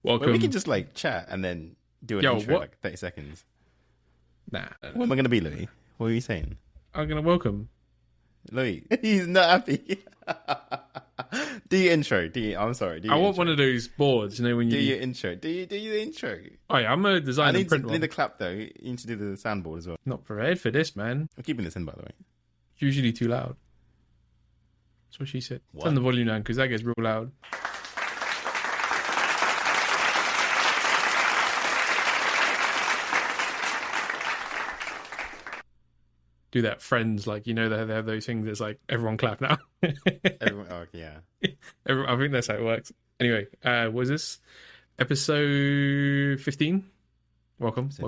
Welcome. Well, we can just like chat and then do an intro what? like 30 seconds. Nah. What am I going to be, Louis? What are you saying? I'm gonna welcome. Louis, he's not happy. Do your intro. I'm sorry. I want one of those boards, you know, when you do your intro. Do your intro. Oh yeah, I'm gonna design and print need one. the clap though. You need to do the soundboard as well. Not prepared for this, man. I'm keeping this in, by the way. It's usually too loud. That's what she said. What? Turn the volume down because that gets real loud. Do that, Friends, like, you know, they have those things that's like everyone clap now. Everyone, oh, yeah. I think that's how it works. Anyway, was this episode 15? Welcome. This is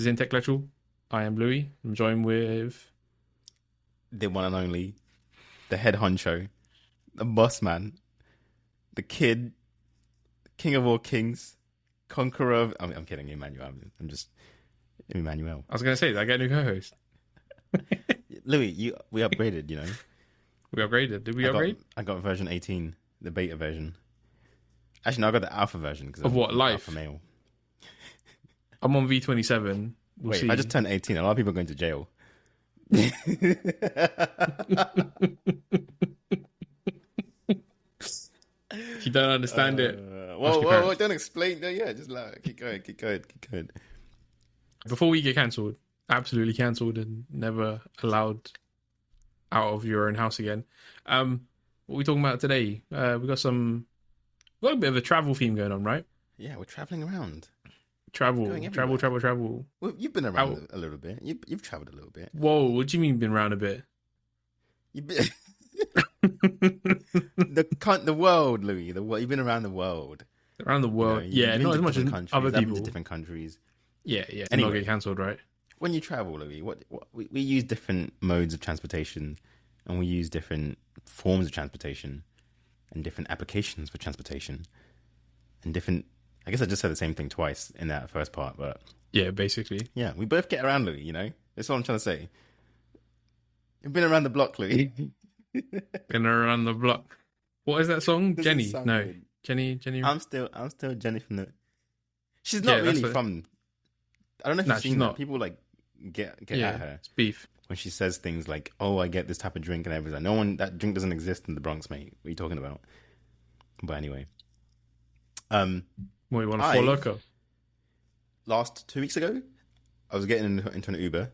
Intechlectual. I am Louis. I'm joined with The one and only, the head honcho, the boss man, the kid, king of all kings, conqueror of... I'm kidding, Emmanuel. I'm just... Emmanuel. I was going to say, did I get a new co-host? Louis, we upgraded, you know. We upgraded. Did we upgrade? I got version 18, the beta version. Actually, no, I got the alpha version. Of what, life? Alpha male. I'm on V27. We'll Wait, see. if I just turned 18, a lot of people are going to jail. If you don't understand it. Whoa, don't explain. No, yeah, just keep going. Before we get cancelled, absolutely cancelled and never allowed out of your own house again. What are we talking about today? We got a bit of a travel theme going on, right? Yeah, we're traveling around. Travel. Well, you've been around a little bit. You've traveled a little bit. Whoa, what do you mean been around a bit? You've been... the world, Louis. You've been around the world. Around the world, you know, yeah, not as much as other people. To different countries. Yeah. Anyway, not get cancelled, right? When you travel, Louis, we use different modes of transportation, and we use different forms of transportation, and different applications for transportation, and different. I guess I just said the same thing twice in that first part, but yeah, basically, yeah, we both get around, Louis. You know, that's what I'm trying to say. You've been around the block, Louis. Been around the block. What is that song? Jenny? No, good. Jenny. I'm still Jenny from the. She's not really from. I don't know if you've seen that. People like get at her. It's beef when she says things like, "Oh, I get this type of drink," and everything. No one that drink doesn't exist in the Bronx, mate. What are you talking about? But anyway, what you want to fall loco? Last 2 weeks ago, I was getting into an Uber,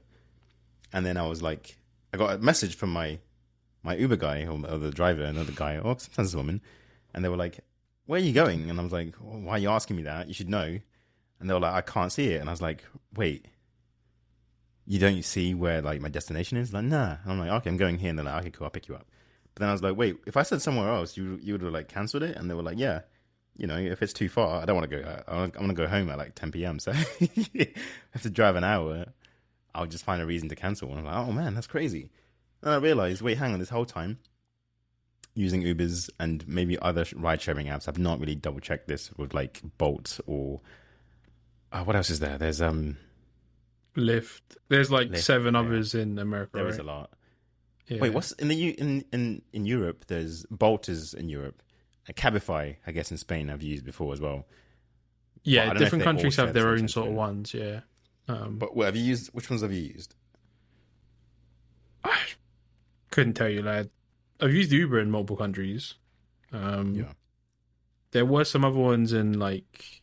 and then I was like, I got a message from my Uber guy or the driver, another guy, or sometimes a woman, and they were like, "Where are you going?" And I was like, oh, "Why are you asking me that? You should know." And they were like, "I can't see it." And I was like, "Wait, you don't see where like my destination is?" Like, nah. And I'm like, "Okay, I'm going here." And they're like, "Okay, cool, I'll pick you up." But then I was like, "Wait, if I said somewhere else, you would have like cancelled it?" And they were like, "Yeah, you know, if it's too far, I don't want to go. I want to go home at like 10 p.m. So if I have to drive an hour, I'll just find a reason to cancel." And I'm like, "Oh man, that's crazy." And I realized, wait, hang on, this whole time using Ubers and maybe other ride-sharing apps, I've not really double-checked this with like Bolt or what else is there? There's Lyft. There's like Lyft, 7 others in America. There right? is a lot. Yeah. Wait, what's in Europe? There's Bolt is in Europe. Cabify, I guess in Spain I've used before as well. Yeah, Well, different countries have their own sort of ones. Yeah. But what have you used? Which ones have you used? I couldn't tell you, lad. I've used Uber in multiple countries. Yeah. There were some other ones in like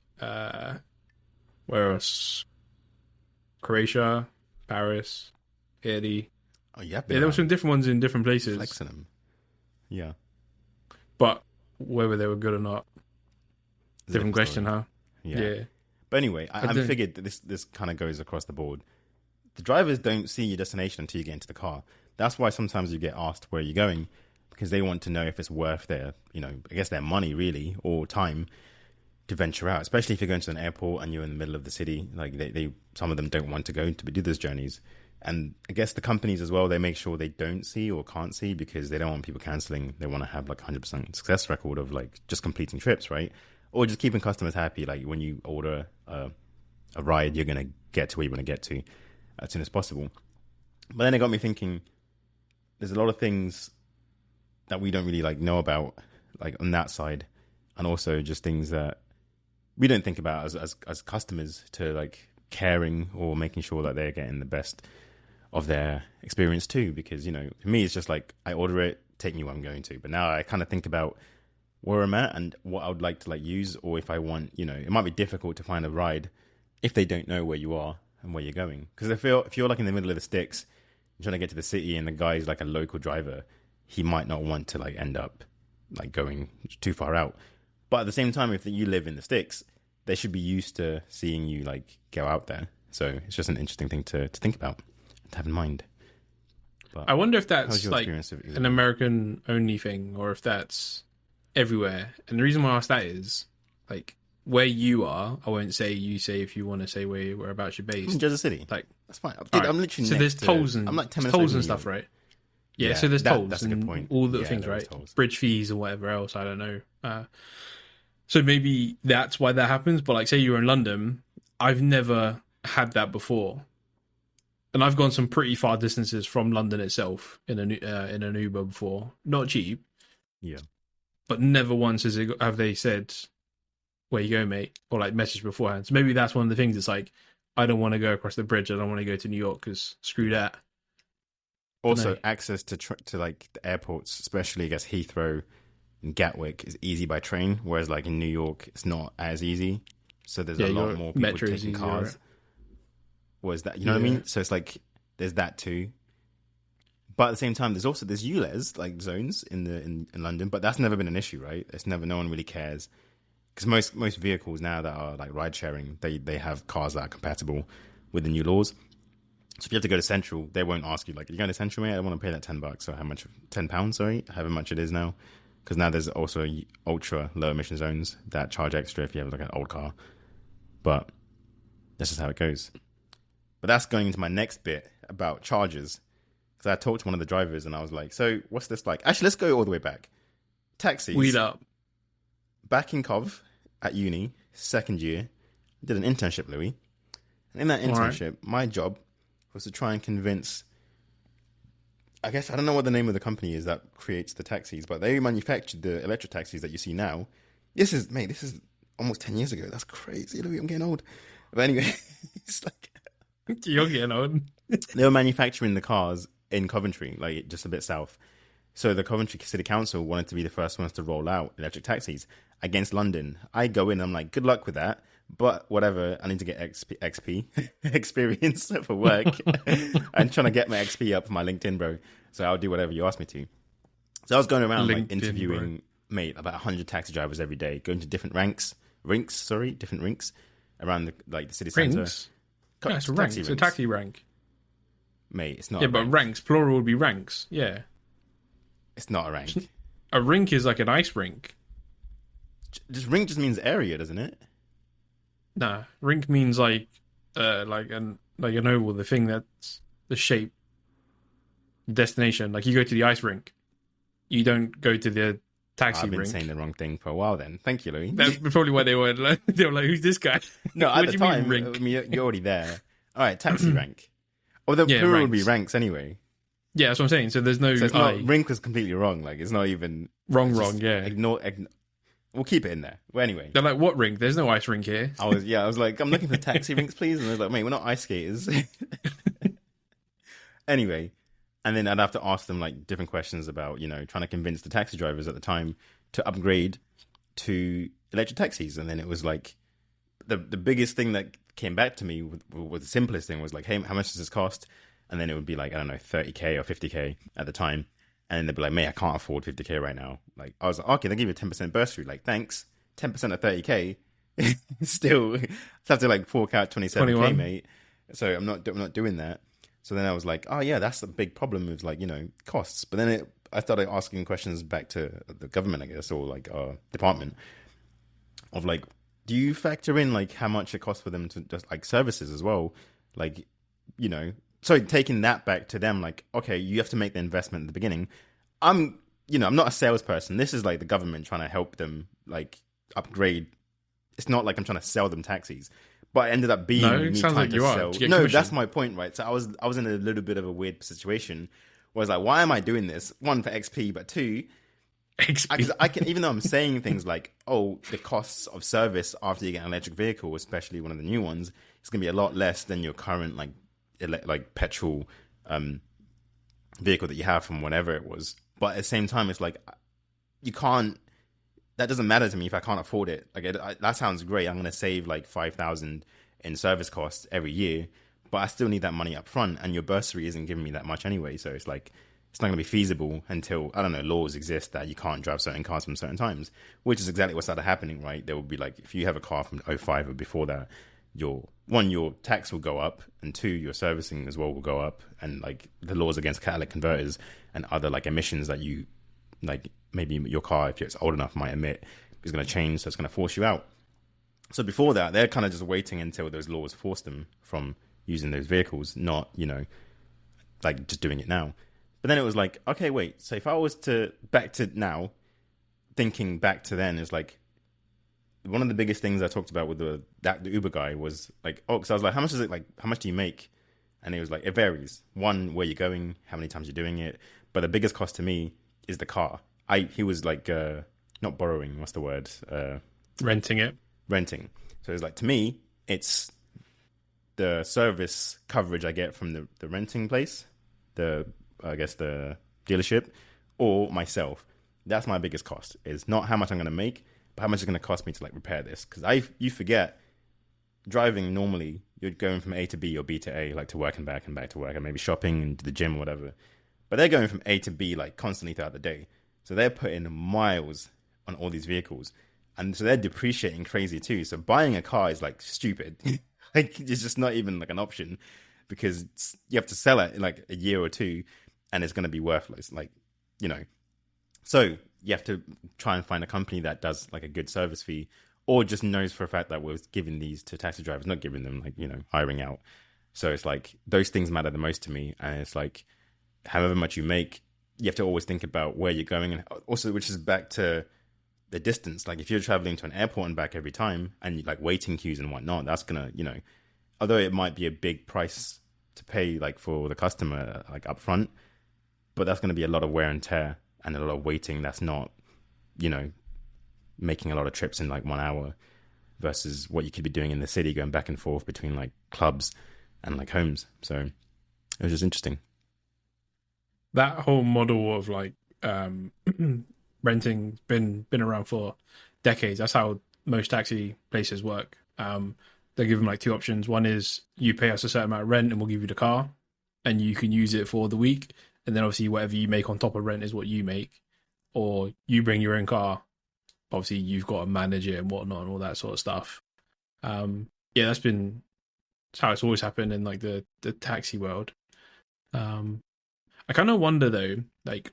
where else? Croatia, Paris, Italy. Oh yeah. Yeah, there were some different ones in different places. Flexing them. Yeah. But whether they were good or not, different question, huh? Yeah. But anyway, I figured that this kind of goes across the board. The drivers don't see your destination until you get into the car. That's why sometimes you get asked where you're going, because they want to know if it's worth their, I guess their money really, or time to venture out. Especially if you're going to an airport and you're in the middle of the city. Like some of them don't want to go to do those journeys. And I guess the companies as well, they make sure they don't see or can't see because they don't want people cancelling. They want to have like 100% success record of like just completing trips, right? Or just keeping customers happy. Like when you order a ride, you're going to get to where you want to get to as soon as possible. But then it got me thinking, there's a lot of things that we don't really like know about, like on that side. and also just things that we don't think about as customers, to like caring or making sure that they're getting the best of their experience too. Because, you know, for me, it's just like I order it, take me where I'm going to. But now I kind of think about where I'm at and what I would like to like use, or if I want, you know, it might be difficult to find a ride if they don't know where you are and where you're going. Because if you're like in the middle of the sticks, you're trying to get to the city, and the guy's like a local driver, he might not want to like end up like going too far out. But at the same time, if you live in the sticks, they should be used to seeing you like go out there. So it's just an interesting thing to think about, to have in mind. But I wonder if how's that's your like experience of it? an American only thing, or if that's everywhere. And the reason why I ask that is like where you are. I won't say, you say if you want to say whereabouts you're based. in Jersey City. Like That's fine. Dude, right. I'm literally so there's next tolls to, and I'm like 10 there's minutes away tolls from and New stuff, York. right? Yeah, so there's tolls that's a and good point. all the Yeah, things, there is right? tolls. Bridge fees or whatever else. I don't know. So maybe that's why that happens. But like, say you're in London, I've never had that before, and I've gone some pretty far distances from London itself in an Uber before. Not cheap, Yeah. but never once have they said, "Where you go, mate?" or like message beforehand. So maybe that's one of the things. It's like, I don't want to go across the bridge. I don't want to go to New York because screw that. Also, No. access to like the airports, especially I guess Heathrow and Gatwick, is easy by train, whereas like in New York, it's not as easy. So there's a lot your more people metro is taking easier, cars. right? Was that, you know what I mean? So it's like there's that too. But at the same time, there's ULEZ like zones in London, but that's never been an issue, right? No one really cares, because most vehicles now that are like ride sharing, they have cars that are compatible with the new laws. So if you have to go to Central, they won't ask you like, "Are you going to Central, mate? I don't want to pay that $10 or how much, £10, sorry, however much it is now." Because now there's also ultra low emission zones that charge extra if you have like an old car. But that's just how it goes. But that's going into my next bit about charges. Because I talked to one of the drivers and I was like, "So what's this like?" Actually, let's go all the way back. Taxis. Weed up. Back in Cov at uni, second year, I did an internship, Louis. And in that internship, my job was to try and convince, I guess, I don't know what the name of the company is that creates the taxis, but they manufactured the electric taxis that you see now. This is almost 10 years ago. That's crazy, Louis. I'm getting old. But anyway, it's like, You're getting old. they were manufacturing the cars in Coventry, like just a bit south. So the Coventry City Council wanted to be the first ones to roll out electric taxis against London. I go in, I'm like, good luck with that. But whatever, I need to get XP experience for work. I'm trying to get my XP up for my LinkedIn, bro. So I'll do whatever you ask me to. So I was going around like interviewing, mate, about 100 taxi drivers every day, going to different rinks around the city centre. Ranks? No, it's a rank. It's a taxi rank. Mate, it's not. Yeah, a but rank. ranks, plural would be ranks. Yeah. It's not a rank. A rink is like an ice rink. Just rink just means area, doesn't it? Nah, rink means like an oval, the thing that's the shape, destination. Like you go to the ice rink, you don't go to the taxi I've been rink. saying the wrong thing for a while. Then, thank you, Louis. That's probably why they were like, "Who's this guy?" No, What at do the you time, mean, I rink? mean, you're already there. All right, taxi rank. Or the Yeah, plural would be ranks. ranks anyway. Yeah, that's what I'm saying. So there's no So it's I. not, rink was completely wrong. Like it's not even Wrong, it's wrong. just Yeah, Ignore. We'll keep it in there. Well, anyway, they're like, "What rink? There's no ice rink here." I was like, I'm looking for taxi rinks, please. And I was like, mate, we're not ice skaters. Anyway, and then I'd have to ask them like different questions about, trying to convince the taxi drivers at the time to upgrade to electric taxis. And then it was like the biggest thing that came back to me was the simplest thing was like, "Hey, how much does this cost?" And then it would be like, I don't know, 30k or 50k at the time. And then they'd be like, "Mate, I can't afford 50k right now." Like, I was like, "Okay, they'll give you a 10% bursary." Like, thanks. 10% of 30k. Still, I have to like fork out 27k, 21. mate. So I'm not doing that. So then I was like, "Oh yeah, that's the big problem with like, costs." But then I started asking questions back to the government, I guess, or like our department of like, do you factor in like how much it costs for them to just like services as well? Like, so taking that back to them, like, okay, you have to make the investment at the beginning. I'm not a salesperson. This is like the government trying to help them like upgrade. It's not like I'm trying to sell them taxis, but it ended up being No, it me sounds trying like to you are, sell. to get No, commission. that's my point, right? So I was in a little bit of a weird situation where I was like, why am I doing this? One, for XP, but two, Because I can, even though I'm saying things like, oh, the costs of service after you get an electric vehicle, especially one of the new ones, it's going to be a lot less than your current like petrol vehicle that you have from whatever it was. But at the same time, it's like you can't. That doesn't matter to me if I can't afford it. That sounds great. I'm going to save like 5,000 in service costs every year, but I still need that money up front, and your bursary isn't giving me that much anyway. So it's like it's not going to be feasible until, I don't know, laws exist that you can't drive certain cars from certain times, which is exactly what started happening, right? There will be like, if you have a car from '05 or before that, your tax will go up, and two, your servicing as well will go up, and like the laws against catalytic converters and other like emissions that you like maybe your car, if it's old enough, might emit is going to change, so it's going to force you out. So before that, they're kind of just waiting until those laws force them from using those vehicles, not, like just doing it now. But then it was like, okay, wait, so if I was to, back to now, thinking back to then is like, one of the biggest things I talked about with the Uber guy was like, because I was like, how much is it, like, how much do you make? And he was like, it varies. One, where you're going, how many times you're doing it. But the biggest cost to me is the car. He was like, not borrowing, what's the word? Renting it. Renting. So it's like, to me, it's the service coverage I get from the renting place, the dealership, or myself. That's my biggest cost. Is not how much I'm going to make, but how much it's going to cost me to like repair this. Because you forget, driving normally, you're going from A to B or B to A, like to work and back to work, and maybe shopping and to the gym or whatever. But they're going from A to B like constantly throughout the day. So they're putting miles on all these vehicles. And so they're depreciating crazy too. So buying a car is like stupid. Like it's just not even like an option, because you have to sell it in like a year or two and it's going to be worthless. Like, so you have to try and find a company that does like a good service fee, or just knows for a fact that we're giving these to taxi drivers, not giving them, like, hiring out. So it's like those things matter the most to me. And it's like, however much you make, you have to always think about where you're going. And also, which is back to the distance. Like if you're traveling to an airport and back every time, and you like waiting queues and whatnot, that's gonna, although it might be a big price to pay like for the customer, like upfront, but that's going to be a lot of wear and tear and a lot of waiting. That's not, making a lot of trips in like 1 hour versus what you could be doing in the city, going back and forth between like clubs and like homes. So it was just interesting. That whole model of like renting been around for decades. That's how most taxi places work. They give them like two options. One is you pay us a certain amount of rent and we'll give you the car and you can use it for the week. And then obviously whatever you make on top of rent is what you make. Or you bring your own car. Obviously you've got to manage it and whatnot and all that sort of stuff. That's how it's always happened in like the taxi world. I kind of wonder though, like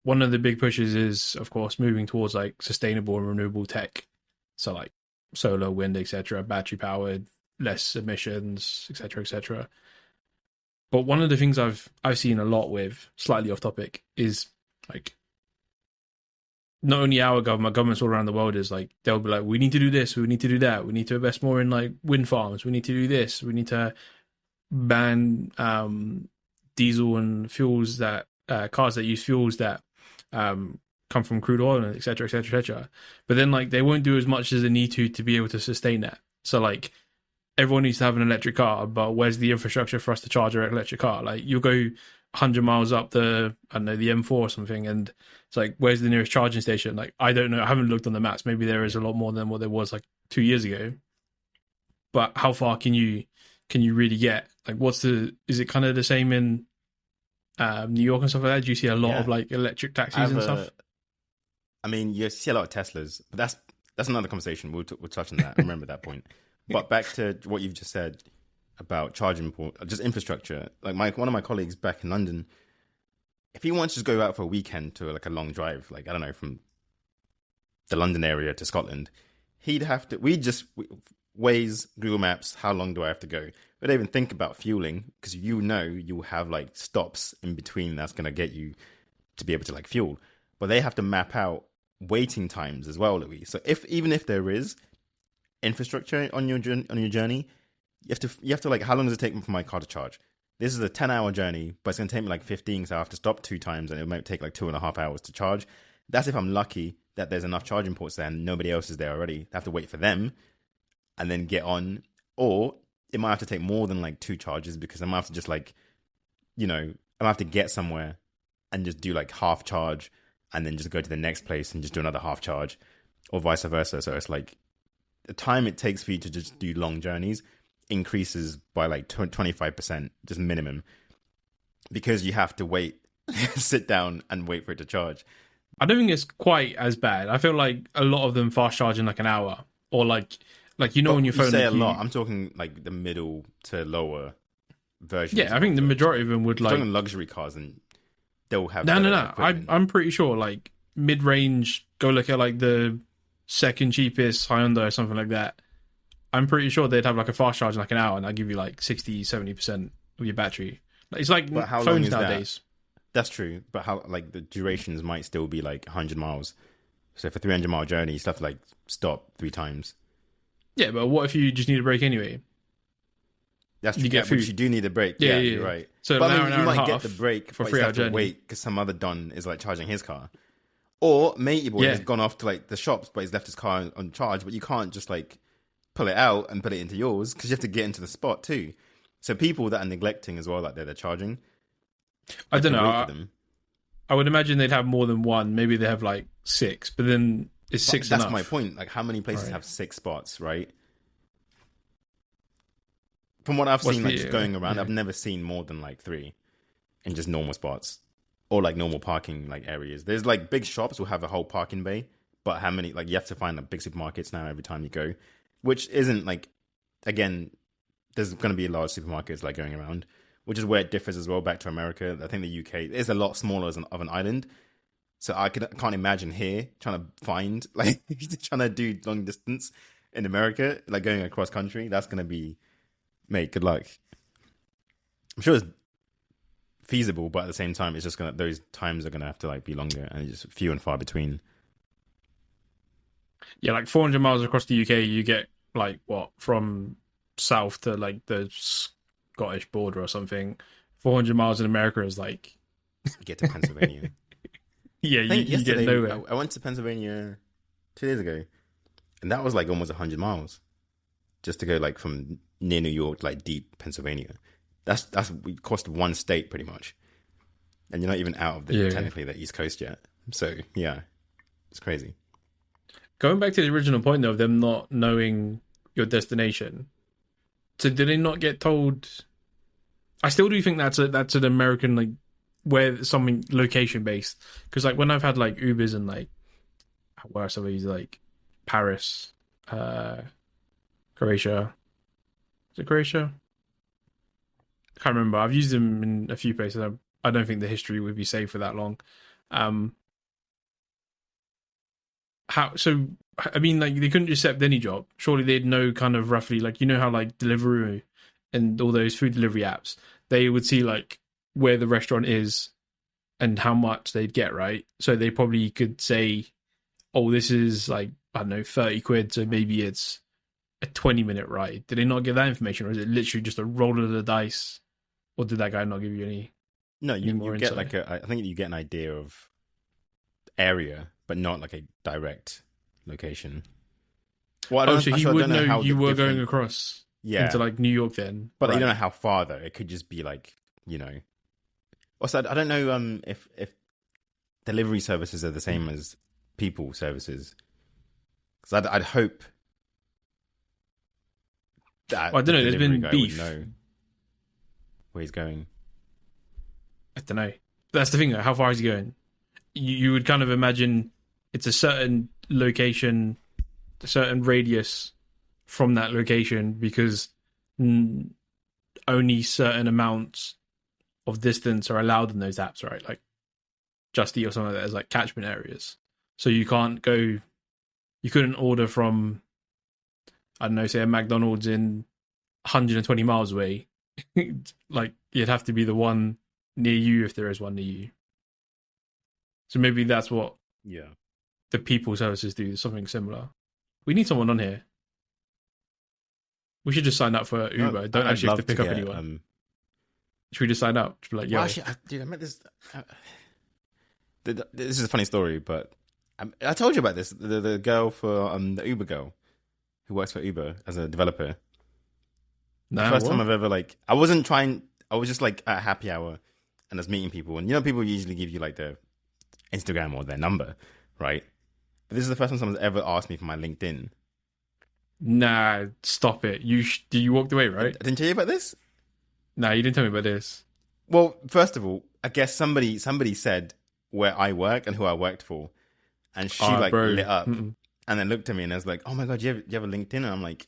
one of the big pushes is of course moving towards like sustainable and renewable tech. So like solar, wind, etc., battery powered, less emissions, etc., etc. But one of the things I've seen a lot with, slightly off topic, is like not only our governments all around the world is like they'll be like, we need to do this, we need to do that, we need to invest more in like wind farms, we need to do this, we need to ban diesel and fuels that cars that use fuels that come from crude oil and et cetera, et cetera, et cetera. But then like they won't do as much as they need to be able to sustain that. So like everyone needs to have an electric car, but where's the infrastructure for us to charge our electric car? Like you'll go 100 miles up the M4 or something, and it's like, where's the nearest charging station? Like I don't know. I haven't looked on the maps. Maybe there is a lot more than what there was like 2 years ago. But how far can you really get? Like is it kind of the same in New York and stuff like that? Do you see a lot of like electric taxis and stuff? I mean, you see a lot of Teslas, but that's another conversation. We'll touch on that. Remember that point. But back to what you've just said about charging port, just infrastructure. Like one of my colleagues back in London, if he wants to go out for a weekend to like a long drive, like I don't know, from the London area to Scotland, he'd have to. Waze, Google Maps, how long do I have to go? We don't even think about fueling, because you'll have like stops in between that's going to get you to be able to like fuel. But they have to map out waiting times as well, Louis. So even if there is infrastructure on your journey, you have to like, how long does it take for my car to charge? This is a 10-hour journey, but it's going to take me like 15, so I have to stop 2 times and it might take like 2.5 hours to charge. That's if I'm lucky that there's enough charging ports there and nobody else is there already. I have to wait for them and then get on. Or it might have to take more than like 2 charges because I might have to just like, I might have to get somewhere and just do like half charge and then just go to the next place and just do another half charge or vice versa. So it's like the time it takes for you to just do long journeys increases by like 25%, just minimum, because you have to wait, sit down and wait for it to charge. I don't think it's quite as bad. I feel like a lot of them fast charge in like an hour, or like on your phone. You say like a lot. I'm talking like the middle to lower versions. Yeah, I think the majority of them would like. Talking luxury cars, and they'll have No. I'm pretty sure like mid range. Go look at like the second cheapest Hyundai or something like that. I'm pretty sure they'd have like a fast charge in like an hour, and that'd give you like 60-70% of your battery. It's like phones nowadays. That's true, but how like the durations might still be like 100 miles. So for a 300-mile journey, you still have to like stop 3 times. Yeah, but what if you just need a break anyway? That's true. You get food. Which you do need a break. Yeah, you're right. So but you might get the break for but 3 you hour have to journey. wait because some other don is like charging his car, or matey boy has gone off to like the shops, but he's left his car on charge. But you can't just like pull it out and put it into yours because you have to get into the spot too. So people that are neglecting as well, like they're charging. I don't know. I would imagine they'd have more than one. Maybe they have like 6, but then is 6 that's enough? My point. Like, how many places have 6 spots, right? From what I've seen, like just going around, I've never seen more than like 3 in just normal spots or like normal parking like areas. There's like big shops will have a whole parking bay, but how many? Like you have to find like big supermarkets now every time you go, which isn't like, again, there's going to be a lot of supermarkets like going around, which is where it differs as well back to America. I think the UK is a lot smaller of an island. So I can't imagine here trying to find, like, trying to do long distance in America, like going across country. That's going to be, mate, good luck. I'm sure it's feasible, but at the same time, it's just going to, those times are going to have to like be longer and just few and far between. Yeah, like 400 miles across the UK, you get like what, from south to like the Scottish border or something. 400 miles in America is like you get to Pennsylvania. Yeah, you get nowhere. I went to Pennsylvania 2 days ago, and that was like almost 100 miles just to go like from near New York, like deep Pennsylvania. That's it cost one state pretty much, and you're not even out of technically the East Coast yet. So yeah, it's crazy. Going back to the original point though, of them not knowing your destination. So did they not get told? I still do think that's an American like where something location based, because like when I've had like Ubers and like where else have I used, like Paris, Croatia. Is it Croatia? I can't remember. I've used them in a few places. I don't think the history would be saved for that long. So I mean, like they couldn't just accept any job. Surely they'd know kind of roughly, like, you know how like Deliveroo and all those food delivery apps, they would see like where the restaurant is and how much they'd get, right? So they probably could say, oh, this is like, I don't know, 30 quid, so maybe it's a 20-minute ride. Did they not give that information, or is it literally just a roll of the dice? Or did that guy not give you any? No, you get like I think you get an idea of area, but not like a direct location. Well, so he would know you were going across into like New York then. But you don't know how far though. It could just be like, you know. Also, I don't know if delivery services are the same as people services. Because I'd hope that I don't know. There's been beef. Know where he's going. I don't know. That's the thing though. How far is he going? You would kind of imagine it's a certain location, a certain radius from that location, because only certain amounts of distance are allowed in those apps, right? Like Just Eat or something like that, as like catchment areas. So you couldn't order from, I don't know, say a McDonald's in 120 miles away. Like you'd have to be the one near you if there is one near you. So maybe that's what the people services do, something similar. We need someone on here. We should just sign up for Uber. Don't actually have to pick up anyone. Should we just sign up? Like, well, actually, dude, I met this. This is a funny story, but I told you about this. The girl for the Uber girl who works for Uber as a developer. The Nah, first what? time I've ever like, I wasn't trying. I was just like at happy hour, and I was meeting people, and people usually give you like their Instagram or their number, right? But this is the first time someone's ever asked me for my LinkedIn. Nah, stop it. You walked away, right? I didn't tell you about this. Nah, you didn't tell me about this. Well, first of all, I guess somebody said where I work and who I worked for, and she Bro. lit up, Mm-mm. and then looked at me and I was like, "Oh my god, do you have a LinkedIn?" And I'm like,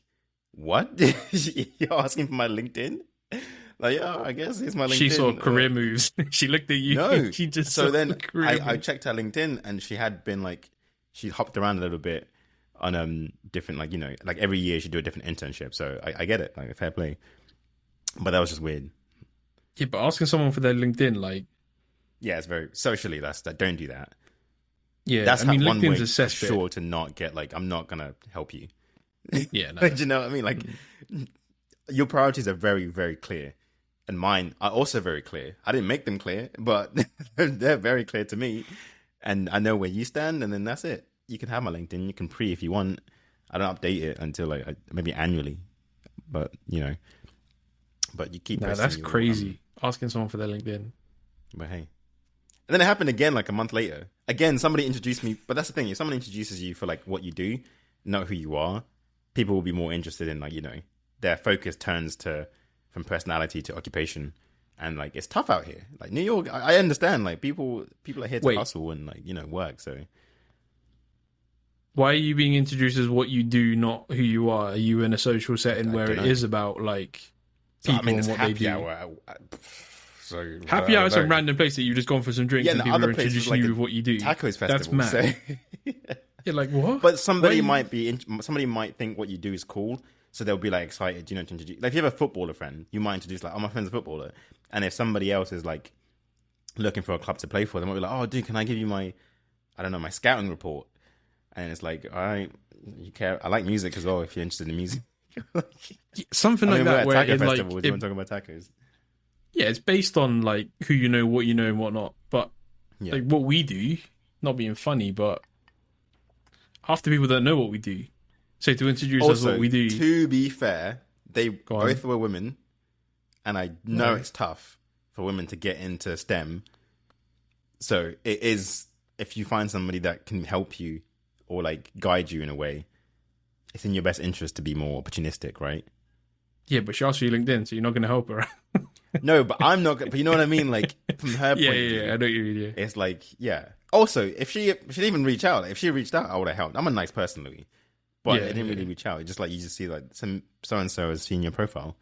"What? You're asking for my LinkedIn?" Like, yeah, I guess it's my LinkedIn. She saw career moves. She looked at you. No, She just so saw then career I moves. checked her LinkedIn, and she had been like, she hopped around a little bit on different, like, like every year she'd do a different internship. So I get it, like, fair play. But that was just weird. Yeah, but asking someone for their LinkedIn, like, Yeah, it's very socially. That don't do that. yeah, That's I mean, one way LinkedIn's a for cesspit. sure to not get like, I'm not gonna help you. Yeah, no. Do you know what I mean? Like, your priorities are very, very clear, and mine are also very clear. I didn't make them clear, but they're very clear to me, and I know where you stand. And then that's it. You can have my LinkedIn. You can if you want. I don't update it until like maybe annually, but but you keep. Nah, posting that's your, crazy. Asking someone for their LinkedIn. But hey. And then it happened again like a month later. Again, somebody introduced me. But that's the thing. If someone introduces you for like what you do, not who you are, people will be more interested in like, their focus turns from personality to occupation. And like, it's tough out here. Like New York, I understand. Like people are here to hustle and like, work. So Why are you being introduced as what you do, not who you are? Are you in a social setting where it is about like people and what they do? So Happy hour is some random place that you've just gone for some drinks Yeah, and and the people are other place was introducing like you a with what you do. tacos festival. That's mad. So You're like, what? But somebody might think what you do is cool, so they'll be like excited, to introduce. Like if you have a footballer friend, you might introduce like, "Oh, my friend's a footballer," and if somebody else is like looking for a club to play for, they might be like, "Oh, dude, can I give you my, I don't know, my scouting report?" And it's like, "All right, you care? I like music as well. If you're interested in music." Something like that. We're Where at Taco it, Festival. like, Do you want to talk about tacos? yeah, it's based on like who you know, what you know, and whatnot. But like what we do, not being funny, but half the people don't know what we do. So to introduce us what we do. To be fair, they both were women, and I know it's tough for women to get into STEM. So it is, if you find somebody that can help you or like guide you in a way, it's in your best interest to be more opportunistic, right? Yeah, but she asked for your LinkedIn, so you're not going to help her. No, but I'm not. But you know what I mean. Like from her point of view, I know what you mean. Yeah. it's like, yeah. Also, if she didn't even reach out, if she reached out, I would have helped. I'm a nice person, Louis, but it didn't really reach out. It's just like you just see like some so and so has seen your profile,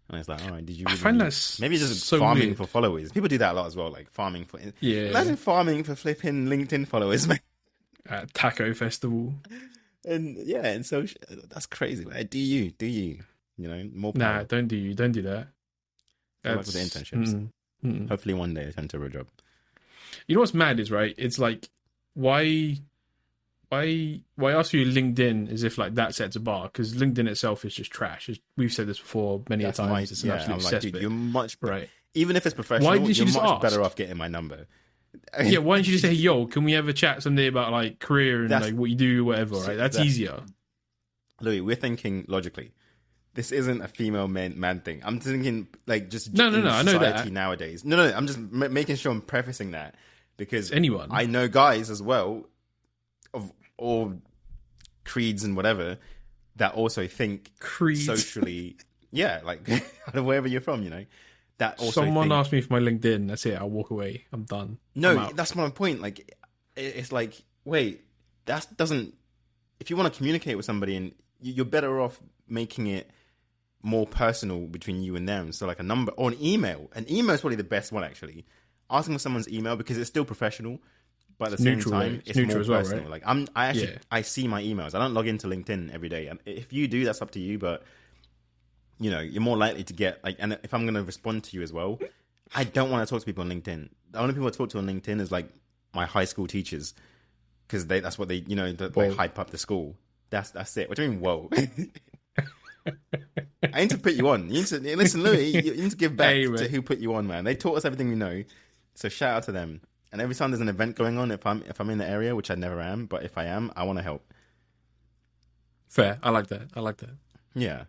and it's like, all right, did you? Really I find that's maybe just so farming weird. for followers. People do that a lot as well, like farming for. Yeah. Imagine farming for flipping LinkedIn followers, man. At Taco Festival. And yeah, and so that's crazy. Like, do you? More power. Nah, don't do that. Good luck with the internships. Hopefully one day I turn to a job. You know what's mad is, right? It's like, why ask you LinkedIn as if like that sets a bar? Because LinkedIn itself is just trash. We've said this before many times. It's an absolute cesspit. Dude, you're much right. Even if it's professional, Why did you're just much ask? better off getting my number. Yeah, why don't you just say, yo, can we have a chat someday about like career and like what you do, whatever, right? That's easier. Louis, we're thinking logically. This isn't a female man thing. I'm thinking like just no. I know that nowadays. No. I'm just making sure I'm prefacing that because anyone I know guys as well of all creeds and whatever that also think socially. Yeah, like wherever you're from, that also. Someone asked me for my LinkedIn. That's it. I'll walk away. I'm done. No, that's my point. Like, it's like, wait, that doesn't. If you want to communicate with somebody, and you're better off making it more personal between you and them. So like a number or an email. An email is probably the best one actually. Asking for someone's email because it's still professional, but at the same time, it's more personal. Well, right? Like I see my emails. I don't log into LinkedIn every day. And if you do, that's up to you. But you're more likely to get like. And if I'm going to respond to you as well, I don't want to talk to people on LinkedIn. The only people I talk to on LinkedIn is like my high school teachers because that's what they they hype up the school. That's it. What do you mean? Whoa. I need to put you on. You need to listen, Louis. You need to give back to who put you on, man. They taught us everything we know, so shout out to them. And every time there's an event going on, if I'm in the area, which I never am, but if I am, I want to help. Fair. I like that. Yeah.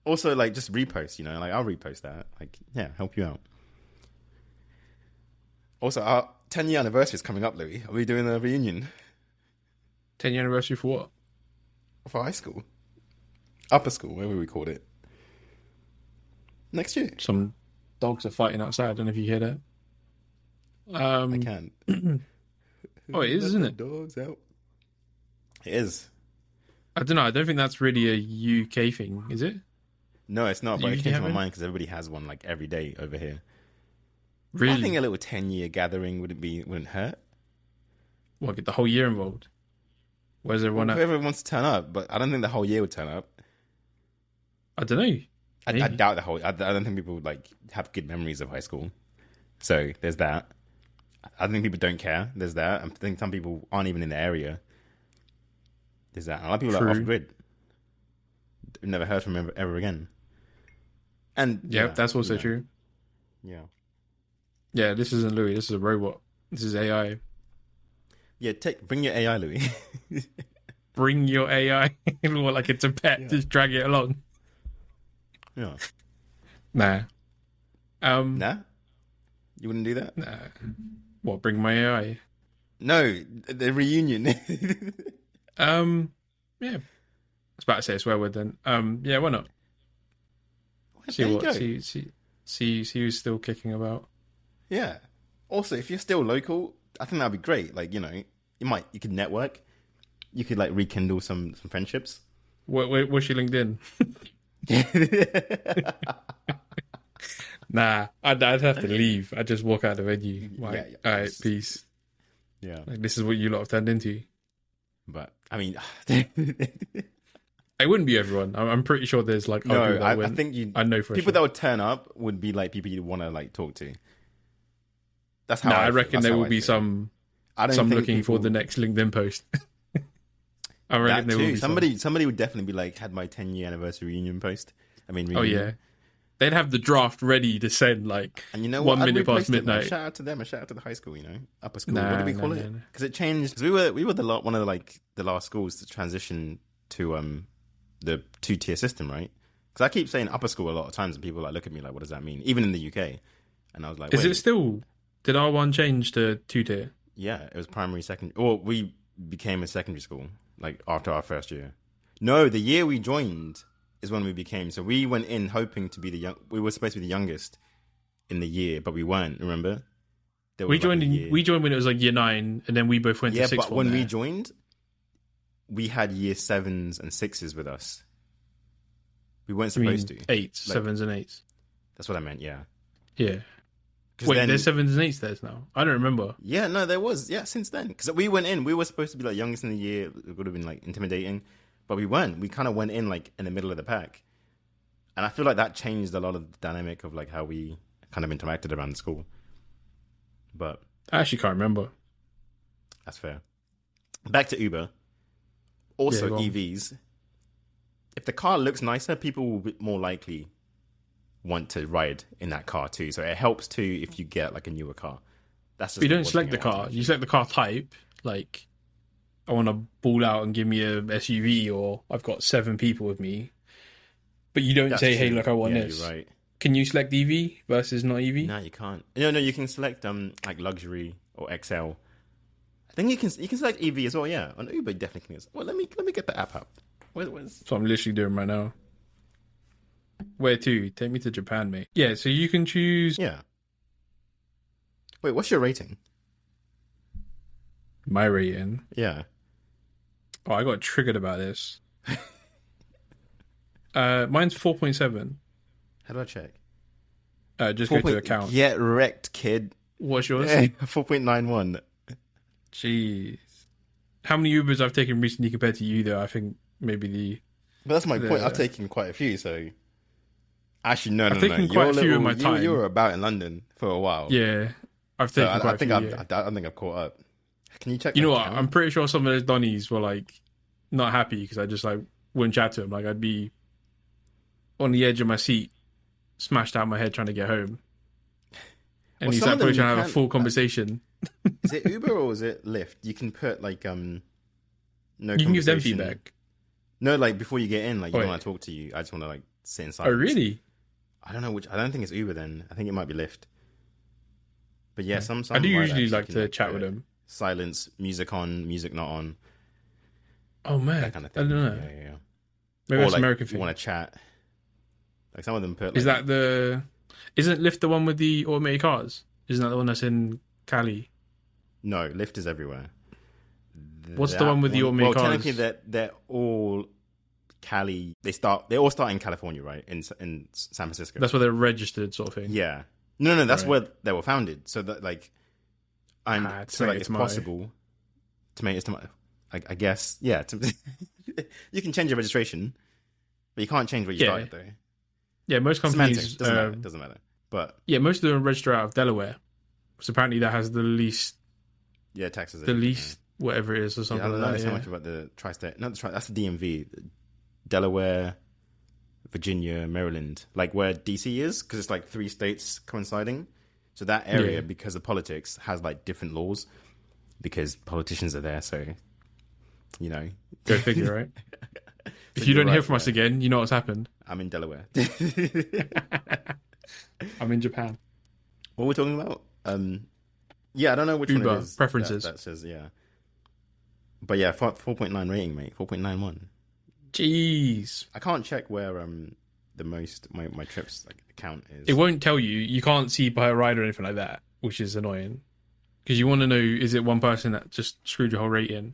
Also, like, just repost, like, I'll repost that. Like, yeah, help you out. Also, our 10-year anniversary is coming up, Louis. Are we doing a reunion? 10-year anniversary for what? For high school. Upper school, whatever we called it. Next year. Some dogs are fighting outside. I don't know if you hear that. I can. Oh, it is, isn't it? Dogs out. It is. I don't know. I don't think that's really a UK thing, is it? No, it's not. But it You came to have my it? mind because everybody has one like every day over here. Really? I think a little 10-year gathering wouldn't hurt. Well, get the whole year involved. Where's everyone at? Whoever wants to turn up, but I don't think the whole year would turn up. I don't know. I doubt the whole. I don't think people would like have good memories of high school. So there's that. I think people don't care. There's that. I think some people aren't even in the area. There's that. A lot of people are off grid. Never heard from them ever again. And Yeah, that's also true. Yeah. Yeah, this isn't Louis. This is a robot. This is AI. Yeah, bring your AI, Louis. Bring your AI. More like it's a pet. Yeah. Just drag it along. Yeah. Nah. Nah? You wouldn't do that? Nah. What, bring my AI? No, the reunion. Yeah. I was about to say a swear word then. Yeah, why not? There you go. See who's still kicking about. Yeah. Also, if you're still local, I think that'd be great. Like, you could network. You could like rekindle some friendships. What's your LinkedIn? Nah, I'd have to leave. I'd just walk out the venue. Like, all right, peace. Yeah. Like, this is what you lot have turned into. But, I mean... It wouldn't be everyone. I'm pretty sure there's like... No, I think I know for people sure. that would turn up would be like people you'd want to like talk to. That's how I reckon there will be some looking for the next LinkedIn post. I reckon there will be somebody would definitely be like, had my 10-year anniversary reunion post. Reunion. Oh yeah, they'd have the draft ready to send like, and you know 1 what? minute past midnight. Shout out to them. A shout out to the high school. Upper school. What do we call it? Because it changed. Because we were one of the last schools to transition to the 2-tier system, right? Because I keep saying upper school a lot of times, and people like look at me like, what does that mean? Even in the UK, and I was like, is it still? Did R1 change to 2-tier? Yeah, it was primary, secondary. Or we became a secondary school like after our first year. No, the year we joined is when we became. So we went in hoping to be we were supposed to be the youngest in the year, but we weren't. Remember? We joined when it was like year 9, and then we both went to 6th form. Yeah, but when we joined, we had year 7s and 6s with us. We weren't supposed to. 8s, 7s, and 8s. That's what I meant. Yeah. Yeah. Wait, there's 7s and 8s there now. I don't remember. Yeah, no, there was. Yeah, since then, because we went in, we were supposed to be like youngest in the year. It would have been like intimidating, but we weren't. We kind of went in like in the middle of the pack, and I feel like that changed a lot of the dynamic of like how we kind of interacted around the school. But I actually can't remember. That's fair. Back to Uber. Also, Yeah, EVs. If the car looks nicer, people will be more likely want to ride in that car too. So it helps too if you get like a newer car. That's just you don't select the car. You select the car type. Like, I want to ball out and give me a SUV, or I've got 7 people with me. But you don't say, "Hey, look, I want this." You're right. Can you select EV versus not EV? No, you can't. No, you can select like luxury or XL. I think you can select EV as well. Yeah, on Uber, you definitely can. Well, let me get the app up. Where's... So I'm literally doing right now. Where to? Take me to Japan, mate. Yeah, so you can choose. Yeah. Wait, what's your rating? My rating. Yeah. Oh, I got triggered about this. Mine's 4.7. How do I check? Just go to account. Get wrecked, kid. What's yours? 4.91. Jeez. How many Ubers I've taken recently compared to you, though? I think maybe But that's my point. I've taken quite a few, so... Actually, no. I've taken quite a few in my time. You were about in London for a while. Yeah. I've taken quite a few. I think I've caught up. Can you check? You know what? I'm pretty sure some of those Donnies were like not happy because I just like wouldn't chat to them. Like, I'd be on the edge of my seat, smashed out my head trying to get home. and he's some like of them probably you trying to have a can't. full conversation. Is it Uber or is it Lyft? You can put like no You can give them conversation. feedback. No, like before you get in, like you Oh, don't wait. want to talk to you. I just want to like sit in Oh, silence. really? I don't know which. I don't think it's Uber then. I think it might be Lyft. But yeah, some I do ride usually apps you like can, to chat with put them. silence, music on, music not on, Oh man, that kind of I thing. don't know. Yeah. Maybe Or that's like American you thing. want to chat. Like some of them put Is like that the? Isn't Lyft the one with the automated cars? Isn't that the one that's in Cali? no, Lyft is everywhere. What's the one with the automated well, cars? technically they're all Cali. They all start in California, right? In San Francisco. That's where they're registered, sort of thing. Yeah. No, that's Right. where they were founded. So that like, and so like tomato, it's tomato. possible. Tomatoes, tomato. I guess, yeah. You can change your registration, but you can't change where you Yeah. started though. Yeah, most companies. Semantics doesn't matter. But Yeah, most of them register out of Delaware. So apparently that has the least, yeah, taxes. Are the different, least whatever it is or yeah. something I don't like know that. so Yeah. much about the tri-state. Not the that's the DMV, Delaware, Virginia, Maryland, like where DC is, because it's like 3 states coinciding. So that area, Yeah. because of politics, has like different laws because politicians are there. So, you know, Go figure, right? If So you you're don't hear right, from us yeah. again, you know what's happened. I'm in Delaware. I'm in Japan. What are we talking about? Yeah, I don't know which one Uber, it is. preferences. That says, yeah. But yeah, 4.9 rating, mate. 4.91. Jeez. I can't check where the most my trips like the count is. It won't tell you. You can't see by a ride or anything like that, which is annoying. Because you want to know, is it one person that just screwed your whole rating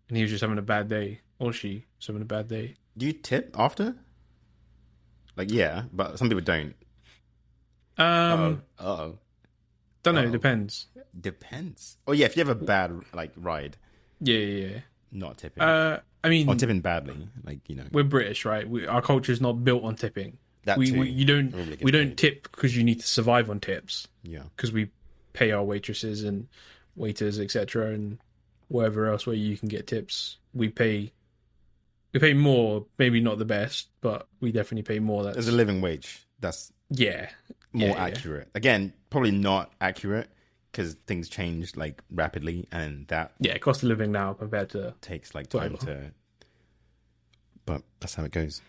and he was just having a bad day? Or she was having a bad day? Do you tip after? Like, yeah, but some people don't. Uh-oh. Don't know, Uh-oh. depends. Depends. Oh yeah, if you have a bad like ride, Yeah. not tipping. I mean, or tipping badly, like, you know. we're British, right? Our culture is not built on tipping. That We too. you don't Normally gets we don't paid. tip because you need to survive on tips. Yeah. Because we pay our waitresses and waiters, etc., and wherever else where you can get tips. We pay more, maybe not the best, but we definitely pay more. That's There's a living wage. That's yeah, more Yeah. accurate. Again, probably not accurate because things change like rapidly, and that Yeah, cost of living now compared to takes like time Whatever. to. But that's how it goes.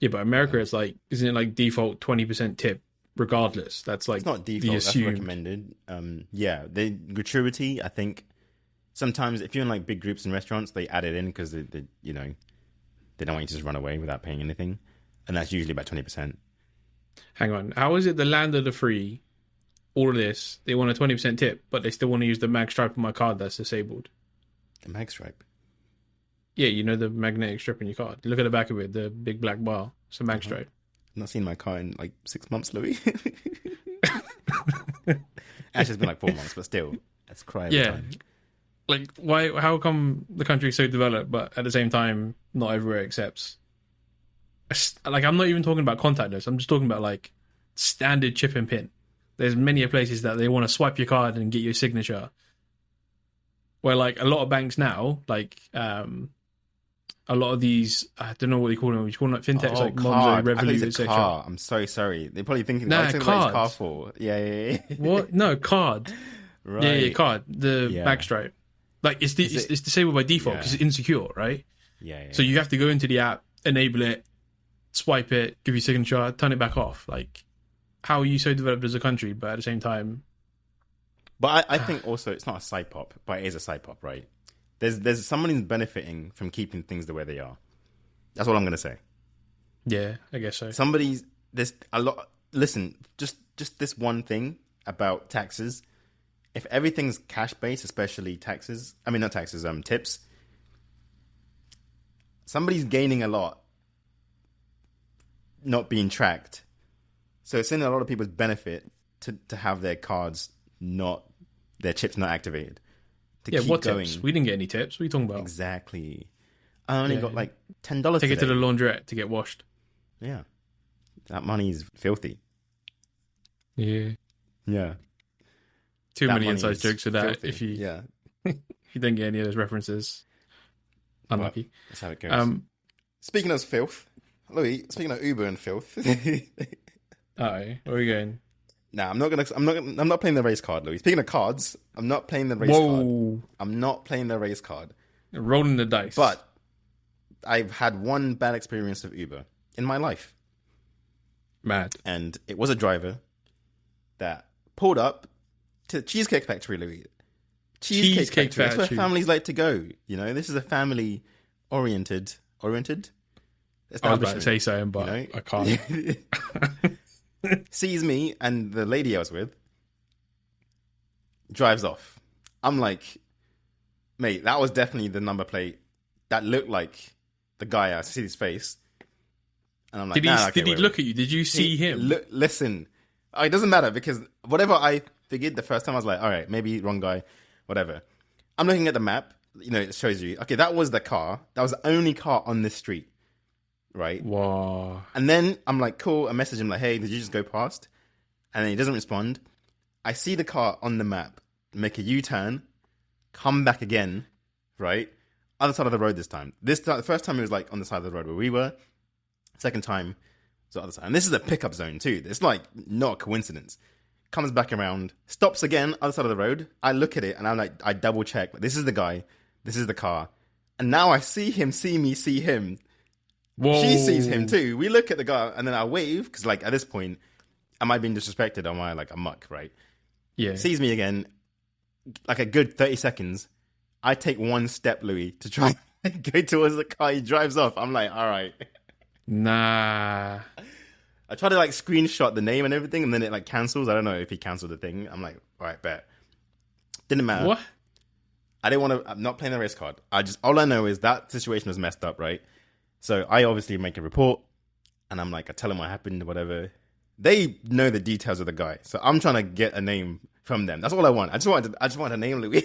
yeah, but America it's like isn't it like default 20% tip regardless? That's like It's not the default. That's assumed. recommended. Yeah, the gratuity. I think sometimes if you're in like big groups in restaurants, they add it in because they you know they don't want you to just run away without paying anything, and that's usually about 20%. Hang on, how is it the land of the free? All of this, they want a 20% tip, but they still want to use the mag stripe on my card that's disabled. The mag stripe. Yeah, you know the magnetic strip on your card. Look at the back of it, the big black bar. It's a mag stripe. I've not seen my car in like 6 months, Louis. Actually, it's been like 4 months, but still, that's crying. Yeah. Like, why? How come the country's so developed, but at the same time, not everywhere accepts? Like, I'm not even talking about contactless. I'm just talking about like standard chip and pin. There's many places that they want to swipe your card and get your signature. Where like a lot of banks now, like a lot of these, I don't know what they call them. You call them like fintechs, like Monzo, Revolut, etc. Car. I'm so sorry. They're probably thinking, Nah, "What's it about his car cards. for?" Yeah. What? No, card. Right. Yeah, card. The Yeah. mag stripe. Like it's it's disabled by default because it's insecure, right? Yeah. So you have to go into the app, enable it, swipe it, give you signature, turn it back off. Like, how are you so developed as a country, but at the same time, But I think also it's not a side pop, but it is a side pop, right? There's someone who's benefiting from keeping things the way they are. That's all I'm gonna say. yeah, I guess so. There's a lot. Listen, just this one thing about taxes. If everything's cash based, especially taxes, I mean not taxes, tips. Somebody's gaining a lot, not being tracked. So it's in a lot of people's benefit to have their cards their chips not activated. To Yeah, keep what going. tips? We didn't get any tips. What are you talking about? Exactly. I only Yeah. got like $10 Take it to today. the laundrette to get washed. Yeah. That money's filthy. Yeah. Yeah. Too That many money inside is jokes for that. filthy. If you Yeah. if you didn't get any of those references, unlucky. That's how it goes. Speaking of filth, Louis, speaking of Uber and filth. Where are we going? Nah, I'm not playing the race card, Louis. Speaking of cards, I'm not playing the race card. Whoa. I'm not playing the race card. Rolling the dice. But I've had one bad experience with Uber in my life. Mad. And it was a driver that pulled up to Cheesecake Factory, Louis. Cheesecake Factory. That's where families like to go. You know, this is a family oriented I was about to say something, but you know? I can't. Sees me and the lady I was with, drives off. I'm like, mate, that was definitely the number plate. That looked like the guy. I see his face. And I'm like, did he look at you? Did you see him? Listen, it doesn't matter because whatever I figured the first time, I was like, all right, maybe wrong guy, whatever. I'm looking at the map. You know, it shows you, okay, that was the car. That was the only car on this street. Right? Wow. And then I'm like, cool. I message him like, hey, did you just go past? And then he doesn't respond. I see the car on the map make a U-turn, come back again, right? Other side of the road this time. The first time it was like on the side of the road where we were. Second time was the other side. And this is a pickup zone too. It's like not a coincidence. Comes back around, stops again, other side of the road. I look at it and I'm like, I double check. Like, this is the guy. This is the car. And now I see him, see me, see him. Whoa. She sees him too. We look at the guy and then I wave because, like, at this point, am I being disrespected? Am I like a muck, right? Yeah. Sees me again, like a good 30 seconds. I take one step, Louis, to try and go towards the car. He drives off. I'm like, all right. Nah. I try to like screenshot the name and everything, and then it like cancels. I don't know if he canceled the thing. I'm like, all right, bet. Didn't matter. What? I didn't want to. I'm not playing the race card. All I know is that situation was messed up, right? So I obviously make a report, and I'm like, I tell them what happened, whatever. They know the details of the guy, so I'm trying to get a name from them. That's all I want. I just want a name, Louis,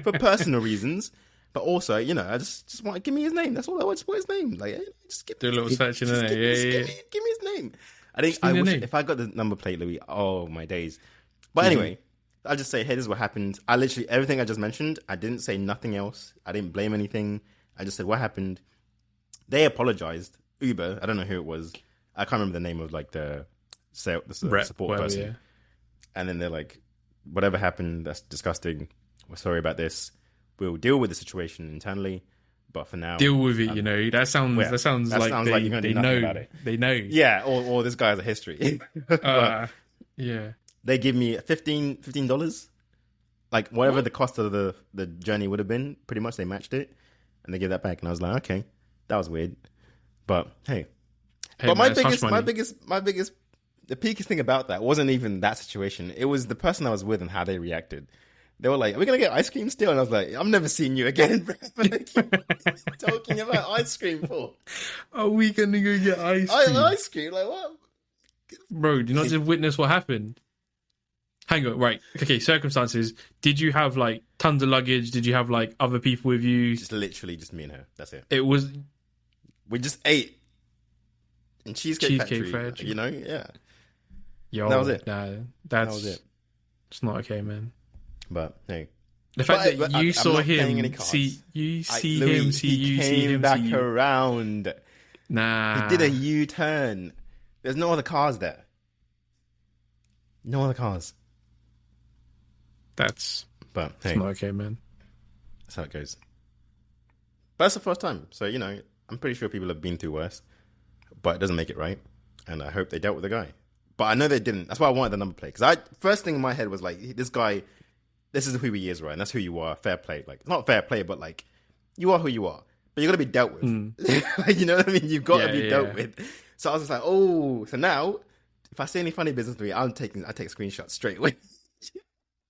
for personal reasons, but also, you know, I just want to give me his name. That's all I want. Just want his name. Like, just do a little search in there. Give me his name. I wish if I got the number plate, Louis. Oh my days. But anyway. I'll just say, hey, this is what happened. I literally, everything I just mentioned, I didn't say nothing else. I didn't blame anything. I just said what happened. They apologized. Uber, I don't know who it was. I can't remember the name of like the support person. Yeah. And then they're like, whatever happened, that's disgusting. We're sorry about this. We'll deal with the situation internally. But for now, deal with it. You know, that sounds like you're going to do nothing about it. They know. Yeah, or this guy has a history. Yeah. They give me $15, like whatever the cost of the journey would have been. Pretty much, they matched it, and they give that back. And I was like, okay, that was weird, but hey. But my biggest, the peakiest thing about that wasn't even that situation. It was the person I was with and how they reacted. They were like, "Are we gonna get ice cream still?" And I was like, "I'm never seeing you again, bro." Like, talking about ice cream for? Are we gonna go get ice cream? Ice cream, like what? Bro, do you not just witness what happened? Hang on, right. Okay, circumstances. Did you have, like, tons of luggage? Did you have, like, other people with you? Just literally just me and her. That's it. It was... We just ate in Cheesecake Factory. You know? Yeah. Yo, that was it. Nah, that was it. It's not okay, man. But, hey. The fact that you saw him, him, see you, he came back around. Nah. He did a U-turn. There's no other cars there. No other cars. It's not okay, man. That's how it goes. But that's the first time. So, you know, I'm pretty sure people have been through worse. But it doesn't make it right. And I hope they dealt with the guy. But I know they didn't. That's why I wanted the number plate. Because first thing in my head was like, this guy, this is who he is, right? And that's who you are. Fair play. Like, not fair play, but like, you are who you are. But you got to be dealt with. You know what I mean? You've got to be dealt with. So I was just like, oh. So now, if I see any funny business to me, I take screenshots straight away.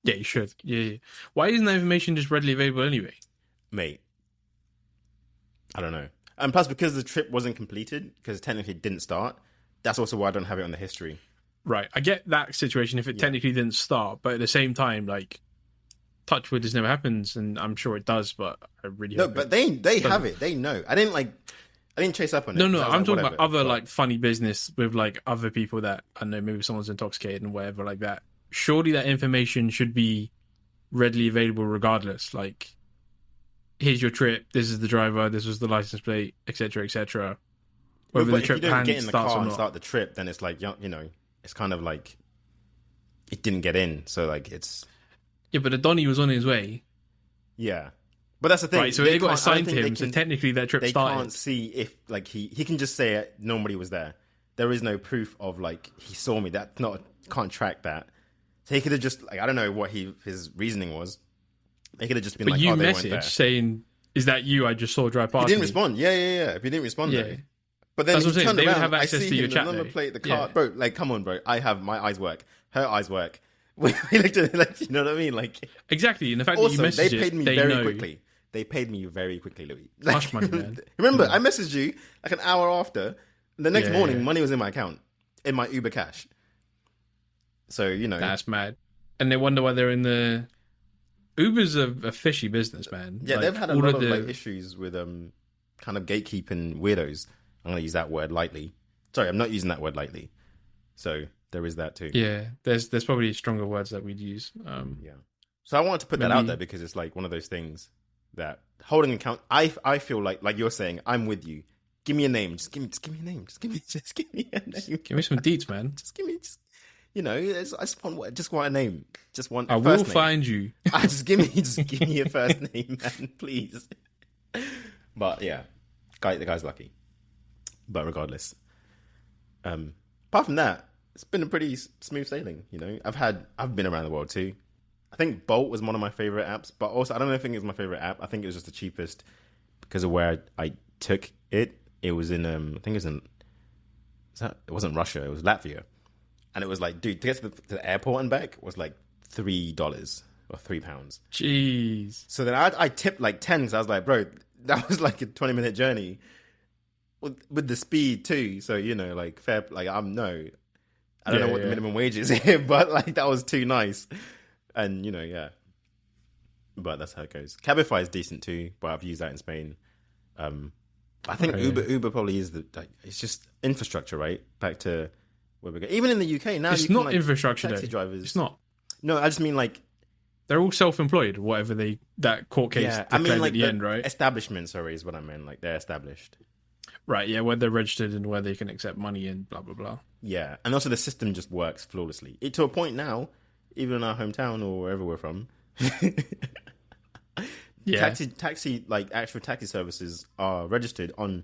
Yeah, you should. Yeah. Why isn't that information just readily available anyway? Mate, I don't know. And plus, because the trip wasn't completed, because technically it didn't start, that's also why I don't have it on the history. Right. I get that situation if it technically didn't start, but at the same time, like, touch wood, this never happens, and I'm sure it does, but I really hope but they have it. They know. I didn't chase up on it. No, I'm talking about other, like, funny business with, like, other people that, I don't know, maybe someone's intoxicated and whatever like that. Surely that information should be readily available regardless. Like, here's your trip, this is the driver, this was the license plate, etc., etc. Whether the trip if you don't get in the starts car or and not. start the trip, then it's like, you know, it's kind of like it didn't get in. So like it's Yeah, but the Donny was on his way. yeah. But that's the thing. Right, so they got assigned to him, so technically their trip started. They can't see if, like, he can just say nobody was there. There is no proof of, like, he saw me. That can't track that. So he could have just, like, I don't know what his reasoning was. They could have just been but like, you oh, they weren't there. messaged saying, is that you? I just saw drive past He didn't me. respond. Yeah. If he didn't respond, Yeah. though. But then That's he what I'm saying. turned They would around, have access I see to your him, chat, the number though. plate, the Yeah. car. Bro, like, come on, bro. My eyes work. Her eyes work. We looked at it, like, you know what I mean? Like, Exactly, and the fact also, that you messaged they paid me they very know. quickly. They paid me very quickly, Louis. Hush money, man. Remember, I messaged you like an hour after. The next morning, Yeah. money was in my account, in my Uber cash. So, you know. That's mad. And they wonder why they're in the... Uber's a fishy business, man. Yeah, like, they've had a all lot of of the... like issues with kind of gatekeeping weirdos. I'm going to use that word lightly. Sorry, I'm not using that word lightly. So there is that too. Yeah, there's probably stronger words that we'd use. Yeah. So I wanted to put that out there because it's like one of those things that holding account. I feel like you're saying, I'm with you. Give me a name. Just give me a name. Just give me a name. Give me some deets, man. You know, I just want a name. Just want. I a will first name. find you. Just give me a first name, man, please. But yeah, the guy's lucky. But regardless, apart from that, it's been a pretty smooth sailing. You know, I've been around the world too. I think Bolt was one of my favorite apps, but also I don't think it's my favorite app. I think it was just the cheapest because of where I took it. It was in I think it was in. It wasn't Russia. It was Latvia. And it was like, dude, to get to the airport and back was like $3 or £3. Jeez. So then I tipped like 10 because I was like, bro, that was like a 20-minute journey with the speed too. So, you know, like fair, like I don't know what the minimum wage is here, but like that was too nice. And, you know, yeah. But that's how it goes. Cabify is decent too, but I've used that in Spain. I think Uber probably is it's just infrastructure, right? Back to where we go. Even in the UK now, it's not infrastructure. Taxi drivers. It's not. No, I just mean like they're all self-employed. Whatever that court case declared like at the end, right? Establishment, sorry, is what I meant. Like they're established. Right. Yeah, where they're registered and where they can accept money and blah blah blah. Yeah, and also the system just works flawlessly. To a point now, even in our hometown or wherever we're from. Yeah. Taxi, like actual taxi services are registered on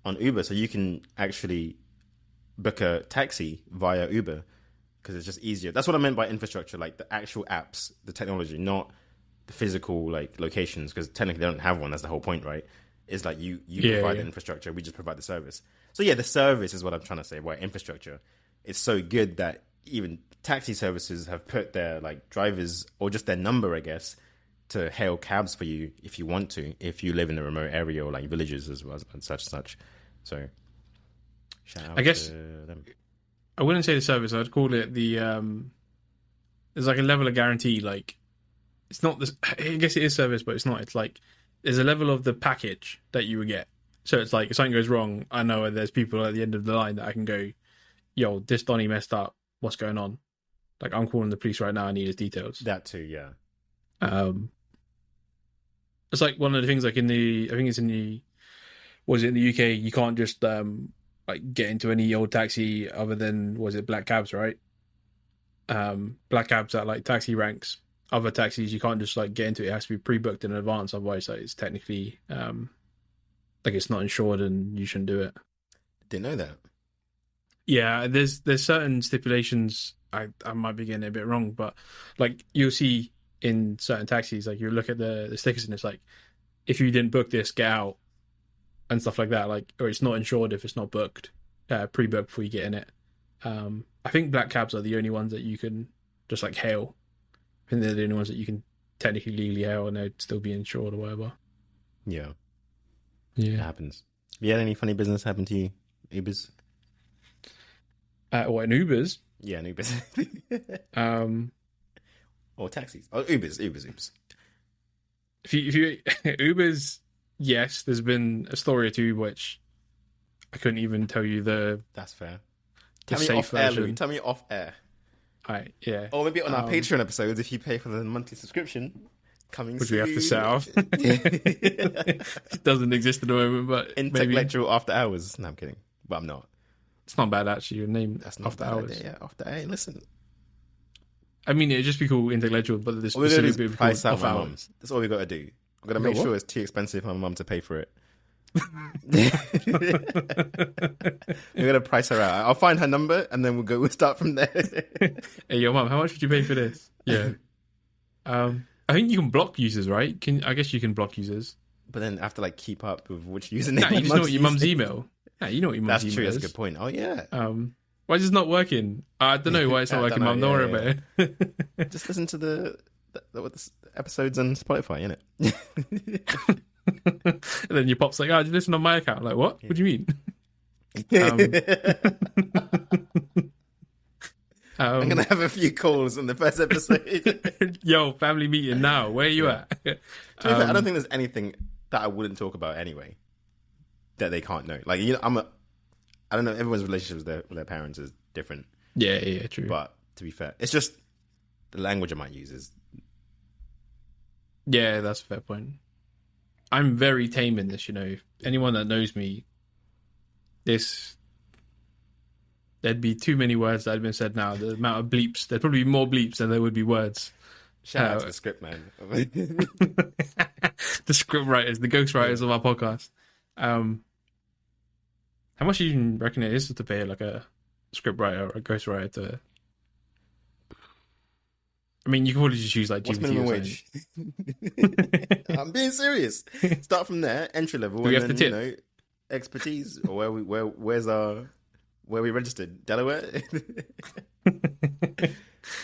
Uber, so you can actually book a taxi via Uber because it's just easier. That's what I meant by infrastructure, like the actual apps, the technology, not the physical like locations, because technically they don't have one. That's the whole point, right? It's like you provide the infrastructure, we just provide the service. So yeah, the service is what I'm trying to say. Why infrastructure? It's so good that even taxi services have put their like drivers or just their number, I guess, to hail cabs for you if you want to, if you live in a remote area or like villages as well and such. So, shout out to them. I wouldn't say the service. I'd call it the. There's like a level of guarantee. Like, it's not this. I guess it is service, but it's not. It's like there's a level of the package that you would get. So it's like if something goes wrong, I know there's people at the end of the line that I can go, "Yo, this Donny messed up. What's going on?" Like I'm calling the police right now. I need his details. That too, yeah. It's like one of the things like I think it's in the UK, you can't just like get into any old taxi other than black cabs, right? Black cabs at like taxi ranks. Other taxis you can't just like get into it. It has to be pre-booked in advance, otherwise like, it's technically like it's not insured and you shouldn't do it. Didn't know that. Yeah, there's certain stipulations. I might be getting it a bit wrong, but like you'll see in certain taxis, like you look at the stickers and it's like, if you didn't book this, get out, and stuff like that. Like, or it's not insured if it's not booked, pre-booked before you get in it. I think black cabs are the only ones that you can just like hail. I think they're the only ones that you can technically legally hail and they'd still be insured or whatever. Yeah, it happens. Have you had any funny business happen to you, Ubers? What, in Ubers? Yeah, in Ubers. Or taxis. Oh, Ubers. If you Ubers, yes, there's been a story or two which I couldn't even tell you the. That's fair. The Tell me safe off air, version. Louis. Tell me off air. Alright, yeah. Or maybe on our Patreon episodes if you pay for the monthly subscription. Which we have to set off. It doesn't exist at the moment, but Intechlectual after hours. No, I'm kidding. But I'm not. It's not bad actually. Your name That's not after a bad hours. idea. After listen, I mean, it'd just be called Intechlectual, but the all we gotta do specific bit is would be price called out off my mum. hours. That's all we gotta do. I'm gonna You make know sure what? it's too expensive for my mum to pay for it. We're gonna price her out. I'll find her number and then we'll start from there. Hey, yo, mum, how much would you pay for this? Yeah. I think you can block users, right? I guess you can block users. But then I have to like keep up with which username. Nah, you just know what your mum's using. email. Nah, you know what your mum's That's email true. That's is. a good point. Oh yeah. Why is this not working? I don't know why it's not I working, don't mum. know, Don't worry about it. Just listen to the episodes on Spotify, innit? And then your pop's like, "Oh, did you listen on my account?" Like, what? What do you mean? I'm gonna have a few calls on the first episode. Yo, family meeting now. Where are you at? To be fair, I don't think there's anything that I wouldn't talk about anyway that they can't know. Like, you know, I don't know. Everyone's relationship with their parents is different. Yeah, true. But to be fair, it's just the language I might use is. Yeah, that's a fair point. I'm very tame in this, you know. Anyone that knows me, there'd be too many words that had been said now. The amount of bleeps, there'd probably be more bleeps than there would be words. Shout out to the script, man. The script writers, the ghost writers of our podcast. How much do you reckon it is to pay like a script writer or a ghost writer to? I mean, you can probably just choose like What's GPT minimum or wage? I'm being serious. Start from there, entry level, Do we and have then to tip? you know, expertise or where we registered? Delaware.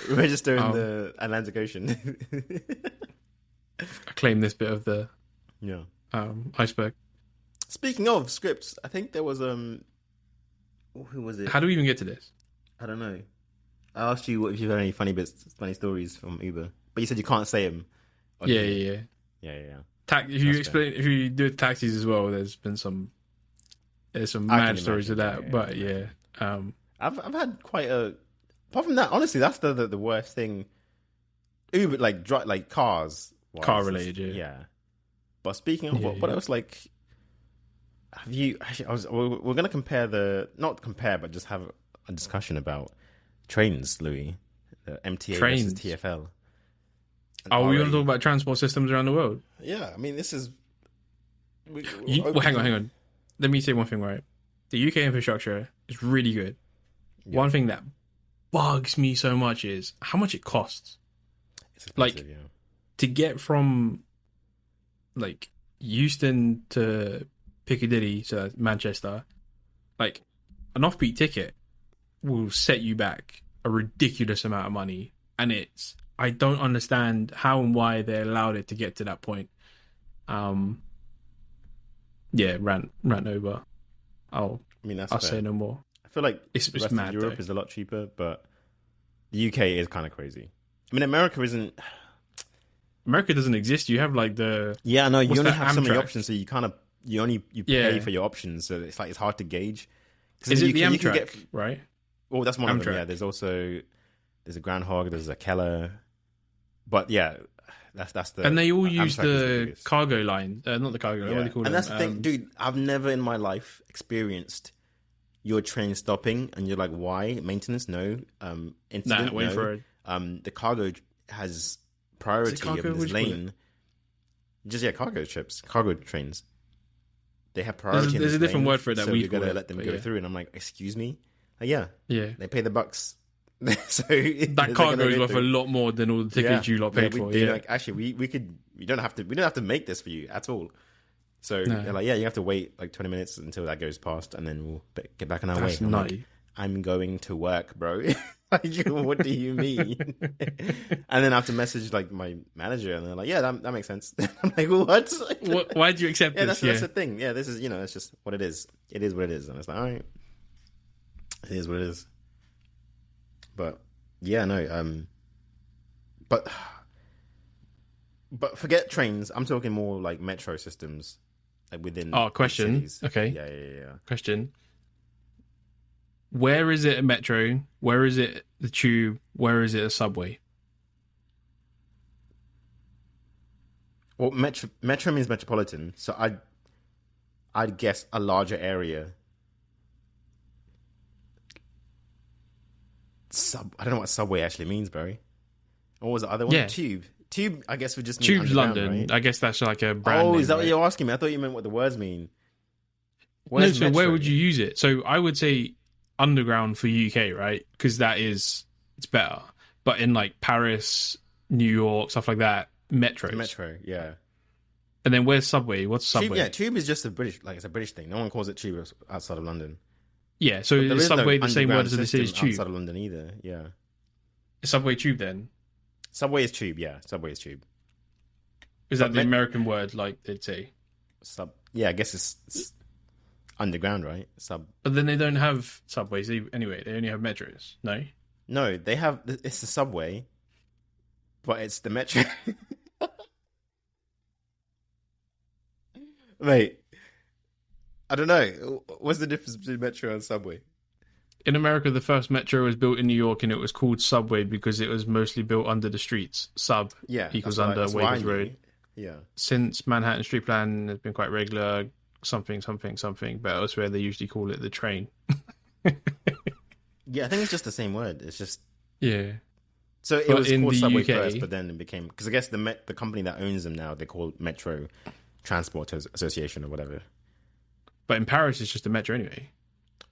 Register in the Atlantic Ocean. I claim this bit of the iceberg. Speaking of scripts, I think there was who was it? How do we even get to this? I don't know. I asked you if you've had any funny stories from Uber, but you said you can't say them. Yeah. If you do taxis as well, there's some mad stories of that. But yeah. I've had quite a. Apart from that, honestly, that's the worst thing. Uber like cars, car related, yeah. But speaking of what else, like, have you? Actually, we're gonna not compare, but just have a discussion about trains, Louis, the MTA versus TFL. Are we going to talk about transport systems around the world? Yeah, I mean, this is. Hang on. Let me say one thing, right? The UK infrastructure is really good. Yeah. One thing that bugs me so much is how much it costs. It's expensive, to get from like Euston to Piccadilly to Manchester, like an off-peak ticket will set you back a ridiculous amount of money, and I don't understand how and why they allowed it to get to that point. Rant over. I'll say no more. I feel like it's the rest mad, of Europe though. is a lot cheaper, but the UK is kind of crazy. I mean, America isn't. America doesn't exist. You have like the you only have so many Amtrak? options, so you pay for your options, so it's hard to gauge. Is it the Amtrak, right? Well, that's one Amtrak. of them. Yeah, there's a Groundhog, there's a Keller, but yeah, that's the. And they all use Amtrak the is cargo line, not the cargo line. yeah. What do you call and them? that's the thing, dude. I've never in my life experienced your train stopping, and you're like, why? Maintenance? No. Incident? Wait no. for it. The cargo has priority of this lane. Cargo trips, cargo trains. They have priority. There's a different word for it that we've got to let them go through. And I'm like, excuse me? Yeah. They pay the bucks. So that cargo is worth a lot more than all the tickets you lot paid for. Yeah. Like, actually, we don't have to make this for you at all. So they're like, you have to wait like 20 minutes until that goes past, and then we'll get back on our way. I'm going to work, bro. Like, what do you mean? And then I have to message like my manager, and they're like, that makes sense. I'm like, what? Why do you accept this? That's the thing. Yeah, this is, it's just what it is. It is what it is. And it's like, all right, it is what it is. But but forget trains. I'm talking more like metro systems, like within. Oh, question. Cities. Okay. Yeah. Question. Where is it a metro? Where is it the tube? Where is it a subway? Well, metro means metropolitan, so I'd guess a larger area. I don't know what subway actually means, bro. What was the other one? Yeah, Tube. Tube, I guess, would just mean Tube's underground, London. right? I guess that's like a brand Oh, is name, that what right? you're asking me? I thought you meant what the words mean. No, Where's so where metro? would you use it? So I would say underground for UK, right? Because it's better. But in like Paris, New York, stuff like that, metros. Metro, yeah. And then where's subway? What's Tube, subway? yeah, tube is just a British, like it's a British thing. No one calls it tube outside of London. Yeah, so But there is is no subway the same word underground as the city's system tube? outside of London either. Yeah, Is subway tube then? subway is tube. Yeah, subway is tube. Is that the American word like they'd say? Yeah, I guess it's underground, right? But then they don't have subways anyway. They only have metros. No? No, they have. It's the subway, but it's the metro. Mate, I don't know. What's the difference between metro and subway? In America, the first metro was built in New York and it was called Subway because it was mostly built under the streets. Sub equals under, Wavers Road. Yeah. Since Manhattan Street Plan has been quite regular, something, but elsewhere they usually call it the train. Yeah, I think it's just the same word. It's just... Yeah. So it was called Subway UK, first, but then it became... Because I guess the company that owns them now, they're called Metro Transport Association or whatever. But in Paris, it's just a metro anyway.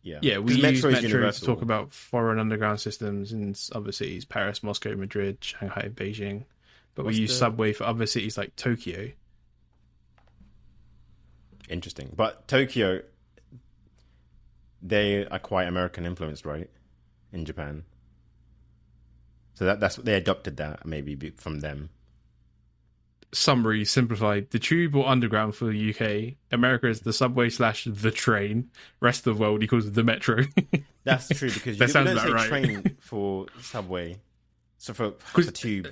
Yeah. Yeah, we use Metro is metro to universal. talk about foreign underground systems in other cities. Paris, Moscow, Madrid, Shanghai, Beijing. But we use subway for other cities like Tokyo. Interesting. But Tokyo, they are quite American influenced, right? In Japan. So that's they adopted that maybe from them. Summary simplified: the tube or underground for the UK. America is the subway / the train. Rest of the world equals the metro. That's true because That you sounds don't about say right. train for subway. So for tube,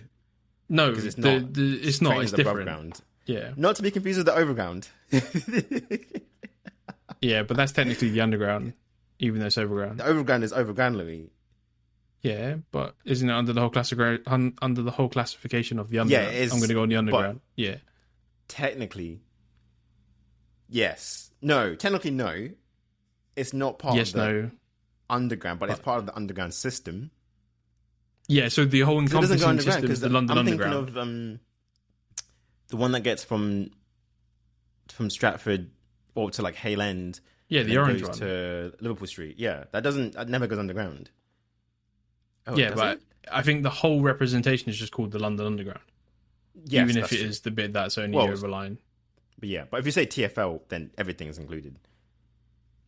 No, because it's not. it's not. Train It's is above different. ground. Yeah, Not to be confused with the overground. yeah, but that's technically the underground, even though it's overground. The overground is overground, Louis. Yeah, but isn't it under the whole classification of the underground? Yeah, it is, I'm going to go on the underground. Yeah, Technically, yes. No, technically no. It's not part of the underground, but it's part of the underground system. Yeah, so the whole It doesn't go encompassing underground system is because the London I'm thinking Underground. of the one that gets from Stratford or to like Hale End. Yeah, the orange goes one. to Liverpool Street. Yeah, that never goes underground. Oh, Yeah, does but it? I think the whole representation is just called the London Underground. Yes, even if that's it true. is the bit that's only Well, overline. But yeah, but if you say TFL, then everything is included.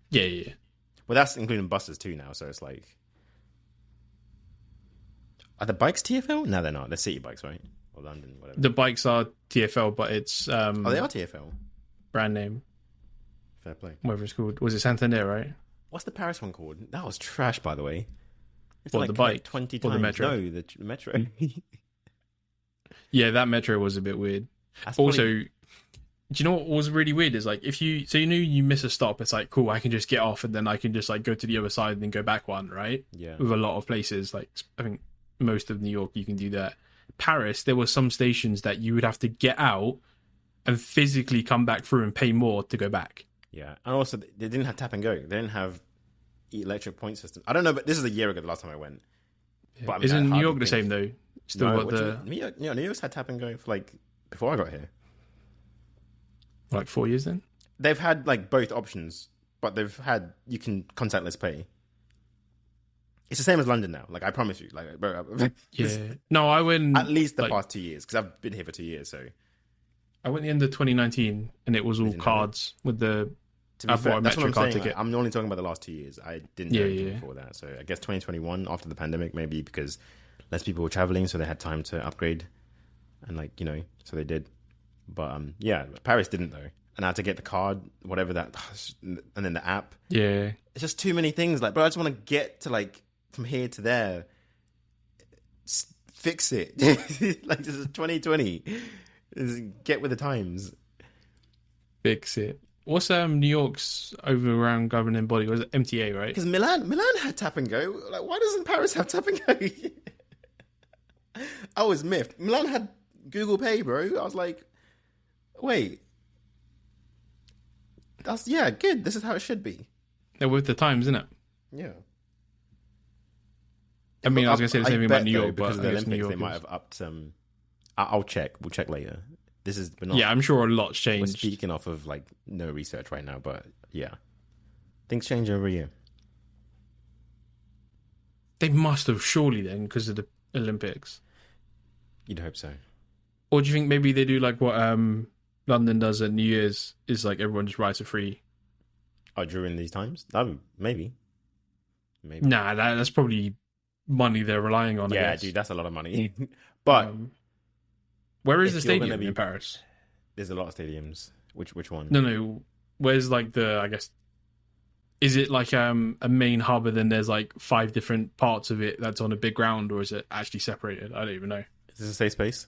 Yeah, yeah. Well, that's including buses too now. So it's like, are the bikes TFL? No, they're not. They're city bikes, right? Or London, whatever. The bikes are TFL, but it's Oh, they are TFL. brand name, Fair play. whatever it's called. Was it Santander, right? What's the Paris one called? That was trash, by the way. It's What, the bike 20 or times. the metro? No, the metro. Yeah, that metro was a bit weird. That's Also, probably- do you know what was really weird is like if you you miss a stop, it's like cool, I can just get off and then I can just like go to the other side and then go back one, right? yeah. With a lot of places, like I think most of New York, you can do that. Paris, there were some stations that you would have to get out and physically come back through and pay more to go back. Yeah, and also they didn't have tap and go. They didn't have electric point system. I don't know, but this is a year ago. The last time I went. But I mean, Isn't I New York hardly the same think- though? Still No, got what do you the mean? New York's had tap and go for like before I got here. like 4 years then? They've had like both options, but they've had you can contactless pay. It's the same as London now. Like I promise you, like bro, Yeah. No, I went at least the like, past 2 years because I've been here for 2 years. So I went the end of 2019 and it was all didn't have cards with the to be I fair, bought a that's what I'm Metro card saying. ticket. Like, I'm only talking about the last 2 years. I didn't do Yeah, anything yeah. before that. So I guess 2021 after the pandemic, maybe because less people were traveling, so they had time to upgrade, and like so they did. But yeah, Paris didn't though, and I had to get the card, whatever that, and then the app. Yeah. It's just too many things. Like, bro, I just want to get to like from here to there. Fix it. Like this is 2020. Just get with the times. Fix it. What's New York's overground governing body? Was it MTA, right? Because Milan had tap and go. Like, why doesn't Paris have tap and go? I was miffed. Milan had Google Pay, bro. I was like, wait, that's good. This is how it should be. They're with the times, isn't it? Yeah. I mean, I was going to say the same thing about New though, York, because but of I the guess New Olympics, they York might is... have upped. I'll check. We'll check later. We're not. Yeah, I'm sure a lot's We're changed. speaking off of like no research right now, but yeah, things change every year. They must have, surely, then, because of the Olympics. You'd hope so. Or do you think maybe they do like what London does at New Year's, is like everyone just rides for free? Oh, during these times, maybe. Nah, that's probably money they're relying on. I Yeah, guess. dude, that's a lot of money. But where is the if you're gonna stadium in Paris? There's a lot of stadiums. Which one? No. Where's like the? I guess. Is it like a main hub, and then there's like 5 different parts of it that's on a big ground, or is it actually separated? I don't even know. Is this a safe space?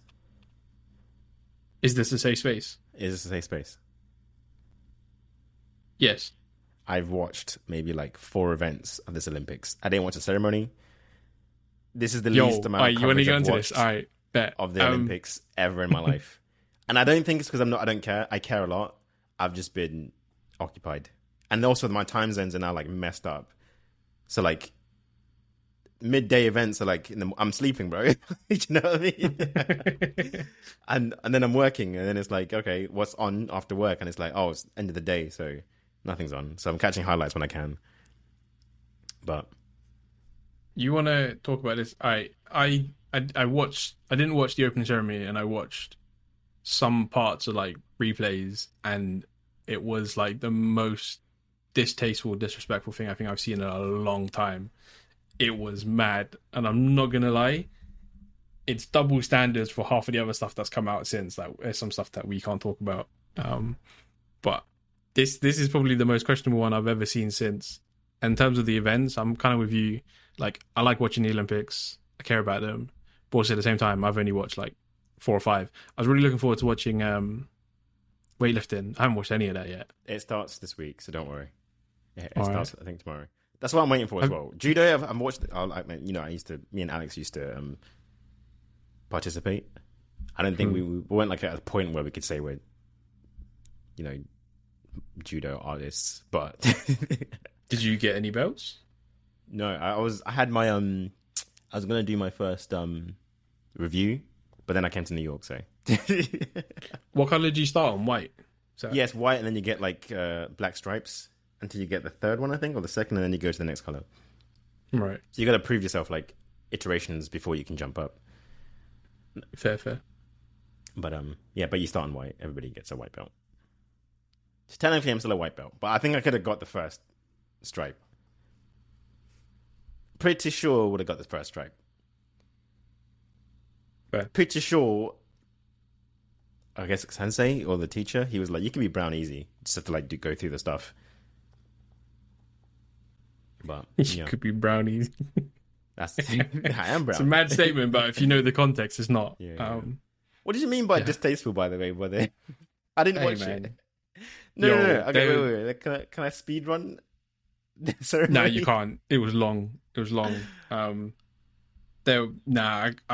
Is this a safe space? Is this a safe space? Yes. I've watched maybe like 4 events of this Olympics. I didn't watch the ceremony. This is the least amount of you want to coverage go I've into watched this? All right, bet. of the Olympics ever in my life. And I don't think it's because I don't care. I care a lot. I've just been occupied. And also my time zones are now like messed up. So like midday events are like I'm sleeping, bro. You know what I mean? and then I'm working, and then it's like, okay, what's on after work? And it's like, oh, it's end of the day, so nothing's on. So I'm catching highlights when I can. But you want to talk about this? I watched. I didn't watch the opening ceremony, and I watched some parts of like replays, and it was like the most distasteful, disrespectful thing I think I've seen in a long time. It was mad, and I'm not gonna lie, it's double standards for half of the other stuff that's come out since. Like, there's some stuff that we can't talk about, but this is probably the most questionable one I've ever seen since. In terms of the events, I'm kind of with you. Like, I like watching the Olympics, I care about them, but also at the same time, I've only watched like 4 or 5. I was really looking forward to watching weightlifting. I haven't watched any of that yet. it starts this week, so don't worry. Yeah, it All starts, right. I think, tomorrow. That's what I'm waiting for as well. Judo, I've watched. Me and Alex used to participate. I don't think we weren't like at a point where we could say we're, judo artists. But Did you get any belts? no, I had my I was gonna do my first review, but then I came to New York, so. What color did you start on? White? Yes, white, and then you get like black stripes until you get the 3rd one, I think, or the 2nd, and then you go to the next color. Right. So you got to prove yourself like iterations before you can jump up. Fair. But but you start on white. Everybody gets a white belt. So technically, I'm still a white belt, but I think I could have got the first stripe. Pretty sure would have got the first stripe. Fair. Pretty sure. I guess sensei or the teacher, he was like, "You can be brown easy. Just have to like go through the stuff." But You could be brownies. that's I am brown. It's a mad statement, but if you know the context, it's not. Yeah. What did you mean by distasteful? By the way, I didn't watch it. No. Okay, wait. Can I speed run? Sorry. No, you can't. It was long. I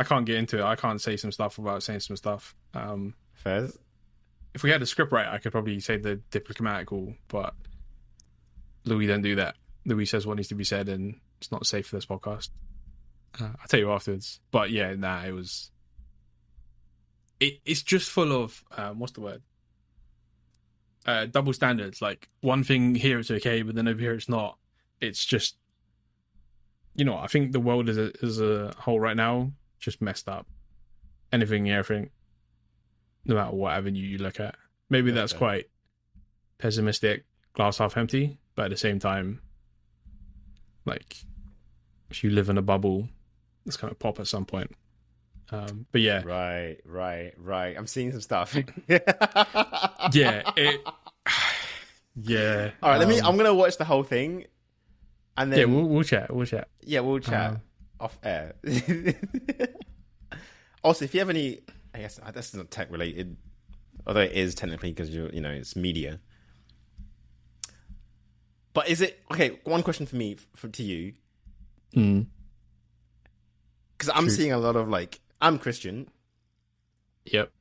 can't get into it. I can't say some stuff without saying some stuff. Fairs. If we had a script right, I could probably say the diplomatical, but Louis don't do that. Louis says what needs to be said, and it's not safe for this podcast. I'll tell you afterwards. But yeah, it was. It's just full of what's the word? Double standards. Like, one thing here it's okay, but then over here it's not. It's just, I think the world as a whole right now just messed up. Anything, everything, no matter what avenue you look at. Maybe that's quite pessimistic, glass half empty, but at the same time, like, if you live in a bubble, it's going to pop at some point. But yeah. Right. I'm seeing some stuff. Yeah. Yeah. All right, I'm going to watch the whole thing. And then... Yeah, we'll chat. Yeah, we'll chat off air. Also, if you have any... I guess that's not tech related, although it is technically because it's media. But is it... Okay, one question for me, to you. Because I'm seeing a lot of I'm Christian. Yep.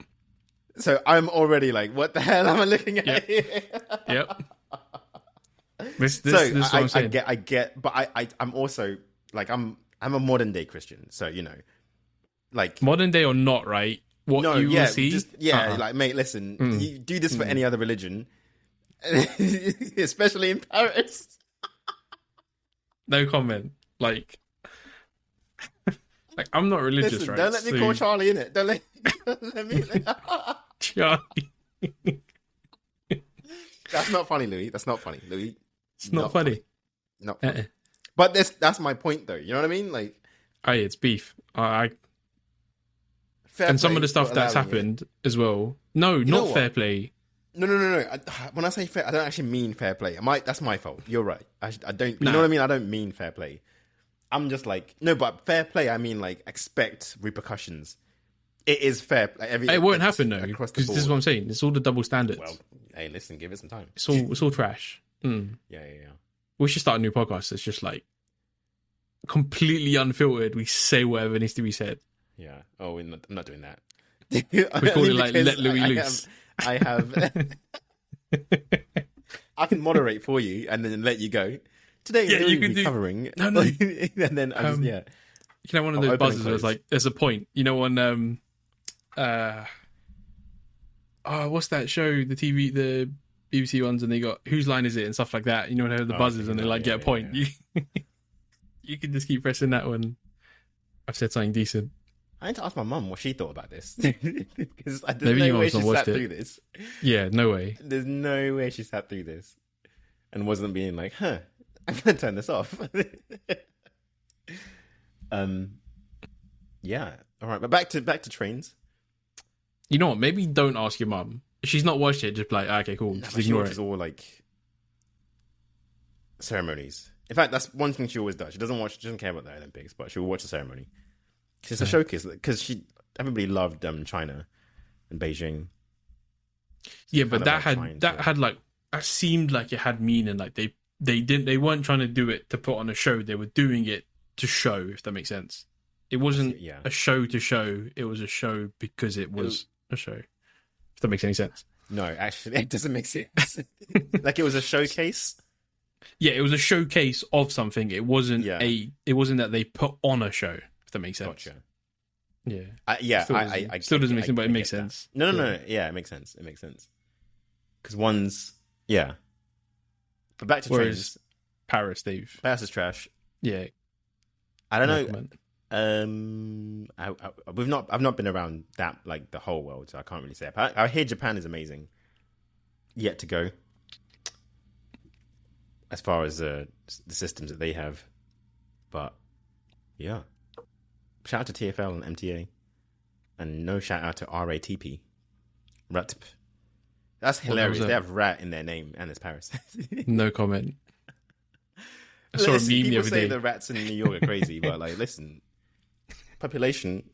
So I'm already like, what the hell am I looking at here? Yep. This is what I'm saying. I get, but I'm also I'm I'm a modern day Christian, so like modern day or not, right? What no, you yeah, will see, just like mate, listen, you do this for any other religion, especially in Paris. no comment. Like I'm not religious, Listen, right? don't let me call Charlie in it. Don't let me. Charlie. That's not funny, Louis. That's not funny, Louis. It's not funny. Not funny. But that's my point, though. You know what I mean? Like, hey, it's beef. And some of the stuff that's happened as well. No, not fair play. No. When I say fair, I don't actually mean fair play. That's my fault. You're right. I don't. You know what I mean? I don't mean fair play. I'm just like, no, but fair play, I mean like expect repercussions. It is fair. Like, it won't happen though, because this is what I'm saying. It's all the double standards. Well, hey, listen, give it some time. It's all trash. Yeah. We should start a new podcast that's just like completely unfiltered. We say whatever needs to be said. Yeah. Oh, I'm not doing that. We call it like Let Louis Loose. I have I can moderate for you and then let you go. Today you can be covering. No. And then I just You can have one of those buzzers where it's like there's a point. You know on what's that show? The BBC ones, and they got whose line is it and stuff like that. You know, when they have the buzzers and they like get a point. Yeah. You can just keep pressing that one. I've said something decent. I need to ask my mum what she thought about this. Because there's no way she sat through this. Yeah, no way. There's no way she sat through this and wasn't being like, I'm gonna turn this off. Yeah. All right, but back to trains. You know what? Maybe don't ask your mum. If she's not watched it, just be like, okay, cool. Just ignore it. It's all like ceremonies. In fact, that's one thing she always does. She doesn't care about the Olympics, but she'll watch the ceremony. It's a showcase because everybody loved China and Beijing. Yeah, but that seemed like it had meaning. Like they weren't trying to do it to put on a show. They were doing it to show, if that makes sense. It wasn't a show to show. It was a show because it was a show. If that makes any sense. No, actually, it doesn't make sense. Like it was a showcase. Yeah, it was a showcase of something. It wasn't It wasn't that they put on a show. If that makes sense. Gotcha. Yeah. I still doesn't make sense, but it makes sense. No. Yeah, it makes sense. Because one's but back to trains. Paris, Dave. Paris is trash. Yeah. I don't know. I've not been around that like the whole world, so I can't really say. I hear Japan is amazing. Yet to go. As far as the systems that they have, but yeah. Shout out to TFL and MTA, and no shout out to RATP. RATP. That's hilarious. They have rat in their name, and it's Paris. No comment. I saw a meme the other day. People say the rats in New York are crazy, but like, listen, population.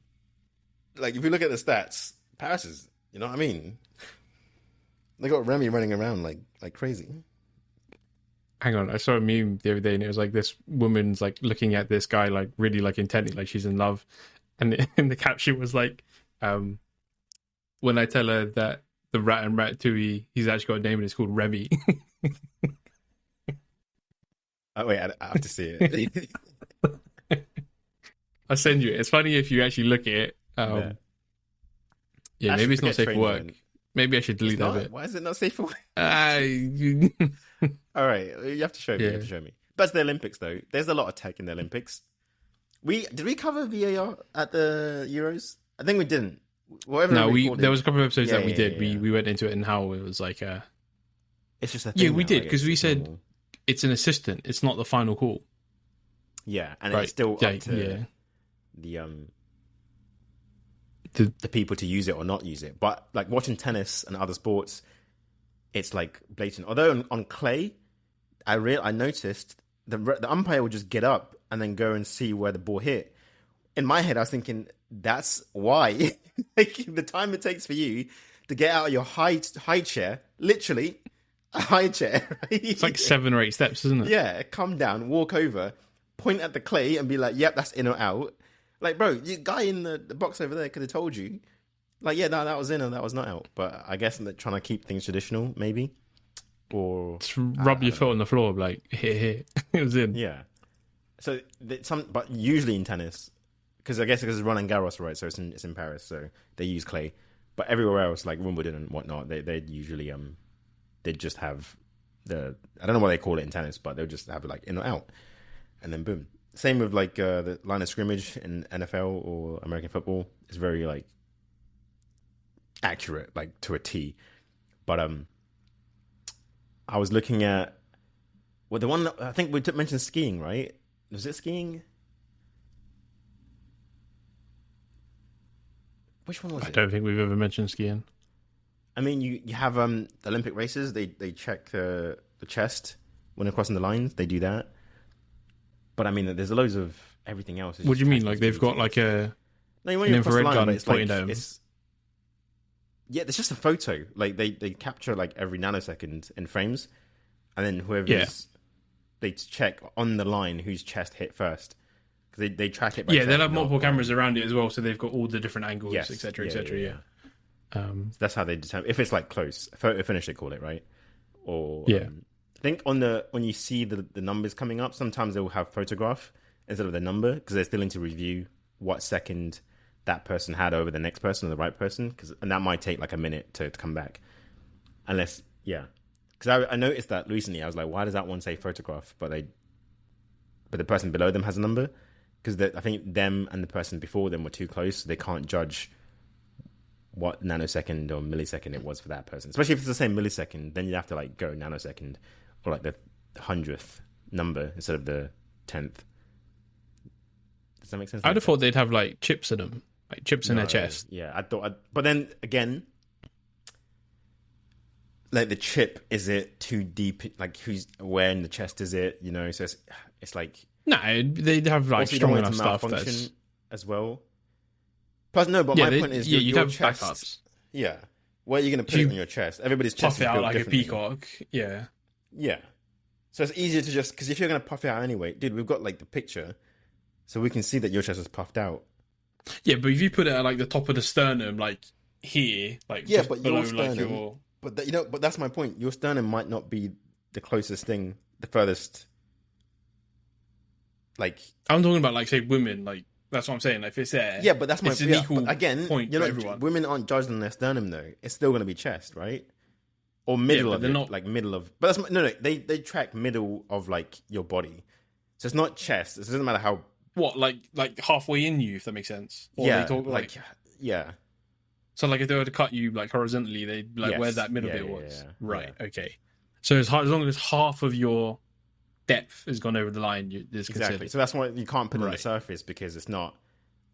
Like, if you look at the stats, Paris is. You know what I mean? They got Remy running around like crazy. Hang on, I saw a meme the other day, and it was like this woman's like looking at this guy like really like intently, like she's in love, and the caption was like, "When I tell her that the rat and Ratatouille, he's actually got a name and it's called Remy." Oh wait, I have to see it. I'll send you it. It's funny if you actually look at it. Yeah, maybe it's not safe for work. Then. Maybe I should delete that bit. Why is it not safe for work? All right, you have to show me. Yeah. You have to show me. That's the Olympics, though. There's a lot of tech in the Olympics. Did we cover VAR at the Euros? I think we didn't. There was a couple of episodes that we did. Yeah. We went into it and how it was like it's just a thing. Yeah, we did because we said it's an assistant. It's not the final call. Yeah, and it's still up to the people to use it or not use it. But like watching tennis and other sports, it's like blatant. Although on clay, I noticed the umpire would just get up and then go and see where the ball hit. In my head, I was thinking that's why like the time it takes for you to get out of your high chair, literally a high chair. Right? It's like 7 or 8 steps, isn't it? Yeah, come down, walk over, point at the clay, and be like, "Yep, that's in or out." Like, bro, the guy in the box over there could have told you. Like, yeah, no, that was in or that was not out. But I guess they're trying to keep things traditional, maybe. Or just rub your foot on the floor, like, here. It was in. Yeah. So but usually in tennis, because I guess because it's Roland Garros, right? So it's in Paris, so they use clay. But everywhere else, like Wimbledon and whatnot, they usually they just have I don't know what they call it in tennis, but they'll just have it like in or out, and then boom. Same with like the line of scrimmage in NFL or American football. It's very like accurate, like to a T. But I was looking at the one that, I think we mentioned skiing, right? Was it skiing? Which one was it? I don't think we've ever mentioned skiing. I mean, you have the Olympic races. They check the chest when they're crossing the lines. They do that. But I mean, there's loads of everything else. What do you mean? Like they've got like an infrared gun pointing at them? Yeah, it's just a photo. Like they capture like every nanosecond in frames, and then whoever's they check on the line whose chest hit first. They track it by they'll have multiple cameras around it as well, so they've got all the different angles, yes, etc., etc. Yeah. So that's how they determine if it's like close photo finish, they call it, right? Or I think when you see the numbers coming up, sometimes they will have photograph instead of the number because they're still into review what second that person had over the next person or the right person, and that might take like a minute to come back, unless because I noticed that recently. I was like, why does that one say photograph, but the person below them has a number? Because I think them and the person before them were too close, so they can't judge what nanosecond or millisecond it was for that person. Especially if it's the same millisecond, then you have to like go nanosecond or like the 100th number instead of the 10th. Does that make sense? I'd have thought they'd have like chips in them, like chips in their chest. Yeah, I thought. But then again, like the chip, is it too deep? Like where in the chest is it? You know, so it's like. No, they'd have like strong enough stuff that's as well. Plus, no, but my point is, you'd your have chest, backups. Yeah, where are you going to put it on your chest? Everybody's chest puff it is out built like a differently. peacock. Yeah. So it's easier to just because if you're going to puff it out anyway, dude, we've got like the picture, so we can see that your chest is puffed out. Yeah, but if you put it at like the top of the sternum, like here, like yeah, just but below your sternum, like your. But that's my point. Your sternum might not be the closest thing, the furthest. Like I'm talking about, like, say, women. Like that's what I'm saying. Like, if it's there, yeah, but that's my it's an equal again. point You know, for everyone. women aren't judged on their sternum though. It's still going to be chest, right? Or middle of it, not like middle of. But that's no. They track middle of like your body, so it's not chest. It doesn't matter how. What like halfway in you, if that makes sense. Or yeah, they talk like yeah. So like if they were to cut you like horizontally, they like where that middle bit was. Right. Yeah. Okay. So as long as half of your depth has gone over the line, it's exactly. considered. So that's why you can't put it on the surface because it's not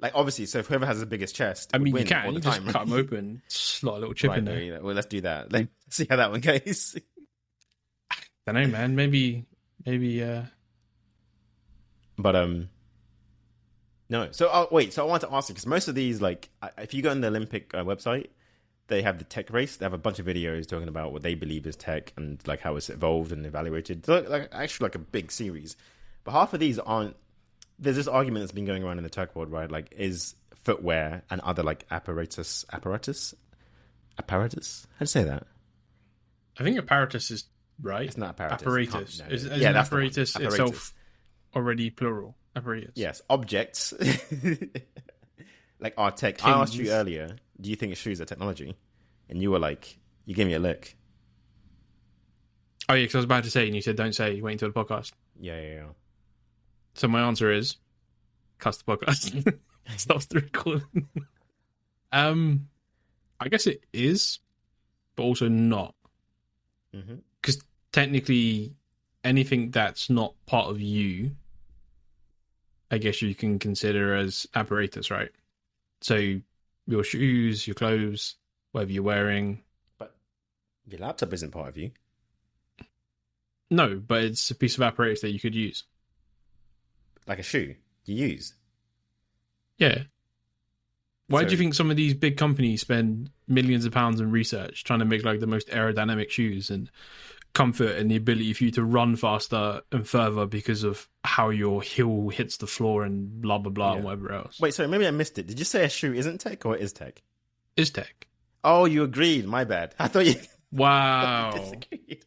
like obviously. So if whoever has the biggest chest, I mean, you can all the just time, cut them open, slot a little chip in there. Yeah. Well, let's do that. Let's see how that one goes. I don't know, man. Maybe. But no. So wait. So I want to ask you because most of these, like, if you go on the Olympic website, they have the tech race. They have a bunch of videos talking about what they believe is tech and like how it's evolved and evaluated. So like actually like a big series. But half of these aren't. There's this argument that's been going around in the tech world, right? Like, is footwear and other like apparatus? How to say that? I think apparatus is right. It's not apparatus. Apparatus. No. Is Yeah, an that's apparatus itself already plural? Apparatus. Yes, objects. Like our tech. Things. I asked you earlier, do you think shoes are technology? And you were like, you gave me a look. Oh yeah, because I was about to say, and you said don't say, wait until the podcast. Yeah. So my answer is, cuss the podcast. Stops the recording. I guess it is, but also not. Because technically, anything that's not part of you, I guess you can consider as apparatus, right? So your shoes, your clothes, whatever you're wearing. But your laptop isn't part of you. No, but it's a piece of apparatus that you could use. Like a shoe you use. Yeah. Why do you think some of these big companies spend millions of pounds in research trying to make like the most aerodynamic shoes and comfort and the ability for you to run faster and further because of how your heel hits the floor and blah, blah, blah, and whatever else? Wait, sorry, maybe I missed it. Did you say a shoe isn't tech or is tech? Is tech. Oh, you agreed. My bad. I thought you... Wow. disagreed.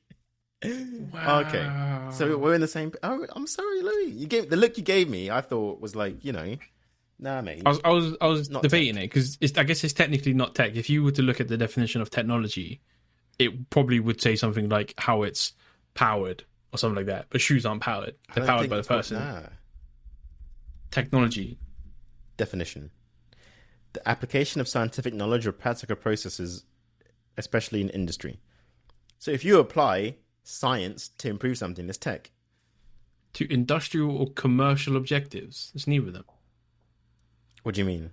Okay, so Wow. we're in the same. Oh, I'm sorry, Louis. You gave the look you gave me. I thought was like, nah, mate, I was not debating tech. it because I guess it's technically not tech. If you were to look at the definition of technology, it probably would say something like how it's powered or something like that. But shoes aren't powered; I they're don't powered think by the that's what. person. Nah. Technology. Definition: the application of scientific knowledge or practical processes, especially in industry. So if you apply science to improve something, that's tech. To industrial or commercial objectives. It's neither of them. What do you mean?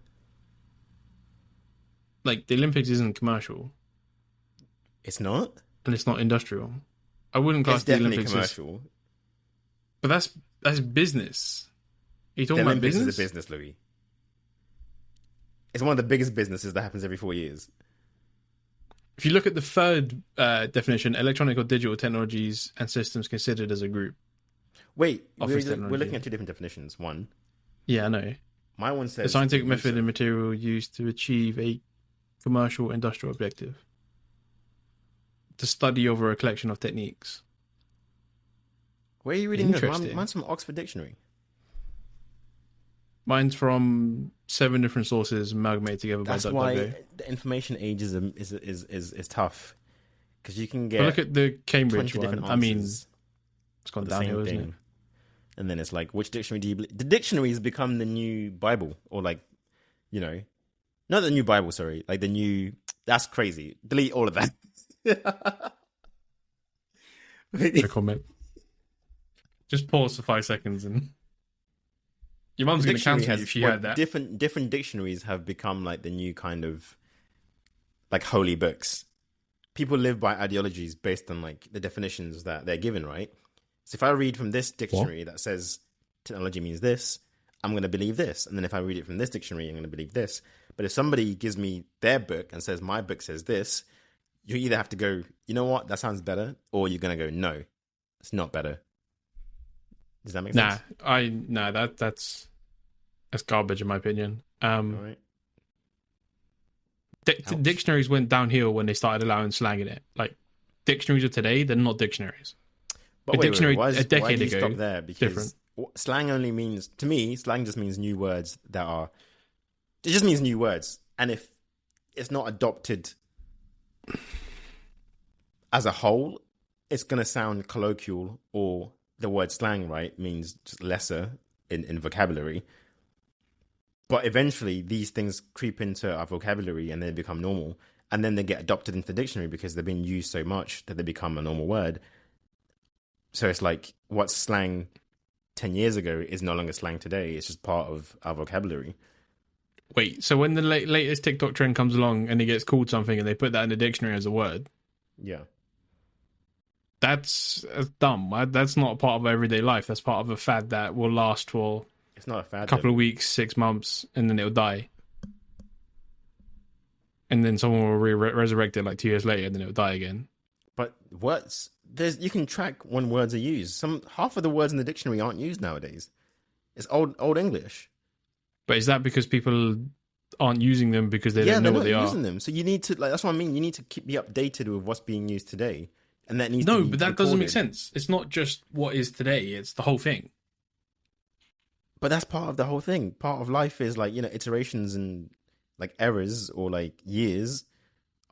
Like the Olympics isn't commercial It's not. and it's not industrial. I wouldn't It's class the definitely Olympics as, commercial. but that's business. Are you The talking about Olympics is a business? business, Louis. It's one of the biggest businesses that happens every 4 years. If you look at the third definition, electronic or digital technologies and systems considered as a group, Wait, office we're looking technology. at two different definitions. One, Yeah, I know. my one The says the scientific use method and of. material used to achieve a commercial industrial objective. The study over a collection of techniques. Where are you reading this? Interesting. Mine's from Oxford Dictionary. Mine's from 7 different sources amalgamated together by That's why DuckDuckGo. the information age is tough because you can But look get at the Cambridge 20 one. different I mean, answers it's for gone the same downhill, isn't it? thing. And then it's like, which dictionary do you believe? The dictionary has become the new Bible, or like, not the new Bible, sorry, like the new. That's crazy. Delete all of that. No comment. Just pause for 5 seconds and your mum's going to cancel you if she heard that. Different dictionaries have become like the new kind of like holy books. People live by ideologies based on like the definitions that they're given, right? So if I read from this dictionary that says technology means this, I'm going to believe this. And then if I read it from this dictionary, I'm going to believe this. But if somebody gives me their book and says my book says this, you either have to go, you know what, that sounds better, or you're going to go, no, it's not better. Does that make sense? That's garbage in my opinion. All right. Ouch. Dictionaries went downhill when they started allowing slang in it. Like dictionaries of today, they're not dictionaries. But A dictionary why a decade do you ago, stop there? Because different. slang only means, to me, slang just means new words that are, it just means new words. And if it's not adopted as a whole, it's going to sound colloquial, or the word slang, right, means just lesser in vocabulary. But eventually these things creep into our vocabulary and they become normal. And then they get adopted into the dictionary because they've been used so much that they become a normal word. So it's like what's slang 10 years ago is no longer slang today. It's just part of our vocabulary. Wait, so when the latest TikTok trend comes along and it gets called something and they put that in the dictionary as a word, Yeah. that's dumb. That's not part of everyday life. That's part of a fad that will last for It's not a fad. a couple of weeks, 6 months, and then it'll die. And then someone will resurrect it like 2 years later, and then it'll die again. But words, you can track when words are used. Half of the words in the dictionary aren't used nowadays. It's old English. But is that because people aren't using them because they don't know what they they're not are? using them. So you need to, like, that's what I mean. You need to be updated with what's being used today, and that needs to No, be but that doesn't make recorded. sense. It's not just what is today; it's the whole thing. But that's part of the whole thing. Part of life is like, iterations and like errors or like years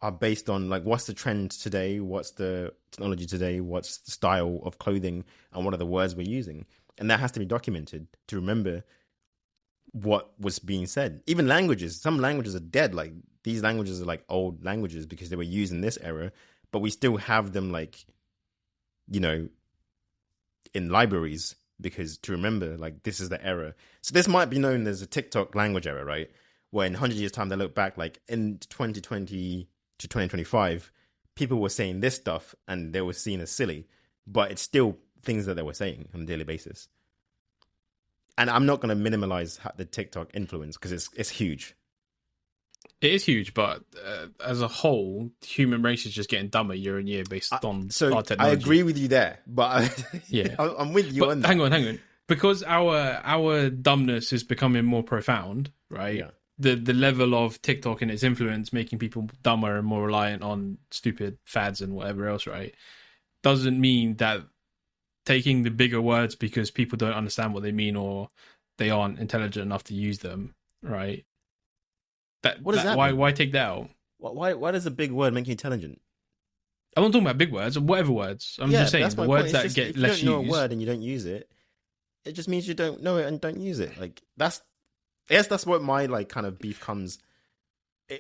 are based on like what's the trend today, what's the technology today, what's the style of clothing, and what are the words we're using. And that has to be documented to remember what was being said. Even languages, some languages are dead. Like these languages are like old languages because they were used in this era, but we still have them like, in libraries because to remember like this is the era. So this might be known as a TikTok language era, right? Where in 100 years time, they look back like in 2020 to 2025, people were saying this stuff and they were seen as silly, but it's still things that they were saying on a daily basis. And I'm not going to minimalize the TikTok influence because it's huge. It is huge, but as a whole, the human race is just getting dumber year on year based on our technology. I agree with you there, but Yeah. I'm with you But on that. hang on. Because our dumbness is becoming more profound, right? Yeah. The level of TikTok and its influence making people dumber and more reliant on stupid fads and whatever else, right? doesn't mean that taking the bigger words because people don't understand what they mean or they aren't intelligent enough to use them, right? What does that Why mean? take that out? Why does a big word make you intelligent? I'm not talking about big words or whatever words. I'm Yeah, just saying that's the my point. words It's that just get if you less don't know a used. word and you don't use it, it just means you don't know it and don't use it. Like that's, I guess that's what my like kind of beef comes.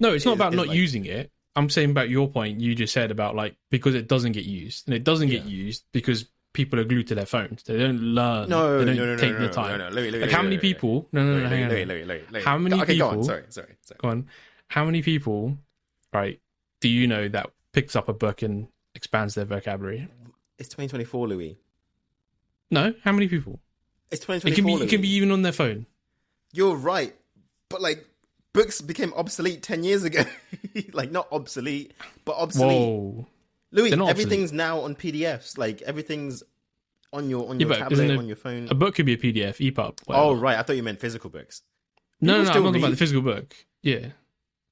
No, it's not about Is not like, using it. I'm saying about your point you just said about like because it doesn't get used, and it doesn't get yeah. used because people are glued to their phones. They don't learn. No, They no, don't no, no, take no, the no, no, time. no. Louis, Louis, Like Louis, how many Louis, people? No, no, Louis, no. Louis, Hang on. Louis, Louis, Louis, Louis. How many Okay, go on. people? Sorry. Go on. How many people? Right? Do you know that picks up a book and expands their vocabulary? It's 2024, Louis. No. How many people? It's It can 2024, be. Louis. It can be even on their phone. You're right, but like books became obsolete 10 years ago. Like not obsolete, but obsolete. Whoa. Louis, They're not everything's obsolete. now on PDFs. Like everything's on your Yeah, but isn't tablet, it on your phone. a book could be a PDF, EPUB, Oh whatever. right, I thought you meant physical books. No, People no, no. I'm still not talking about the read. physical book. Yeah,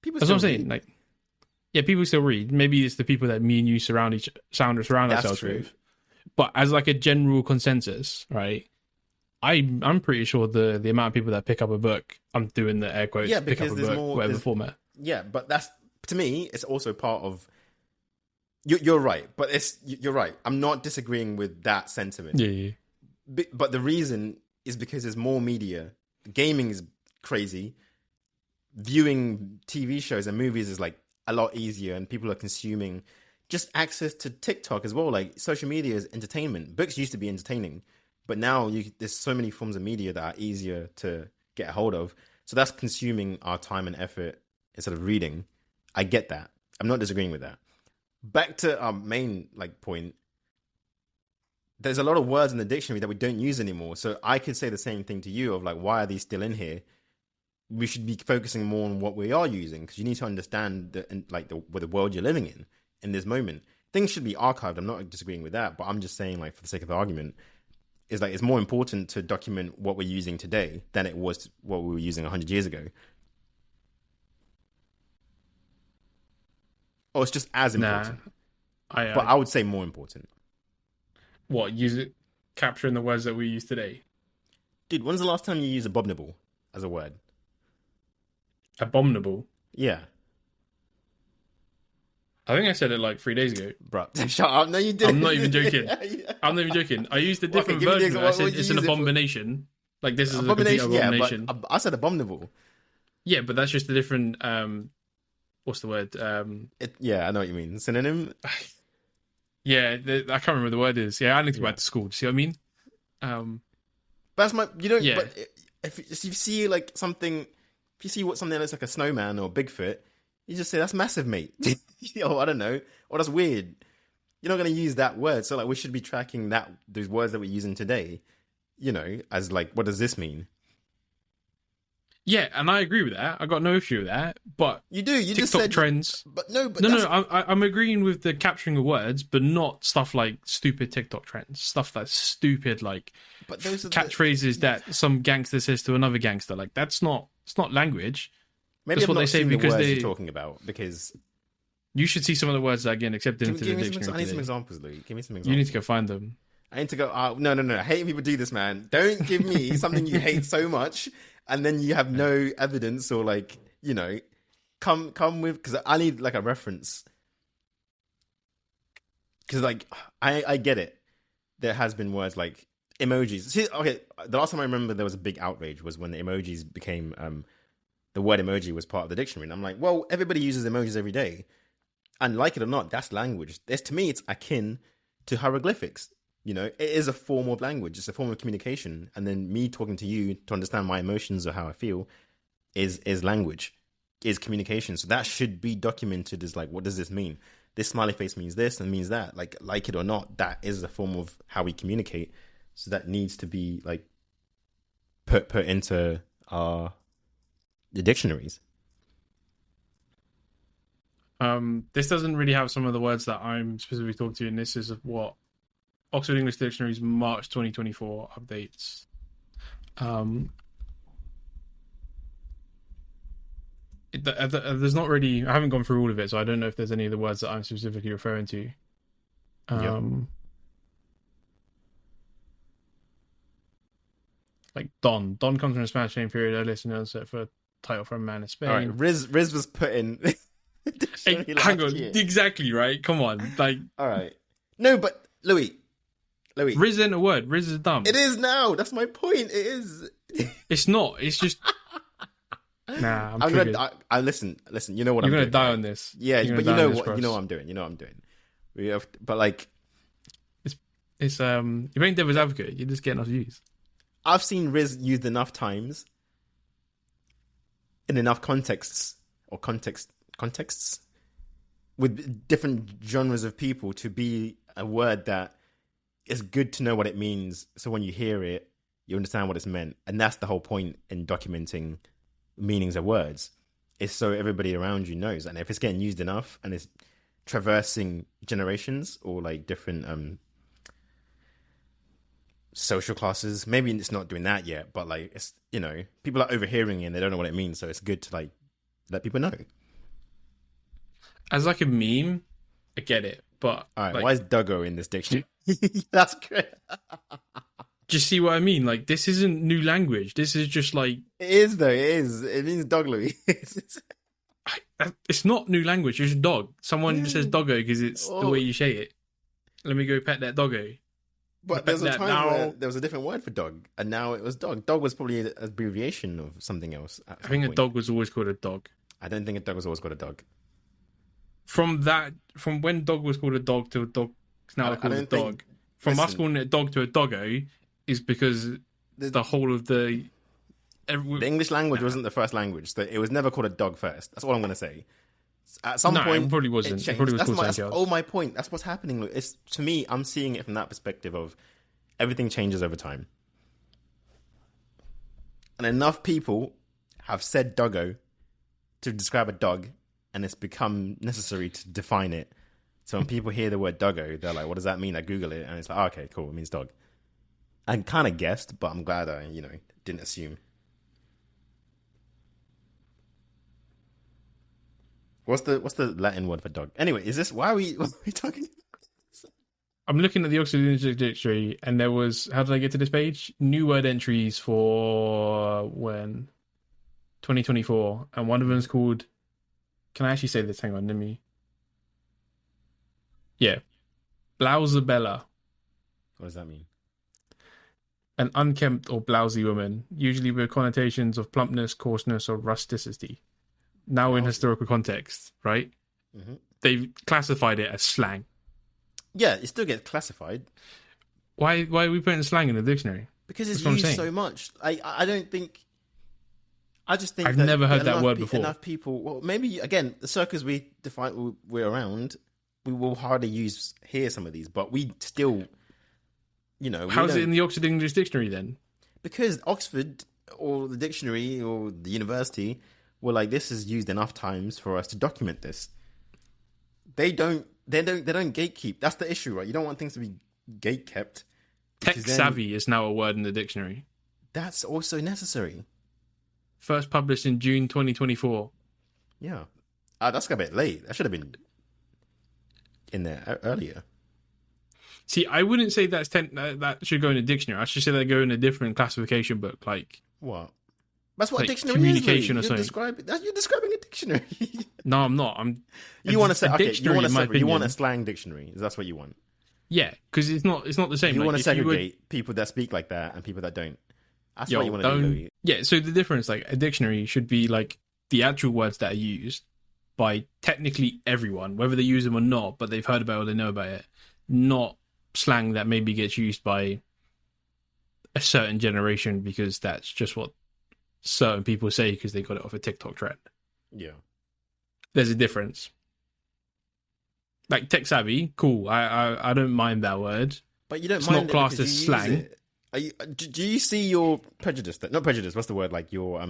People that's what still I'm saying. read. Like, yeah, people still read. Maybe it's the people that me and you surround That's ourselves true. with. But as like a general consensus, right? I'm pretty sure the amount of people that pick up a book, I'm doing the air quotes, Yeah, pick up because a there's book, more. whatever format. Yeah, but that's to me. It's also part of. You're right, but you're right. I'm not disagreeing with that sentiment. Yeah, yeah. But the reason is because there's more media. Gaming is crazy. Viewing TV shows and movies is like a lot easier, and people are consuming just access to TikTok as well. Like social media is entertainment. Books used to be entertaining, but now there's so many forms of media that are easier to get a hold of. So that's consuming our time and effort instead of reading. I get that. I'm not disagreeing with that. Back to our main like point. There's a lot of words in the dictionary that we don't use anymore. So I could say the same thing to you of like, why are these still in here? We should be focusing more on what we are using because you need to understand the world you're living in this moment. Things should be archived. I'm not disagreeing with that, but I'm just saying like for the sake of the argument, is like it's more important to document what we're using today than it was what we were using 100 years ago. Or it's just as Nah, important. But I would say more important. what use it capturing the words that we use today. Dude, when's the last time you used abominable as a word? Abominable. Yeah. I think I said it like 3 days ago. Bro, shut up. No, you didn't. I'm not even joking. Yeah. I'm not even joking. I used a different give me the version. I said what you it's an use it for? abomination. Like this is a complete Abomination, yeah, abomination. but I said abominable. Yeah, but that's just a different. What's the word? Yeah, I know what you mean. Synonym? Yeah, I can't remember the word is. Yeah, I need to go back to school. Do you see what I mean? But that's my. You don't. Yeah. But if you see like something, if you see something that looks like a snowman or Bigfoot, you just say that's massive, mate. Or I don't know, or that's weird. You're not going to use that word. So like, we should be tracking those words that we're using today. You know, as like, what does this mean? Yeah, and I agree with that. I got no issue with that. But You do. You TikTok just said trends. But no. But No. I'm agreeing with the capturing of words, but not stuff like stupid TikTok trends. Stuff that's stupid, like But those are catchphrases that some gangster says to another gangster. Like that's not. It's not language. Maybe That's I'm what not they say seeing because the words they. you're talking about because. You should see some of the words that get accepted into the Give me dictionary. I need some today. examples, Luke. Give me some examples. You need to go find them. I need to go. No. I hate when people do this, man. Don't give me something you hate so much, and then you have no evidence or like come with because I need like a reference. Because like I get it. There has been words like emojis. See, okay, the last time I remember there was a big outrage was when the emojis became the word emoji was part of the dictionary, and I'm like, well, everybody uses emojis every day, and like it or not, that's language. To me, it's akin to hieroglyphics. It is a form of language. It's a form of communication. And then me talking to you to understand my emotions or how I feel is language, is communication. So that should be documented as like, what does this mean? This smiley face means this and means that. Like it or not, that is a form of how we communicate. So that needs to be like put into the dictionaries. This doesn't really have some of the words that I'm specifically talking to, and this is what Oxford English Dictionary's March 2024 updates. There's not really. I haven't gone through all of it, so I don't know if there's any of the words that I'm specifically referring to. Yep. Like Don. Don comes from a Spanish name period. Earlier known for a title for a man in All right, Spain. Riz was put in Hey, dictionary hang last on, year. exactly right. Come on, like All right, no, but Louis, Riz isn't a word. Riz is dumb. it is now. That's my point. It is. It's not. It's just nah. I'm triggered. I listen. You know what You're I'm gonna doing. die Right? on this. Yeah, You're but gonna you die know on this what? cross. You know what I'm doing. You know what I'm doing. We have, but like, It's you're being devil's advocate. You're just getting us views. I've seen Riz used enough times in enough contexts with different genres of people to be a word that is good to know what it means. So when you hear it, you understand what it's meant, and that's the whole point in documenting meanings of words. Is so everybody around you knows, and if it's getting used enough and it's traversing generations or like different social classes, maybe it's not doing that yet, but like it's, you know, people are overhearing it and they don't know what it means, so it's good to like let people know. As like a meme, I get it, but All right, like, why is Duggo in this dictionary? That's great. just see what I mean. Like, this isn't new language. This is just like It is though. It is. It means dog, Louis. it's not new language. It's just dog. Someone just says doggo because it's the way you say it. Let me go pet that doggo. But there's a that time now- where there was a different word for dog, and now it was dog. Dog was probably an abbreviation of something else. At I some think a point. dog was always called a dog. I don't think a dog was always called a dog. From when dog was called a dog to a dog, it's now I called a don't think- dog. From us listen. calling it a dog to a doggo is because the whole of the The English language wasn't the first language, so it was never called a dog first. That's all I'm going to say. At some No, point, it probably wasn't. It changed. probably was that's called that's something all else. my point. That's what's happening. It's, to me, I'm seeing it from that perspective of everything changes over time. And enough people have said doggo to describe a dog, and it's become necessary to define it. So when people hear the word doggo, they're like, what does that mean? I Google it, and it's like, oh, okay, cool, it means dog. I kind of guessed, but I'm glad I, didn't assume. What's the Latin word for dog? Anyway, why are we talking? I'm looking at the Oxford English Dictionary, and there was, how did I get to this page? New word entries for when 2024, and one of them is called. Can I actually say this? Hang on, let me. Yeah, Blausabella, What does that mean? an unkempt or blousy woman, usually with connotations of plumpness, coarseness, or rusticity. Now in historical context, right? Mm-hmm. They've classified it as slang. Yeah, it still gets classified Why are we putting slang in the dictionary? because it's That's what I'm used saying. so much. I don't think. I just think I've never heard that enough word before. Enough people. Well, maybe again, the circles we're around, we will hardly hear some of these, but we still, How's it in the Oxford English Dictionary then? because Oxford or the dictionary or the university were like, this is used enough times for us to document this. They don't gatekeep. That's the issue, right? You don't want things to be gatekept. Tech because then savvy is now a word in the dictionary. That's also necessary. First published in June 2024. Yeah. That's a bit late. That should have been in there earlier. See, I wouldn't say that should go in a dictionary. I should say that go in a different classification book, like What? That's what Like a dictionary communication is. or Louis. something. You're describing a dictionary. No, I'm not. You want to say a okay? dictionary, in my You opinion. want a slang dictionary? That's what you want. Yeah, because it's not the same. You Like, want to if you would- segregate people that speak like that and people that don't. That's Yo, what you want to do, don't. Louis. Yeah, so the difference, like a dictionary, should be like the actual words that are used by technically everyone, whether they use them or not, but they've heard about it or they know about it. Not slang that maybe gets used by a certain generation because that's just what certain people say because they got it off a TikTok trend. Yeah. There's a difference. Like tech savvy, cool. I don't mind that word. But you don't It's mind not it classed because as you use slang. it. Do you see your prejudice? Not prejudice. What's the word? Like your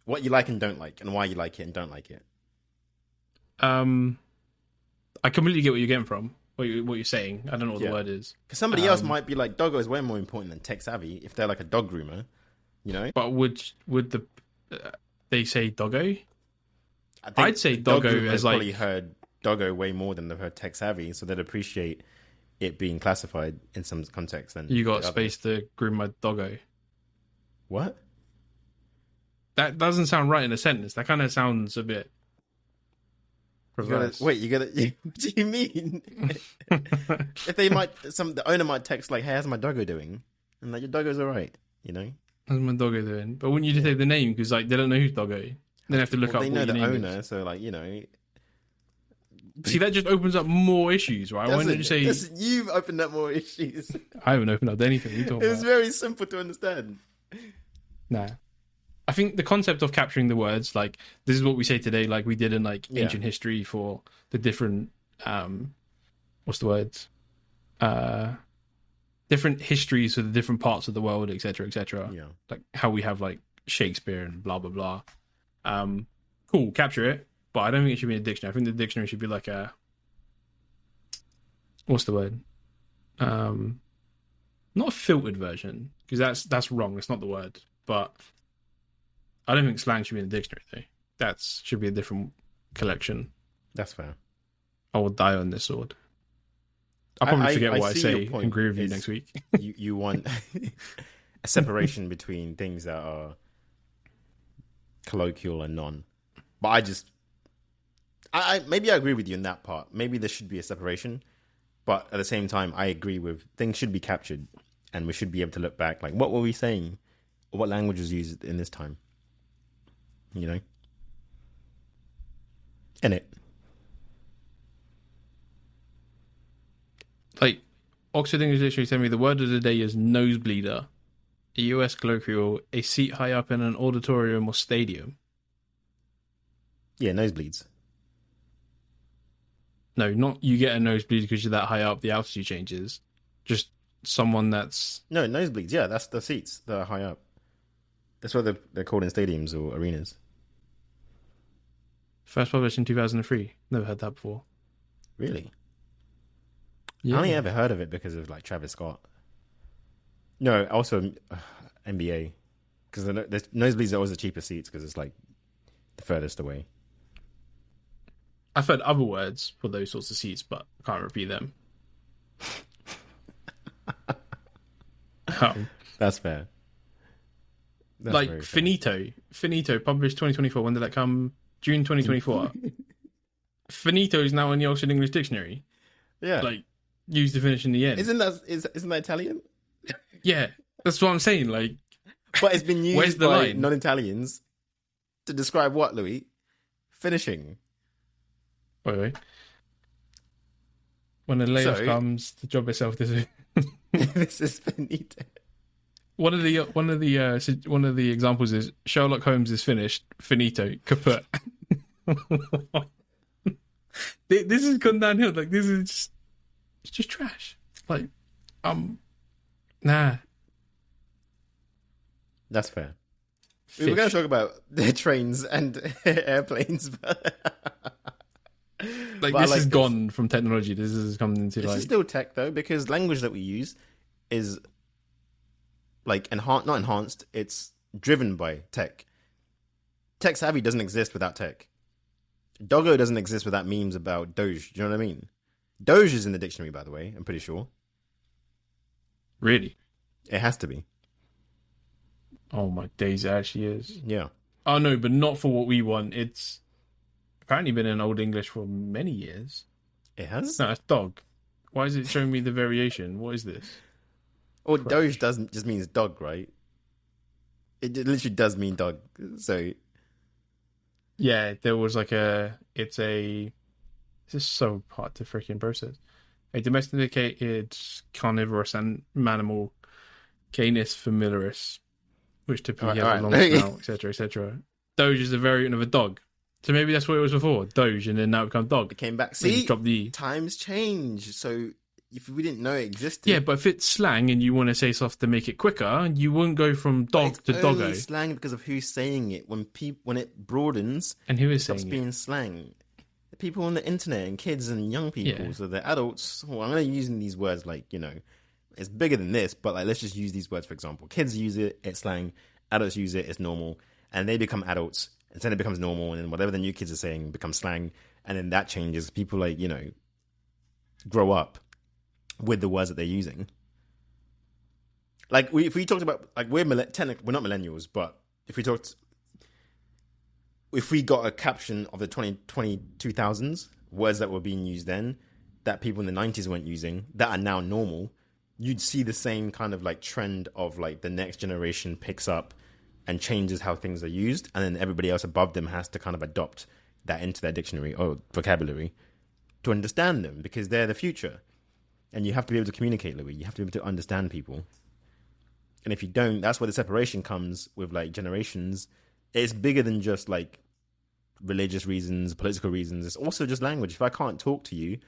what you like and don't like, and why you like it and don't like it. I completely get what you're getting from. What you're saying. I don't know what Yeah. the word is. Because somebody else might be like, doggo is way more important than tech savvy if they're like a dog groomer, But would the they say doggo? I think I'd say dog doggo groomers as, like- probably heard doggo way more than they've heard tech savvy, so they'd appreciate it being classified in some context. Then You got space to groom my doggo. What? That doesn't sound right in a sentence. That kind of sounds a bit perverse. What do you mean? If the owner might text like, "Hey, how's my doggo doing?" And like, your doggo's all right, you know. How's my doggo doing? But wouldn't you just say the name because like they don't know whose doggo? Then they have to look up. They what know your the name owner, is. so like, you know. See, that just opens up more issues, right? Why don't you say you've opened up more issues? I haven't opened up anything. You talking It was about? very simple to understand. Nah. I think the concept of capturing the words, like this is what we say today, like we did in like ancient history for the different what's the words? Different histories for the different parts of the world, etc., etc. Yeah. Like how we have like Shakespeare and blah blah blah. Cool, capture it, but I don't think it should be in a dictionary. I think the dictionary should be like a what's the word? Not a filtered version, because that's wrong. It's not the word, but I don't think slang should be in the dictionary though. That should be a different collection. That's fair. I will die on this sword. I'll probably forget what I say and agree with you next week. You want a separation between things that are colloquial and non. But I maybe I agree with you in that part. Maybe there should be a separation. But at the same time, I agree with things should be captured and we should be able to look back. Like, what were we saying? Or what language was used in this time? You know? In it. Like, Oxford English Dictionary sent me the word of the day is nosebleeder. A US colloquial, a seat high up in an auditorium or stadium. Yeah, nosebleeds. No, not you get a nosebleed because you're that high up, the altitude changes. Just someone that's... No, nosebleeds. Yeah, that's the seats that are high up. That's what they're called in stadiums or arenas. First published in 2003. Never heard that before. Really? Yeah. I only ever heard of it because of like Travis Scott. No, also NBA. Because the nosebleeds are always the cheapest seats because it's like the furthest away. I've heard other words for those sorts of seats, but I can't repeat them. That's fair. That's like fair. Finito, published 2024. When did that come? June 2024. Finito is now in the Oxford English Dictionary. Yeah, like used to finish in the end. Isn't that Italian? Yeah, that's what I'm saying. Like, but it's been used where's the by line? non-Italians to describe what, Louis? Finishing. Wait. When a layoff comes, the job itself is. This is finito. One of the examples is Sherlock Holmes is finished. Finito, kaput. This has gone downhill. Like this is it's just trash. Like, nah. That's fair. Fish. We're going to talk about the trains and airplanes, but like but this is gone from technology. This is coming into this is still tech though, because language that we use is like not enhanced. It's driven by tech. Tech savvy doesn't exist without tech. Doggo doesn't exist without memes about Doge. Do you know what I mean? Doge is in the dictionary, by the way. I'm pretty sure. Really? It has to be. Oh my days, it actually is. Yeah. Oh no, but not for what we want. It's apparently been in Old English for many years. It has? No, it's dog. Why is it showing me the variation? What is this? Or Doge doesn't just means dog, right? It literally does mean dog. So yeah, there was like it's just so hard to freaking process. A domesticated carnivorous animal, Canis familiaris, which typically has a long snout, etc., etc. Doge is a variant of a dog. So maybe that's what it was before, Doge, and then now it become dog. It came back. See, drop the E. Times change. So if we didn't know it existed, Yeah, but if it's slang and you want to say stuff to make it quicker, you wouldn't go from dog to doggo. It's slang because of who's saying it. When it broadens, and who is it stops saying being it? slang. The people on the internet and kids and young people. Yeah. So the adults. Well, I'm going to using these words like, it's bigger than this, but like let's just use these words for example. Kids use it, it's slang. Adults use it, it's normal, and they become adults, and then it becomes normal, and then whatever the new kids are saying becomes slang, and then that changes. People grow up. with the words that they're using. Like if we talked about like technically we're not millennials, but if we got a caption of the 2000s words that were being used then that people in the 90s weren't using that are now normal, you'd see the same kind of like trend of like the next generation picks up and changes how things are used, and then everybody else above them has to kind of adopt that into their dictionary or vocabulary to understand them, because they're the future. And you have to be able to communicate, Louis. You have to be able to understand people. And if you don't, that's where the separation comes with like generations. It's bigger than just like religious reasons, political reasons. It's also just language. If I can't talk to you,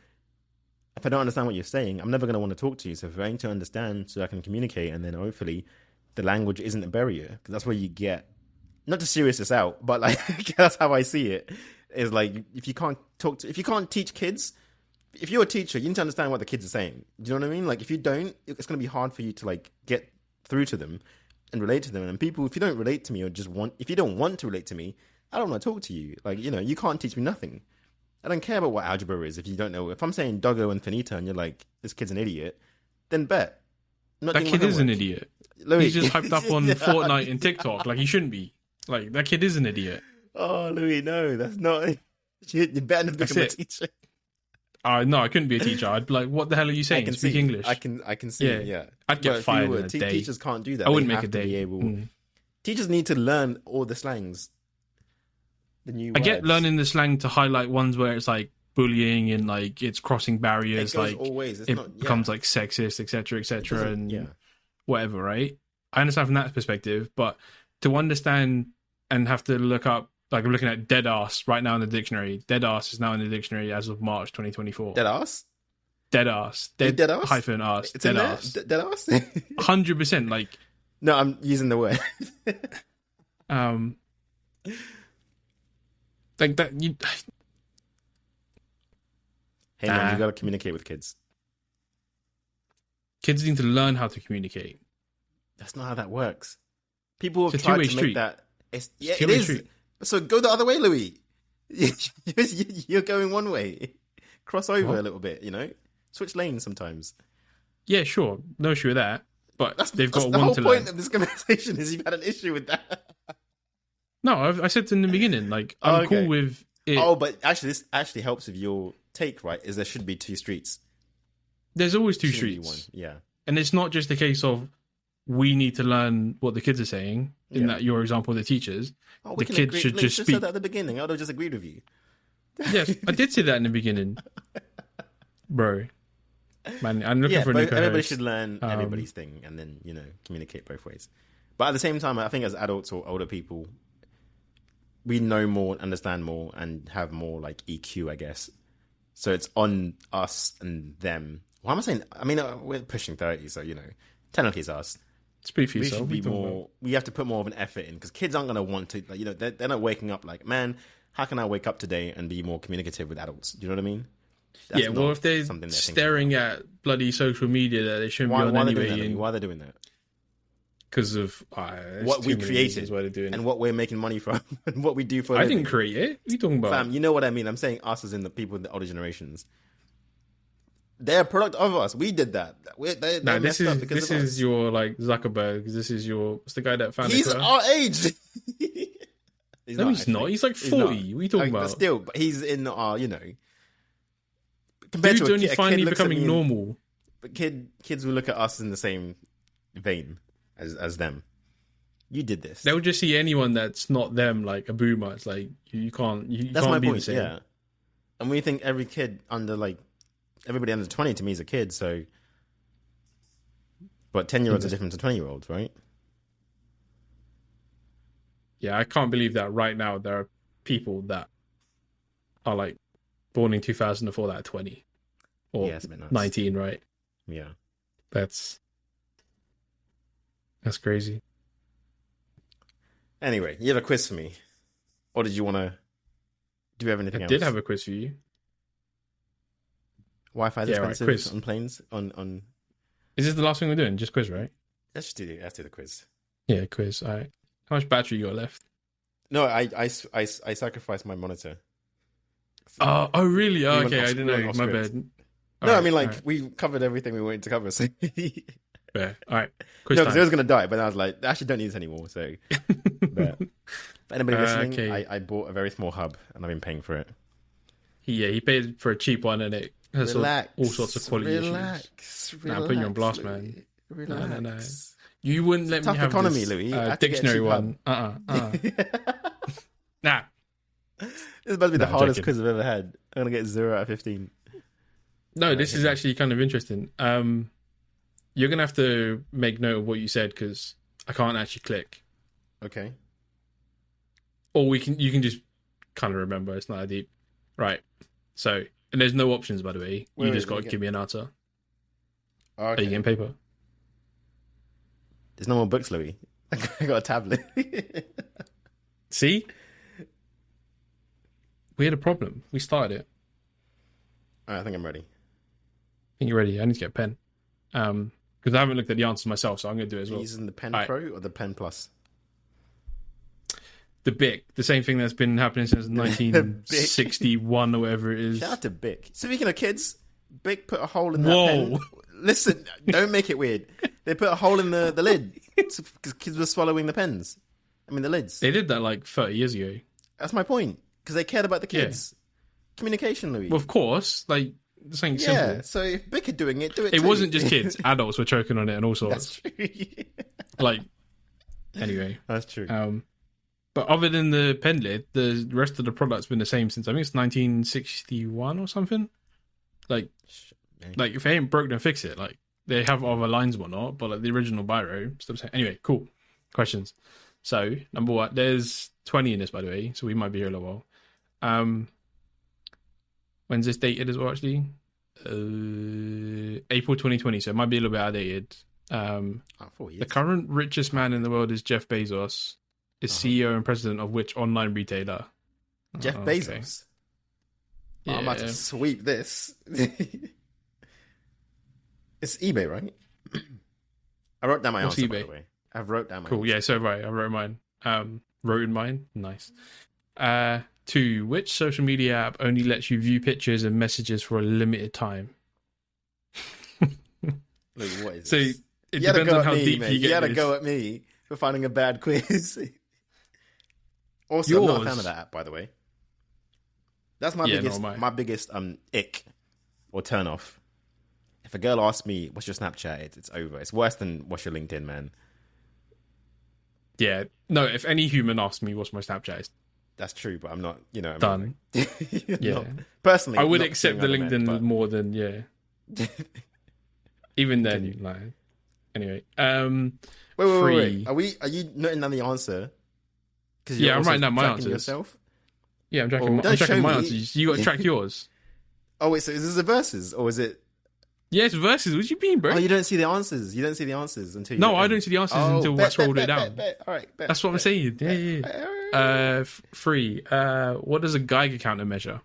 if I don't understand what you're saying, I'm never going to want to talk to you. So if I need to understand so I can communicate, and then hopefully the language isn't a barrier, because that's where you get, not to serious this out, but like that's how I see it. Is like if you can't teach kids, if you're a teacher, you need to understand what the kids are saying. Do you know what I mean? Like if you don't, it's going to be hard for you to like get through to them and relate to them. And people, if you don't relate to me, or if you don't want to relate to me, I don't want to talk to you. Like, you know, you can't teach me nothing. I don't care about what algebra is if you don't know. If I'm saying Doggo and Finita and you're like, this kid's an idiot, then bet. That kid is an idiot. Louis. He's just hyped up on Fortnite and TikTok. Like, he shouldn't be. Like, that kid is an idiot. Oh, Louis, no, that's not. You better not become a teacher. No, I couldn't be a teacher. I'd be like, what the hell are you saying? Speak English. I can see. Yeah. I'd get fired in a day. Teachers can't do that. I wouldn't make a day. Teachers need to learn all the slangs. The new words. I get learning the slang to highlight ones where it's like bullying and like it's crossing barriers. It goes like always. Becomes like sexist, etc., and whatever. Right? I understand from that perspective, but to understand and have to look up. Like, I'm looking at dead ass right now in the dictionary. Dead ass is now in the dictionary as of March 2024. Dead ass? Dead ass. Dead ass? Hyphen ass. It's dead ass. Dead ass? 100%. Like, no, I'm using the word. Like that. Hey, man, you got to communicate with kids. Kids need to learn how to communicate. That's not how that works. People have tried to make that. It is. Street. So go the other way, Louis. You're going one way. Cross over a little bit, you know? Switch lanes sometimes. Yeah, sure. No issue with that. But they've got the one whole to point learn. of this conversation is you've had an issue with that. No, I said in the beginning, like, I'm cool with it. Oh, but actually, this actually helps with your take, right? Is there should be two streets. There's always two streets. Yeah. And it's not just a case of we need to learn what the kids are saying, in that your example, the teachers. The kids should just speak. Said that at the beginning. I would have just agreed with you. Yes, I did say that in the beginning. Bro. Man, I'm looking for a new co-host. Everybody should learn everybody's thing and then, you know, communicate both ways. But at the same time, I think as adults or older people, we know more, understand more, and have more like EQ, I guess. So it's on us and them. Why am I saying? I mean, we're pushing 30, so, you know, technically it's us. Speak for yourself. We have to put more of an effort in, because kids aren't going to want to, like, you know, they're not waking up like, man, how can I wake up today and be more communicative with adults? Do you know what I mean? That's well, if they're staring at bloody social media that they shouldn't be on anyway. Why are they doing that? Because of what we created and what we're making money from and what we do for a living. Didn't create it. What are you talking about? Fam, you know what I mean. I'm saying us as in the people in the older generations. They're a product of us. We did that. This is your like Zuckerberg. This is your what's the guy that founded He's our age. He's not. He's like 40. What are you talking about? But still, he's in our, you know. Compared to only finally becoming normal. But kids will look at us in the same vein as them. You did this. They'll just see anyone that's not them like a boomer. It's like you can't. That's can't my be point. The same. Yeah, and we think every kid under like everybody under 20 to me is a kid. So, but 10-year-olds are different to 20-year-olds, right? Yeah, I can't believe that right now there are people that are like born in 2004 that are 20 or 19, right? Yeah, that's crazy. Anyway, you have a quiz for me, or did you want to? Do you have anything else? I did have a quiz for you. Wi-Fi is expensive on planes. On. Is this the last thing we're doing? Just quiz, right? Let's do the quiz. Yeah, quiz. All right. How much battery you got left? No, I sacrificed my monitor. Oh, really? Oh, okay, I didn't know. My bad. No, I mean, like, we covered everything we wanted to cover. So Fair. All right. Quiz no, because time. it was going to die, but I was like, I actually don't need this anymore. So, but for anybody listening, okay. I bought a very small hub and I've been paying for it. He paid for a cheap one and it has all sorts of quality issues. Relax. Nah, I'm putting you on blast, Louis. man. Relax. No. You wouldn't let me Tough have economy, this Louis. dictionary one. Nah. This must be the hardest joking. quiz I've ever had. I'm going to get 0 out of 15. No, this is actually kind of interesting. You're going to have to make note of what you said because I can't actually click. Okay. Or you can just kind of remember. It's not that deep. Right. So, and there's no options, by the way. You just got to give me an answer. Okay. Are you getting paper? There's no more books, Louis. I got a tablet. See? We had a problem. We started it. All right, I think I'm ready. I think you're ready. I need to get a pen. Because I haven't looked at the answers myself, so I'm going to do it as Are you well. using the Pen All Pro or the Pen Plus? The BIC, the same thing that's been happening since 1961 or whatever it is. Shout out to Bic. Speaking of kids, Bic put a hole in that pen. Listen, don't make it weird. They put a hole in the lid because kids were swallowing the pens. I mean, the lids. They did that like 30 years ago. That's my point. Because they cared about the kids. Yeah. Communication, Louis. Well, of course. Like, something simple. Yeah, so if Bic are doing it, do it It too. wasn't just kids. Adults were choking on it and all sorts. That's true. Like, anyway. That's true. But other than the pen lid, the rest of the product's been the same since, I think it's 1961 or something. Like if they ain't broke, then fix it. Like, they have other lines and whatnot, but like the original biro, still the same. Anyway, cool. Questions. So, number one, there's 20 in this, by the way, so we might be here a little while. When's this dated as well, actually? April 2020, so it might be a little bit outdated. 4 years. The current richest man in the world is Jeff Bezos, is CEO and president of which online retailer? Jeff Bezos? Yeah. I'm about to sweep this. It's eBay, right? I wrote down my answer, by the way. I've wrote down my answer. Cool, yeah, so right, I wrote mine. Wrote in mine? Nice. 2. Which social media app only lets you view pictures and messages for a limited time? Look, what is so this? It depends on how deep you get. You had to this. go at me for finding a bad quiz. Also, I'm not a fan of that app, by the way. That's my biggest ick or turn off. If a girl asks me, "What's your Snapchat?" It's over. It's worse than "What's your LinkedIn?" Man. Yeah, no. If any human asks me, "What's my Snapchat?" That's true, but I'm not. You know, done. Yeah. Personally, I would accept the LinkedIn more than Even then, like. Anyway, wait. Are you noting down the answer? Yeah, I'm writing down my answers. Yourself? Yeah, I'm tracking my answers. You got to track yours. Oh wait, so is this a versus or is it? Yes, versus. What you mean, bro? Oh, you don't see the answers. You don't see the answers until. I don't see the answers until I scroll it down. All right, that's what I'm saying. Yeah. 3. What does a Geiger counter measure?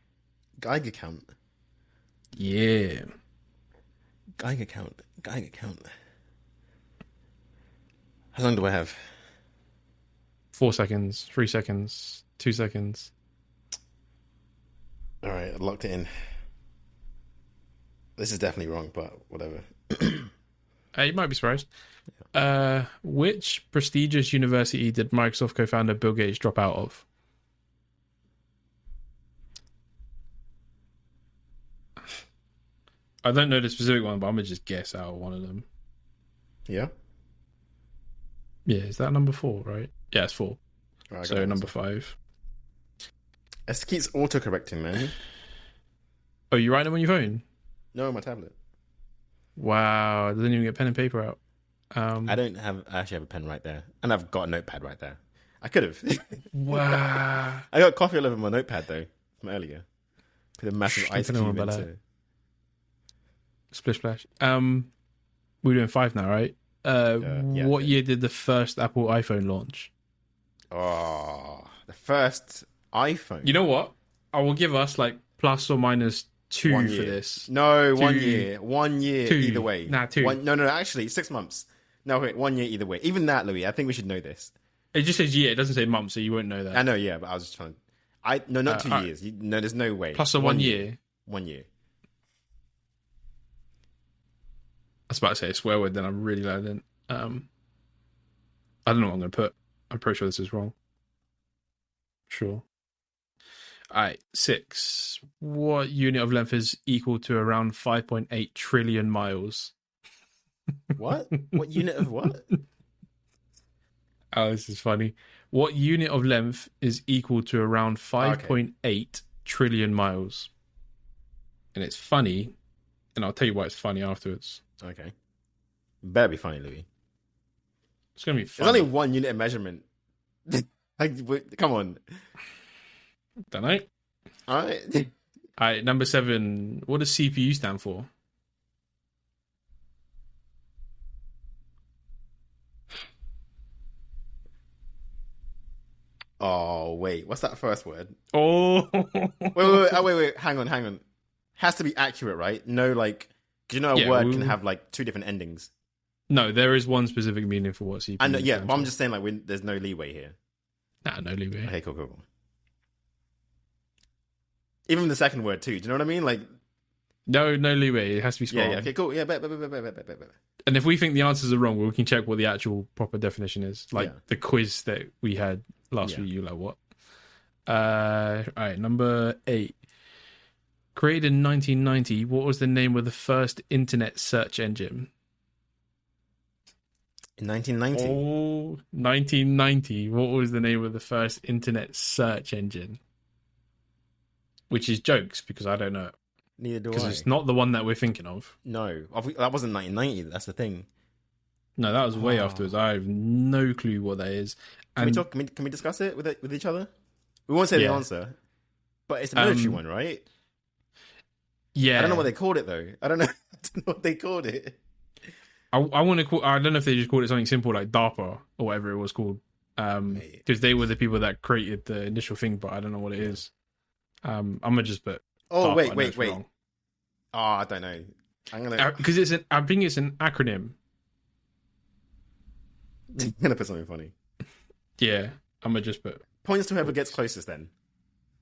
Geiger count. Yeah. Geiger count. How long do I have? 4 seconds, 3 seconds, 2 seconds. All right, I locked it in. This is definitely wrong, but whatever. You might be surprised. Which prestigious university did Microsoft co-founder Bill Gates drop out of? I don't know the specific one, but I'm going to just guess out of one of them. Yeah? Yeah, is that number 4, right? Yeah, it's 4. Right, so number 5. It keeps auto-correcting, man. Oh, you writing them on your phone? No, on my tablet. Wow, it doesn't even get pen and paper out. I actually have a pen right there. And I've got a notepad right there. I could have. Wow. I got coffee all over my notepad, though, from earlier. Put a massive ice cube into... Splish splash. We're doing 5 now, right? What year did the first Apple iPhone launch? Oh, the first iPhone. You know what? I will give us like plus or minus 2 for this. No, 1 year. 1 year 2. either way. Nah, 2. No, actually, 6 months. No, wait, 1 year either way. Even that, Louis, I think we should know this. It just says year. It doesn't say month, so you won't know that. I know, yeah, but I was just trying to... No, not 2 years. No, there's no way. Plus or 1 year. 1 year. was about to say a swear word, then I'm really glad I didn't. I don't know what I'm going to put. I'm pretty sure this is wrong. Sure. All right, 6. What unit of length is equal to around 5.8 trillion miles? What? What unit of what? Oh, this is funny. What unit of length is equal to around Okay. 5.8 trillion miles? And it's funny, and I'll tell you why it's funny afterwards. Okay. Better be funny, Louis. It's going to be There's funny. only one unit of measurement. Come on. Don't know. All right. All right, number 7. What does CPU stand for? Oh, wait. What's that first word? Oh, Wait. Hang on. Has to be accurate, right? No, like, because you know a Yeah, word can have like 2 different endings. no, there is one specific meaning for what CPU And yeah, stands but I'm for. just saying, like, there's no leeway here. Nah, no leeway. Okay, cool. Even the second word too. Do you know what I mean? Like, No leeway. It has to be spot yeah. on. Okay, cool. Yeah, bet. And if we think the answers are wrong, we can check what the actual proper definition is. Like Yeah. the quiz that we had last week. You like what? All right, number 8. Created in 1990, what was the name of the first internet search engine? In 1990. Oh, 1990. What was the name of the first internet search engine? Which is jokes because I don't know. Neither do Because I. it's not the one that we're thinking of. No, that wasn't 1990. That's the thing. No, that was way afterwards. I have no clue what that is. Can we talk? Can we discuss it with each other? We won't say the answer, but it's a military one, right? Yeah, I don't know what they called it though. I don't know what they called it. I want to call. I don't know if they just called it something simple like DARPA or whatever it was called. Because they were the people that created the initial thing, but I don't know what it is. I'm gonna just put. Oh, DARPA. wait. Oh, I don't know. I'm gonna because it's an. I think it's an acronym. I'm gonna put something funny. Yeah, I'm gonna just put Points to whoever gets closest then.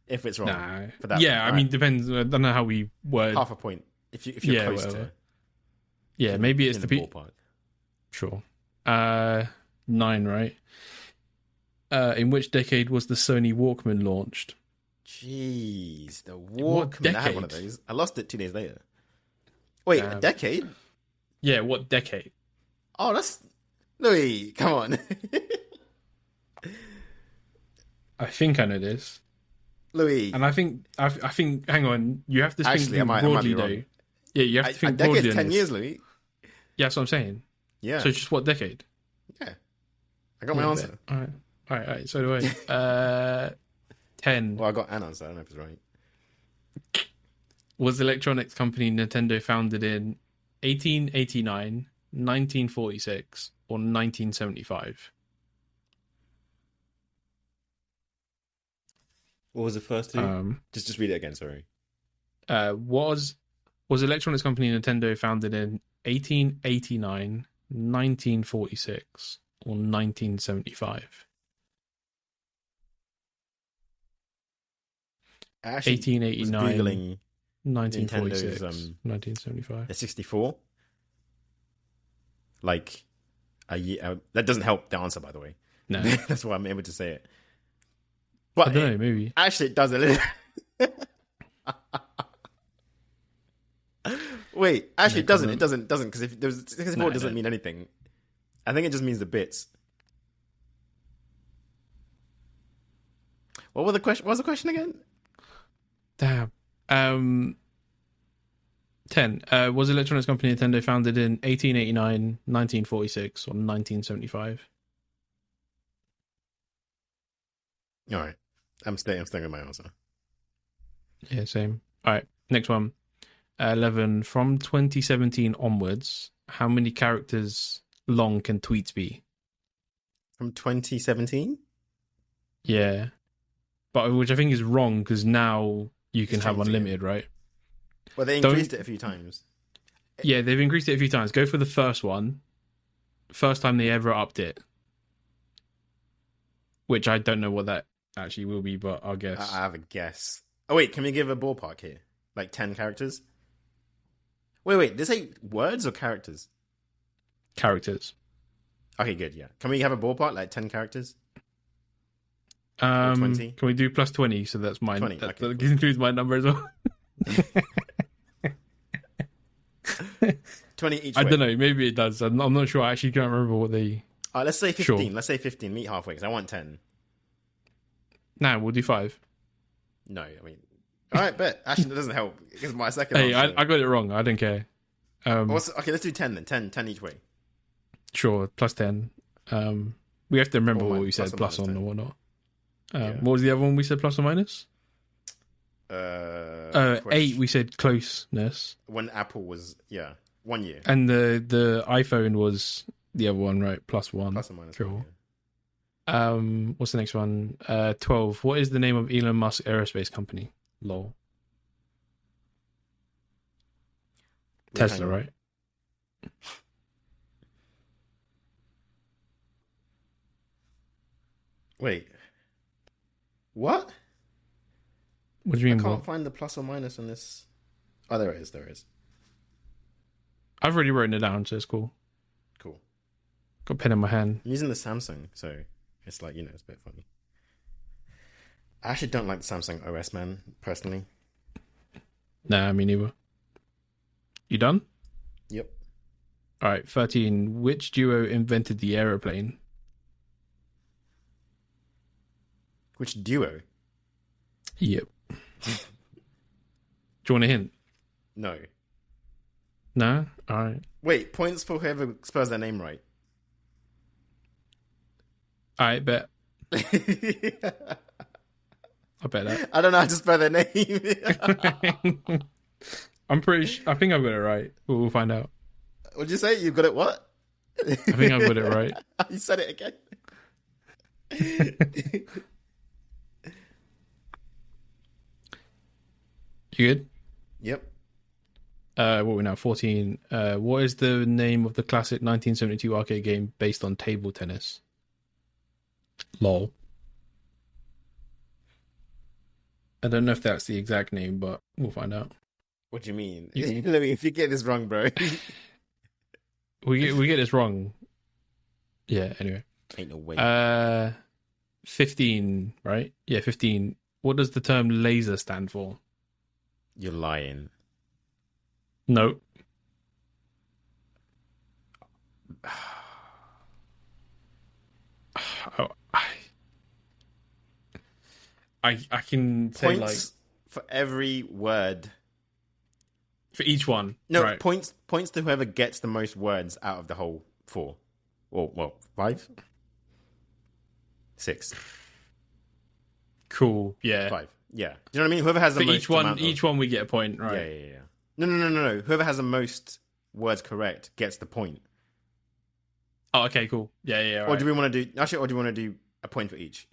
If it's wrong. Nah. For that Yeah, one. I mean, depends. I don't know how we word. Half a point. If you're close whatever. to. Yeah, maybe it's in the ballpark. Sure. 9, right? In which decade was the Sony Walkman launched? Jeez, the What Walkman. I had one of those. I lost it 2 days later. Wait, a decade? Yeah, what decade? Oh, that's Louis. Come on, I think I know this, Louis. and I think. Hang on, you have to think Actually, I might broadly be though. wrong. Yeah, you have to A think broadly. decade's on 10 this. years, Louis. Yeah, that's what I'm saying. Yeah. So it's just what decade? Yeah. I got my answer. All right. So do I. 10. Well, I got an answer. I don't know if it's right. Was the electronics company Nintendo founded in 1889, 1946, or 1975? What was the first two? Just read it again. Sorry. Was electronics company Nintendo founded in 1889, 1946, or 1975? I actually 1889, was Googling 1946, Nintendo's, 1975. the 64. Like a year. That doesn't help the answer, by the way. No, That's why I'm able to say it. But I don't know. Maybe. actually, it does a little. Wait, actually, it doesn't. It doesn't because if there's 64 doesn't mean anything. I think it just means the bits. What was the question? What was the question again? Damn. 10. Was electronics company Nintendo founded in 1889, 1946, or 1975? All right, I'm staying with my answer. Yeah, same. All right, next one. 11. From 2017 onwards, how many characters long can tweets be? From 2017. Yeah. But which I think is wrong because now you can have changed unlimited, right? Well, they increased it a few times. Yeah, they've increased it a few times. Go for the first one. First time they ever upped it. Which I don't know what that actually will be, but I'll guess. I have a guess. Oh, wait, can we give a ballpark here? Like 10 characters? Wait, did they say words or characters? characters. Okay, good. Yeah. Can we have a ballpark like 10 characters? 20? Can we do plus 20? So that's mine. 20. That Okay, includes my number as well. 20 each I way. don't know. Maybe it does. I'm not sure. I actually can't remember what they. Let's say 15. Sure. Let's say 15. Meet halfway because I want 10. Nah, we'll do 5. No, I mean, all right, bet. Actually, that doesn't help because my second. Hey, answer. I got it wrong. I don't care. Okay, let's do 10 then. 10 each way. Sure, plus 10. We have to remember what we said, plus on 10. or whatnot. Yeah. What was the other one we said, plus or minus? 8, we said closeness. When Apple was, 1 year. And the iPhone was the other one, right? Plus 1. Plus or minus. Cool. 1, yeah. What's the next one? 12. What is the name of Elon Musk aerospace company? Lol. Tesla, right? Wait. What? What do you mean? I can't find the plus or minus on this. Oh, there it is. There it is. I've already written it down, so it's cool. Cool. Got a pen in my hand. I'm using the Samsung, so it's like, it's a bit funny. I actually don't like the Samsung OS, man, personally. Nah, me neither. You done? Yep. All right, 13. Which duo invented the aeroplane? Which duo? Yep. Do you want a hint? No. No? All right. Wait, points for whoever spells their name right. All right, bet. I bet that. I don't know how to spell their name. I'm pretty sure. I think I've got it right. We'll find out. What'd you say? You got it what? I think I've got it right. You said it again. You good? Yep. What are we now? 14. What is the name of the classic 1972 arcade game based on table tennis? Lol. I don't know if that's the exact name, but we'll find out. What do you mean? Let me, if you get this wrong, bro. we get this wrong. Yeah, anyway. Ain't no way. 15, right? Yeah, 15. What does the term laser stand for? You're lying. No. I can say Points for every word. For each one. No, right. points to whoever gets the most words out of the whole 4. Or, well, 5? 6. Cool. Yeah. 5. Yeah. Do you know what I mean? Whoever has the for most each one, each one we get a point, right? Yeah. No. Whoever has the most words correct gets the point. Oh, okay, cool. Yeah. Or Right. do we want to do... Actually, or do you want to do a point for each?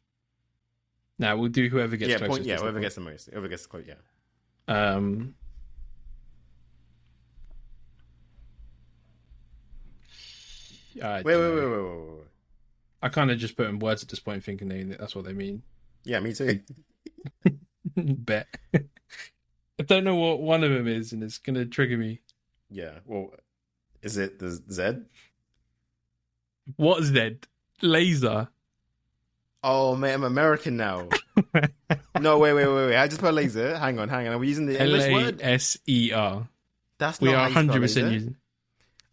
Now we'll do whoever gets closest. Point. Yeah, whoever gets the most. Whoever gets close. Yeah. Wait. I kind of just put in words at this point, thinking that's what they mean. Yeah, me too. Bet. I don't know what one of them is, and it's gonna trigger me. Yeah. Well, is it the Z? What Z? Laser. Oh man, I'm American now. No, wait. I just put laser. Hang on. Are we using the English word? Laser. That's we not are 100% using.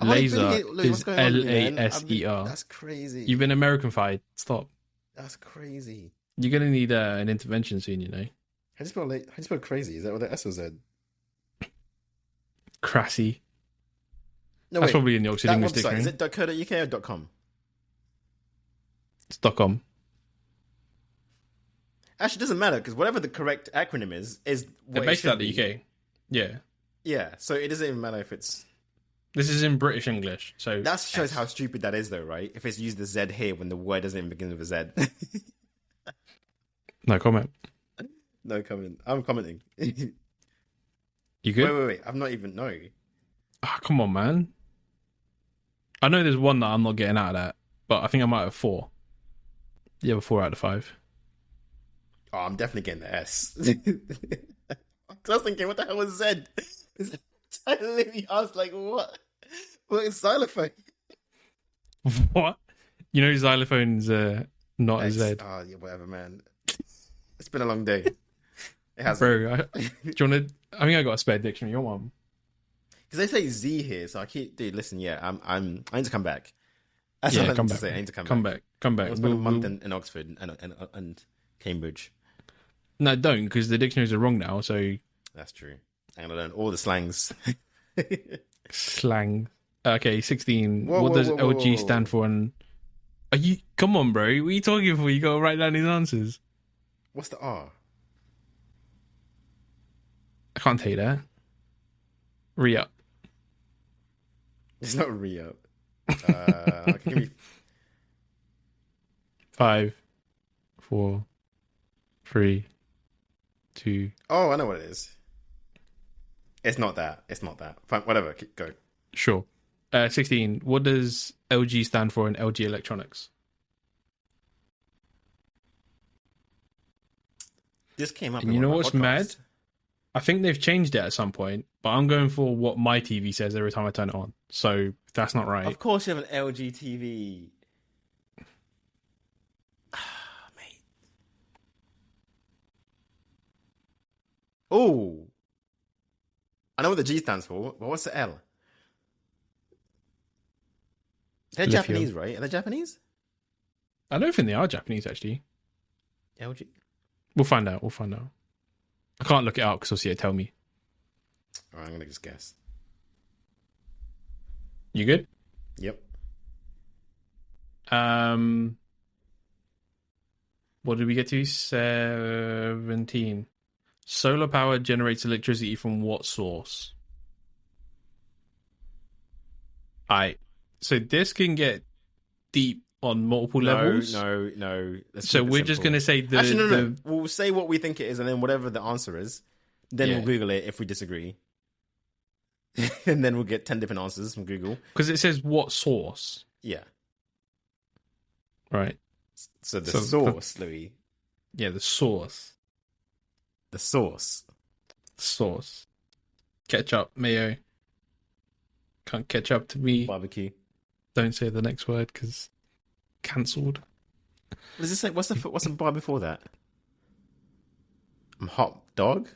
Laser is Laser. That's crazy. You've been American-fied. Stop. That's crazy. You're gonna need an intervention soon, you know. How do you spell crazy? Is that with the S or Z? Crassy. No, that's probably in the Oxford English Dictionary. Is it .co.uk or .com? It's .com. Actually, it doesn't matter because whatever the correct acronym is they're based out of the UK. Yeah. Yeah, so it doesn't even matter if it's... This is in British English, so... That shows how stupid that is, though, right? If it's used the Z here when the word doesn't even begin with a Z. No comment. No comment. I'm commenting. You good? Wait. I'm not even... No. Oh, come on, man. I know there's one that I'm not getting out of that, but I think I might have 4. The other 4 out of 5. Oh, I'm definitely getting the S. I was thinking, what the hell was Z? I was like, what? What is xylophone? What? You know, xylophone's not a Z. Oh, yeah, whatever, man. It's been a long day. It has. Bro, do you want to? I think I got a spare dictionary. You want one? Because they say Z here, so I keep. Dude, listen, yeah, I need to come back. That's Yeah, what I come meant to back. say. I need to come Come back. back. Come back. I spent a month in Oxford and Cambridge. No, don't, because the dictionaries are wrong now. So That's true. I'm gonna learn all the slangs. slang. Okay, 16. Whoa, What whoa, does whoa, whoa, LG whoa. stand for? And are you? Come on, bro. What are you talking for? You gotta write down these answers. What's the R? I can't tell you that. Re-up. It's not re-up. Okay, give me 5, 4, 3, 2. Oh, I know what it is. It's not that. It's not that. Fine, whatever. Go. Sure. 16. What does LG stand for in LG Electronics? This came up. And in you one know of my what's podcasts. mad? I think they've changed it at some point, but I'm going for what my TV says every time I turn it on. So that's not right. Of course, you have an LG TV. Mate. Oh, I know what the G stands for, but what's the L? They're Lithium. Japanese, right? Are they Japanese? I don't think they are Japanese, actually. LG. We'll find out. We'll find out. I can't look it up because obviously it'll tell me. All right, I'm gonna just guess. You good? Yep. What did we get to? 17. Solar power generates electricity from what source? Alright. So this can get deep on multiple levels. No. Let's So keep it we're just simple. going to say Actually, no. the We'll say what we think it is, and then whatever the answer is, then Yeah. we'll Google it if we disagree. And then we'll get 10 different answers from Google. because it says what source, Yeah. right? So the So source, Louis. Yeah, the source. The source. Sauce. Ketchup, mayo. Can't catch up to me. Barbecue. Don't say the next word because cancelled. Does this say what's the bar before that? Hot dog?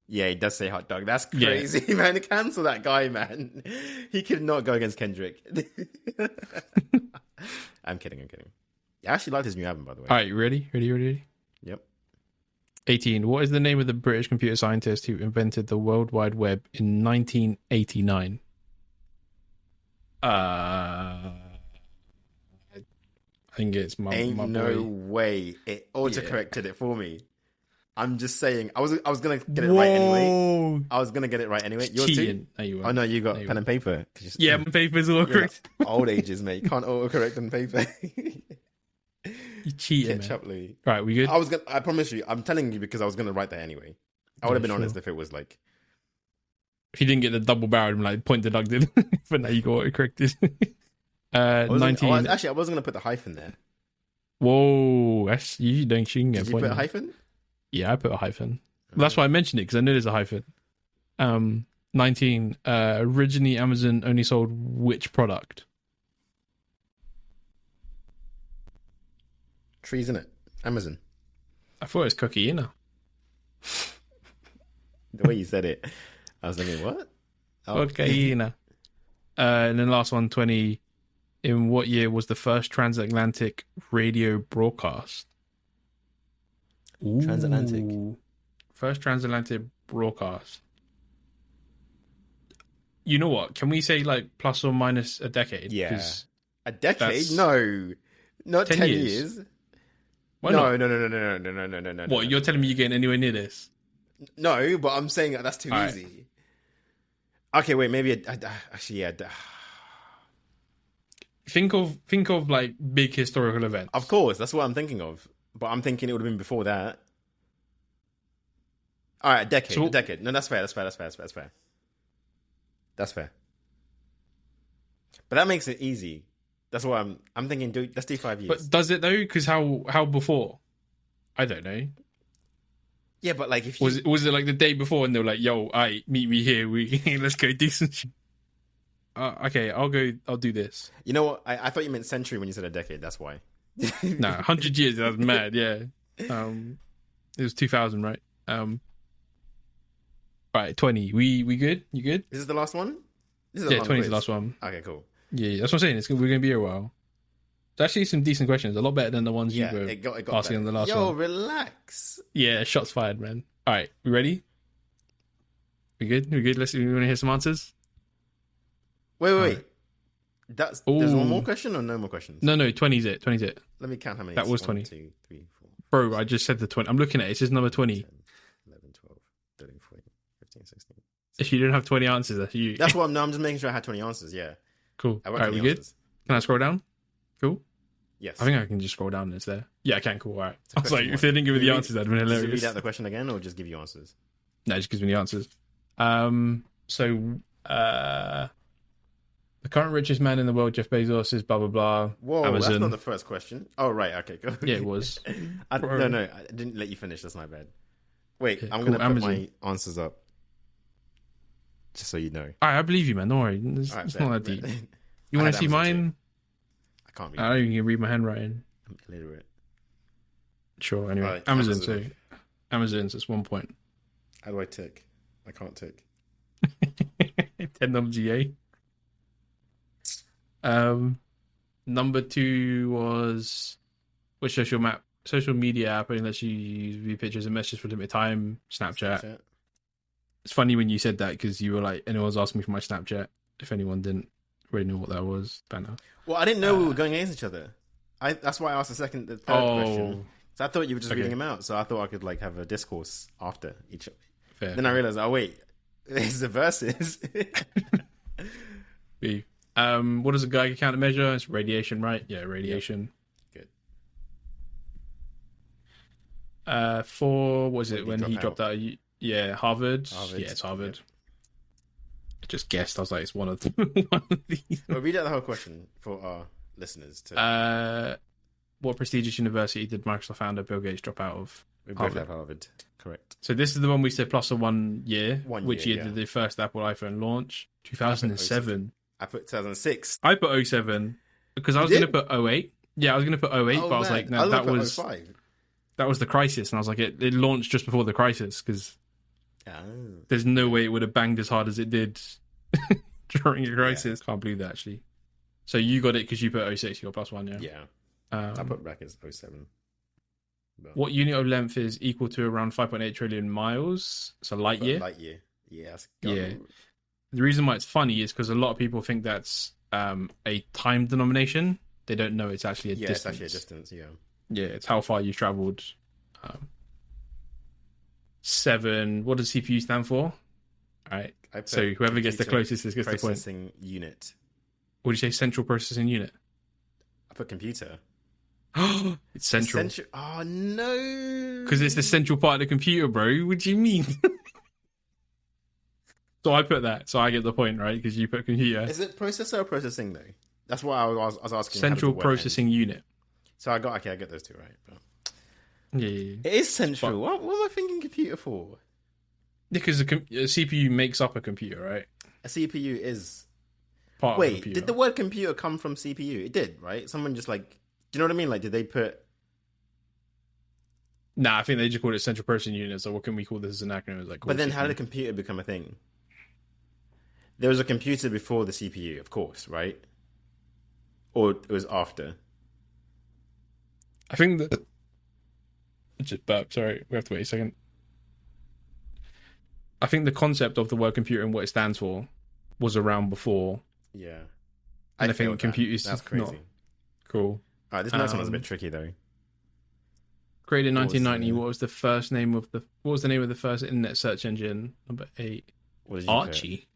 Yeah, he does say hot dog. That's crazy, man. Cancel that guy, man. He could not go against Kendrick. I'm kidding. I actually liked his new album, by the way. All right, ready? Yep. 18. What is the name of the British computer scientist who invented the World Wide Web in 1989? I think it's my no boy. way. It auto-corrected it for me. I'm just saying. I was gonna get it right anyway. I was gonna get it right anyway. Yours Cheating. too? No, you Oh weren't. no, you got No, you pen and paper. Yeah, my paper's all You're correct. like old ages, mate. You can't auto-correct on paper. You cheating, Catch man. up, Louis. Right, we good? I promise you. I'm telling you because I was gonna write that anyway. I would have been honest if it was like. If you didn't get the double barrel, like point deducted, but now you got it corrected. 19. Actually, I wasn't gonna put the hyphen there. Whoa, that's you don't. You can get Did a you point. put a hyphen? Yeah, I put a hyphen. Well, that's why I mentioned it because I knew there's a hyphen. 19. Originally, Amazon only sold which product? Trees, in it. Amazon. I thought it was cookie, you know. The way you said it, I was thinking, what? Oh. Okay, you know. And then last one, 20. In what year was the first transatlantic radio broadcast? Transatlantic. Ooh. First transatlantic broadcast. You know what? Can we say like plus or minus a decade? Yeah. 'Cause A decade? that's- No. Not 10 10 years. years. Why No. not? What, you're telling me you're getting anywhere near this? No, but I'm saying that's too All right. easy. Okay, wait, maybe actually, yeah. Think of like big historical events. Of course, that's what I'm thinking of. But I'm thinking it would have been before that. All right, a decade. So- A decade. No, that's fair. That's fair. But that makes it easy. That's why I'm thinking. Let's do 5 years. But does it though? Because how before? I don't know. yeah, but like if you Was it like the day before and they were like, "Yo, meet me here. We let's go do some shit." Okay, I'll go. I'll do this. You know what? I thought you meant century when you said a decade. That's why. Nah, 100 years. That's mad. Yeah. It was 2000, right? Right, 20. We good? You good? Is this the last one? This is a Yeah, long 20 is quiz. the last one. Okay, cool. Yeah, that's what I'm saying. We're gonna be here a while. It's actually some decent questions. A lot better than the ones Yeah, you were it got asking on better. the last Yo, one. relax. Yeah, shots fired, man. All right, we ready? We good? We good? We want to hear some answers. Wait. Right. There's Ooh. one more question or no more questions? No, 20's it. 20's it. Let me count how many. That was 1, 20. 2, 3, 4. Bro, I just said the 20. I'm looking at it. It says number 20. 10, 11, 12, 13, 14, 15, 16. If you didn't have 20 answers, that's you. That's what I'm just making sure I had 20 answers. Yeah. Cool. I All wrote right, 20 we good? answers. Can I scroll down? Cool. Yes. I think I can just scroll down and it's there. Yeah, I can. Cool. All right. I was question like, one. if they didn't give me the answers, that'd been Does it hilarious. read out the question again or just give you answers? No, it just gives me the answers. So, the current richest man in the world, Jeff Bezos, is blah, blah, blah. Whoa, Amazon. that's not the first question. Oh, right. Okay, go. Yeah, it was. No, I didn't let you finish. That's my bad. Wait, Yeah, I'm cool. going to put Amazon. my answers up. Just so you know. All right, I believe you, man. Don't worry. It's, All right, it's bet, not that deep. bet. You I want had to see Amazon mine? too. I can't read. I don't even read my handwriting. I'm illiterate. Sure, anyway. Right, Amazon, Amazon. so Amazon's it's 1 point. How do I tick? I can't tick. 10 WGA. Number 2 was which social media app only lets you view pictures and messages for limited time? Snapchat. It's funny when you said that because you were like, anyone was asking me for my Snapchat. If anyone didn't really know what that was, banner. Well, I didn't know we were going against each other. That's why I asked the third question. So I thought you were just reading them out. So I thought I could like have a discourse after each. Fair. Then I realized, oh wait, it's the verses. B. What does a Geiger counter measure? It's radiation, right? Yeah, radiation. Good. 4, what was it When when did he he dropped drop out? Yeah, Harvard. Harvard, Yeah, it's Harvard. yep. I just guessed. I was like, it's one of them. One of these. Well, read out the whole question for our listeners. What prestigious university did Microsoft founder Bill Gates drop out of? We both Harvard. have Harvard. Correct. So this is the one we said plus a 1 year. Which year yeah. did the first Apple iPhone launch? 2007. I put 2006. I put 07 because I was going to put 08. Yeah, I was going to put 08, but I was like, no, that was 05. that was the crisis, and I was like, it launched just before the crisis because Oh. there's no way it would have banged as hard as it did during a crisis. Can't believe that actually. So you got it because you put 06, you got plus 1, yeah. Yeah. I put brackets 07. But What unit of length is equal to around 5.8 trillion miles? It's a light year. Light year. Yes. Yeah. The reason why it's funny is because a lot of people think that's a time denomination. They don't know it's actually a distance. It's actually a distance. Yeah. Yeah, it's how far you've traveled. 7. What does CPU stand for? All right. So whoever gets the closest gets the point. Processing unit. What did you say? Central processing unit. I put computer. It's central. Oh no! Because it's the central part of the computer, bro. What do you mean? So I put that. So I get the point, right? Because you put computer. Is it processor or processing though? That's what I was asking. Central processing unit. So I get those two right. But Yeah. it is central. What am I thinking computer for? Because a CPU makes up a computer, right? A CPU is. Part of a Wait, computer. did the word computer come from CPU? It did, right? Someone just like, do you know what I mean? Like, did they put? Nah, I think they just called it central processing unit. So what can we call this as an acronym? It's like, But then, how did a computer become a thing? There was a computer before the CPU, of course, right? Or it was after. I think that. Just burp. Sorry, we have to wait a second. I think the concept of the word computer and what it stands for was around before. Yeah, And I think computers. That's crazy. Not cool. All right, this next one was a bit tricky though. Created in What was 1990. What was the first name of the? What was the name of the first internet search engine? Number 8. What did you Archie.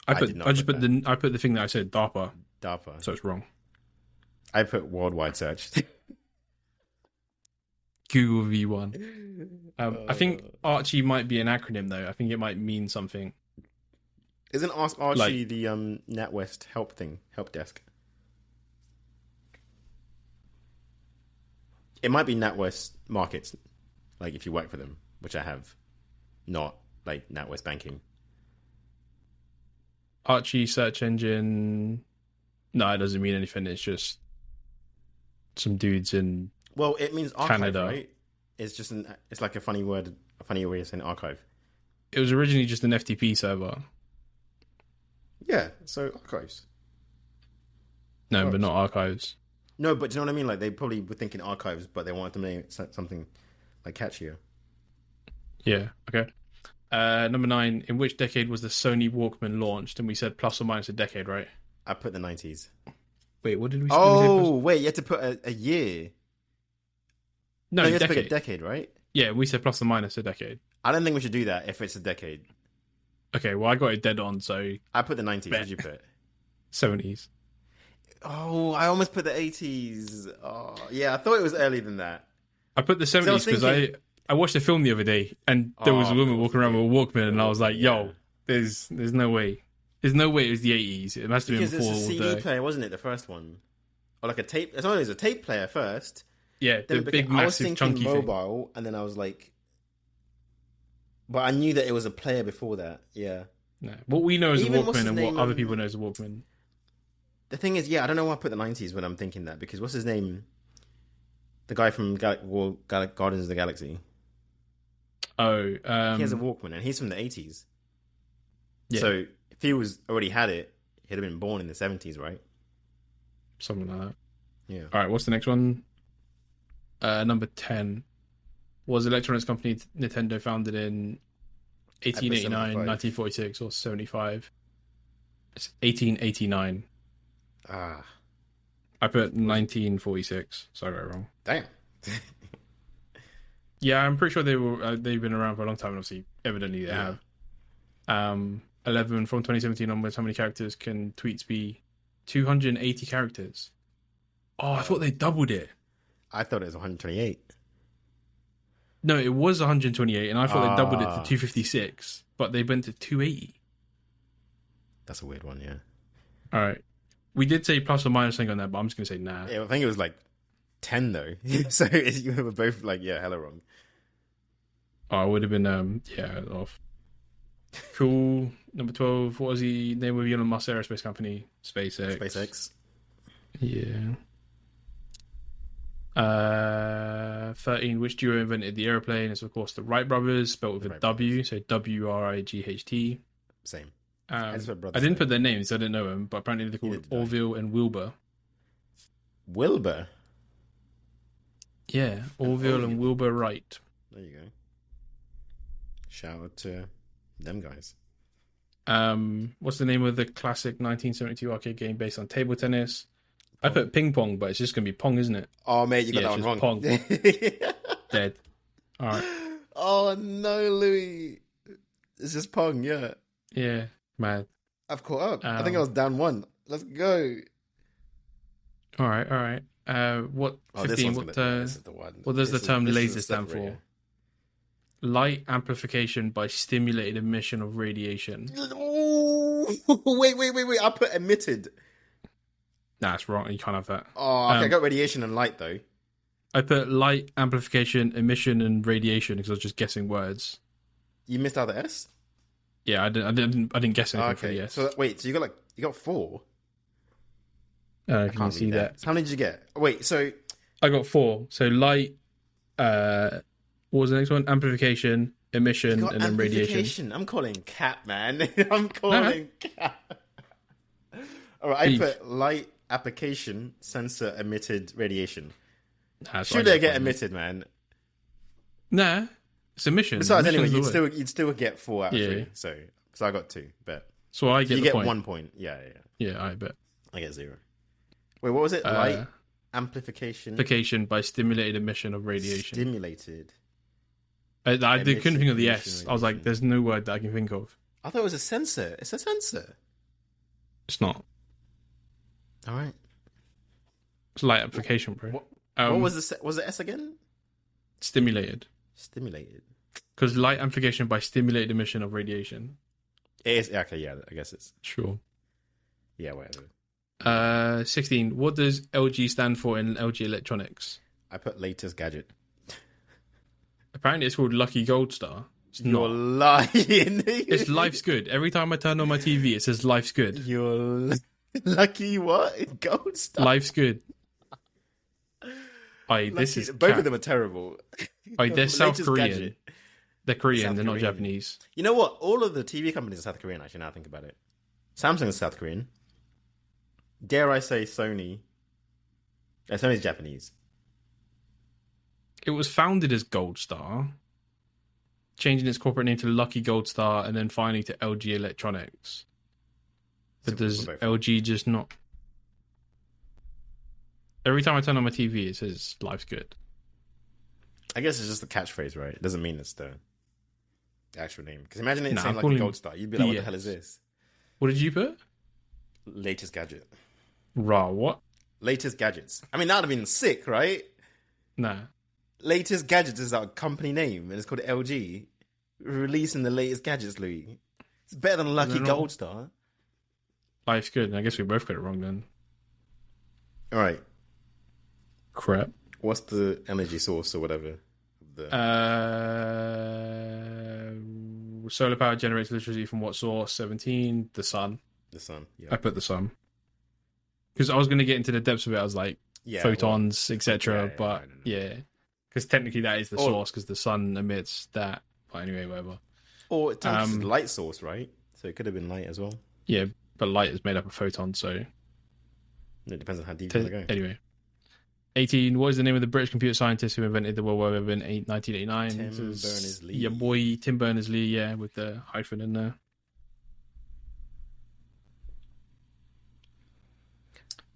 I did not put I put the thing that I said DARPA, put? DARPA. so it's wrong. I put worldwide search. Google V1. I think Archie might be an acronym though. I think it might mean something. Isn't Ask Archie the NatWest help desk? It might be NatWest Markets, like if you work for them, which I have, not like NatWest Banking. Archie search engine. No, it doesn't mean anything. It's just some dudes in Well, it means archive, Canada. right? It's just it's like a funny word, a funny way of saying archive. It was originally just an FTP server. Yeah, so archives. No, but Archives. not archives. No, but do you know what I mean? Like they probably were thinking archives, but they wanted to make something like catchier. Yeah. Okay. Number 9. In which decade was the Sony Walkman launched? And we said plus or minus a decade, right? I put the 90s. Wait, what did we say? Oh, wait, you had to put a year. No, You had to decade. pick a decade, right? Yeah, we said plus or minus a decade. I don't think we should do that if it's a decade. Okay, well, I got it dead on, so I put the 90s. What Bet. did you put? 70s. Oh, I almost put the 80s. Oh, yeah, I thought it was earlier than that. I put the 70s because I watched a film the other day and there was a woman walking around with a Walkman and I was like, yo, there's no way. There's no way it was the 80s. It must have been Because before it's a CD player, wasn't it, the first one? Or like a tape. It's only a tape player first. Yeah, the big, I was massive, thinking chunky mobile, and then I was like... But I knew that it was a player before that, yeah. thing. No. What we know is a Even what's Walkman his and what name, other people know is a Walkman. The thing is, yeah, I don't know why I put the 90s when I'm thinking that, because what's his name? The guy from Guardians of the Galaxy. Oh, He has a Walkman, and he's from the 80s. Yeah. So if he was already had it, he'd have been born in the 70s, right? Something like that. Yeah. All right, what's the next one? Number 10. Was electronics company Nintendo founded in 1889, 1946, or 75? It's 1889. Ah. I put 1946, so I got it wrong. Damn. Yeah, I'm pretty sure they've been around for a long time, and obviously, evidently they have. 11, from 2017 onwards, how many characters can tweets be? 280 characters. Oh, I thought they doubled it. I thought it was 128. No, it was 128, and I thought they doubled it to 256, but they went to 280. That's a weird one, yeah. All right. We did say plus or minus thing on that, but I'm just going to say nah. Yeah, I think it was like 10, though. So you were both like, yeah, hella wrong. Oh, I would have been, off. Cool. Number 12. What was the name of Elon Musk's aerospace company? SpaceX. SpaceX. Yeah. 13. Which duo invented the airplane? It's, of course, the Wright brothers, spelled with a W, so WRIGHT. Same. I didn't put their names, I didn't know them, but apparently they're called Orville and Wilbur. Wilbur? Yeah, Orville and Wilbur Wright. There you go. Shout out to them guys. What's the name of the classic 1972 arcade game based on table tennis? I put ping pong, but it's just gonna be pong, isn't it? Oh mate, you got that one wrong. Pong. Dead. All right. Oh no, Louis. It's just pong, yeah. Yeah, mad. I've caught up. I think I was down 1. Let's go. All right. What 15? What does the term laser stand for? Here. Light amplification by stimulated emission of radiation. Oh, wait. I put emitted. Nah, it's wrong. You can't have that. Oh, okay. I got radiation and light, though. I put light amplification, emission, and radiation because I was just guessing words. You missed out the S? Yeah, I didn't guess anything for the S. So wait, so you got 4? Can you see that? So how many did you get? Wait, so I got 4. So light. What was the next one? Amplification, emission, and then radiation. I'm calling cap, man. I'm calling cap. All right, I put light application, sensor emitted radiation. Should they get emitted, man? Nah, it's emission. Besides, anyway, you'd still get 4 out of 3. So I got 2. Bet. So I get. You get 1 point. Yeah. Yeah, I bet. I get 0. Wait, what was it? Light amplification. Amplification by stimulated emission of radiation. Stimulated. I couldn't think of the S. Radiation. I was like, there's no word that I can think of. I thought it was a sensor. It's a sensor. It's not. All right. It's light amplification, bro. What was the S again? Stimulated. Stimulated. Because light amplification by stimulated emission of radiation. It is. Okay, yeah, I guess it's. Sure. Yeah, whatever. 16. What does LG stand for in LG Electronics? I put latest gadget. Apparently it's called Lucky Gold Star. You're not. lying. It's life's good. Every time I turn on my TV, it says life's good. You're lucky what? Gold star. Life's good. This is both of them are terrible. they're South Korean. Gadget. They're Korean. South they're not Korean. Japanese. You know what? All of the TV companies are South Korean. Actually, now I think about it, Samsung is South Korean. Dare I say Sony? Sony's Japanese. It was founded as Gold Star, changing its corporate name to Lucky Gold Star, and then finally to LG Electronics. But So does we're both LG just not? Every time I turn on my TV, it says "Life's good." I guess it's just the catchphrase, right? It doesn't mean it's the actual name. Because imagine it Nah, saying I'm like a calling Gold Star. You'd be like, what the BS. hell is this? What did you put? Latest gadget. Raw. What? Latest gadgets. I mean, that would have been sick, right? Nah. Latest gadgets is our company name, and it's called LG. Releasing the latest gadgets, Louis. It's better than Lucky Gold Star. Life's good. I guess we both got it wrong then. All right. Crap. What's the energy source or whatever? Solar power generates electricity from what source? 17. The sun. The sun. Yeah. I put the sun. Because I was going to get into the depths of it. I was like, photons, etc. But yeah. Because technically that is the source, because the sun emits that. But anyway, whatever. Or it's a light source, right? So it could have been light as well. Yeah, but light is made up of photons, so... It depends on how deep you want to go. Anyway. 18. What is the name of the British computer scientist who invented the World Wide Web in 1989? Tim Berners-Lee. Your boy, Tim Berners-Lee, yeah, with the hyphen in there.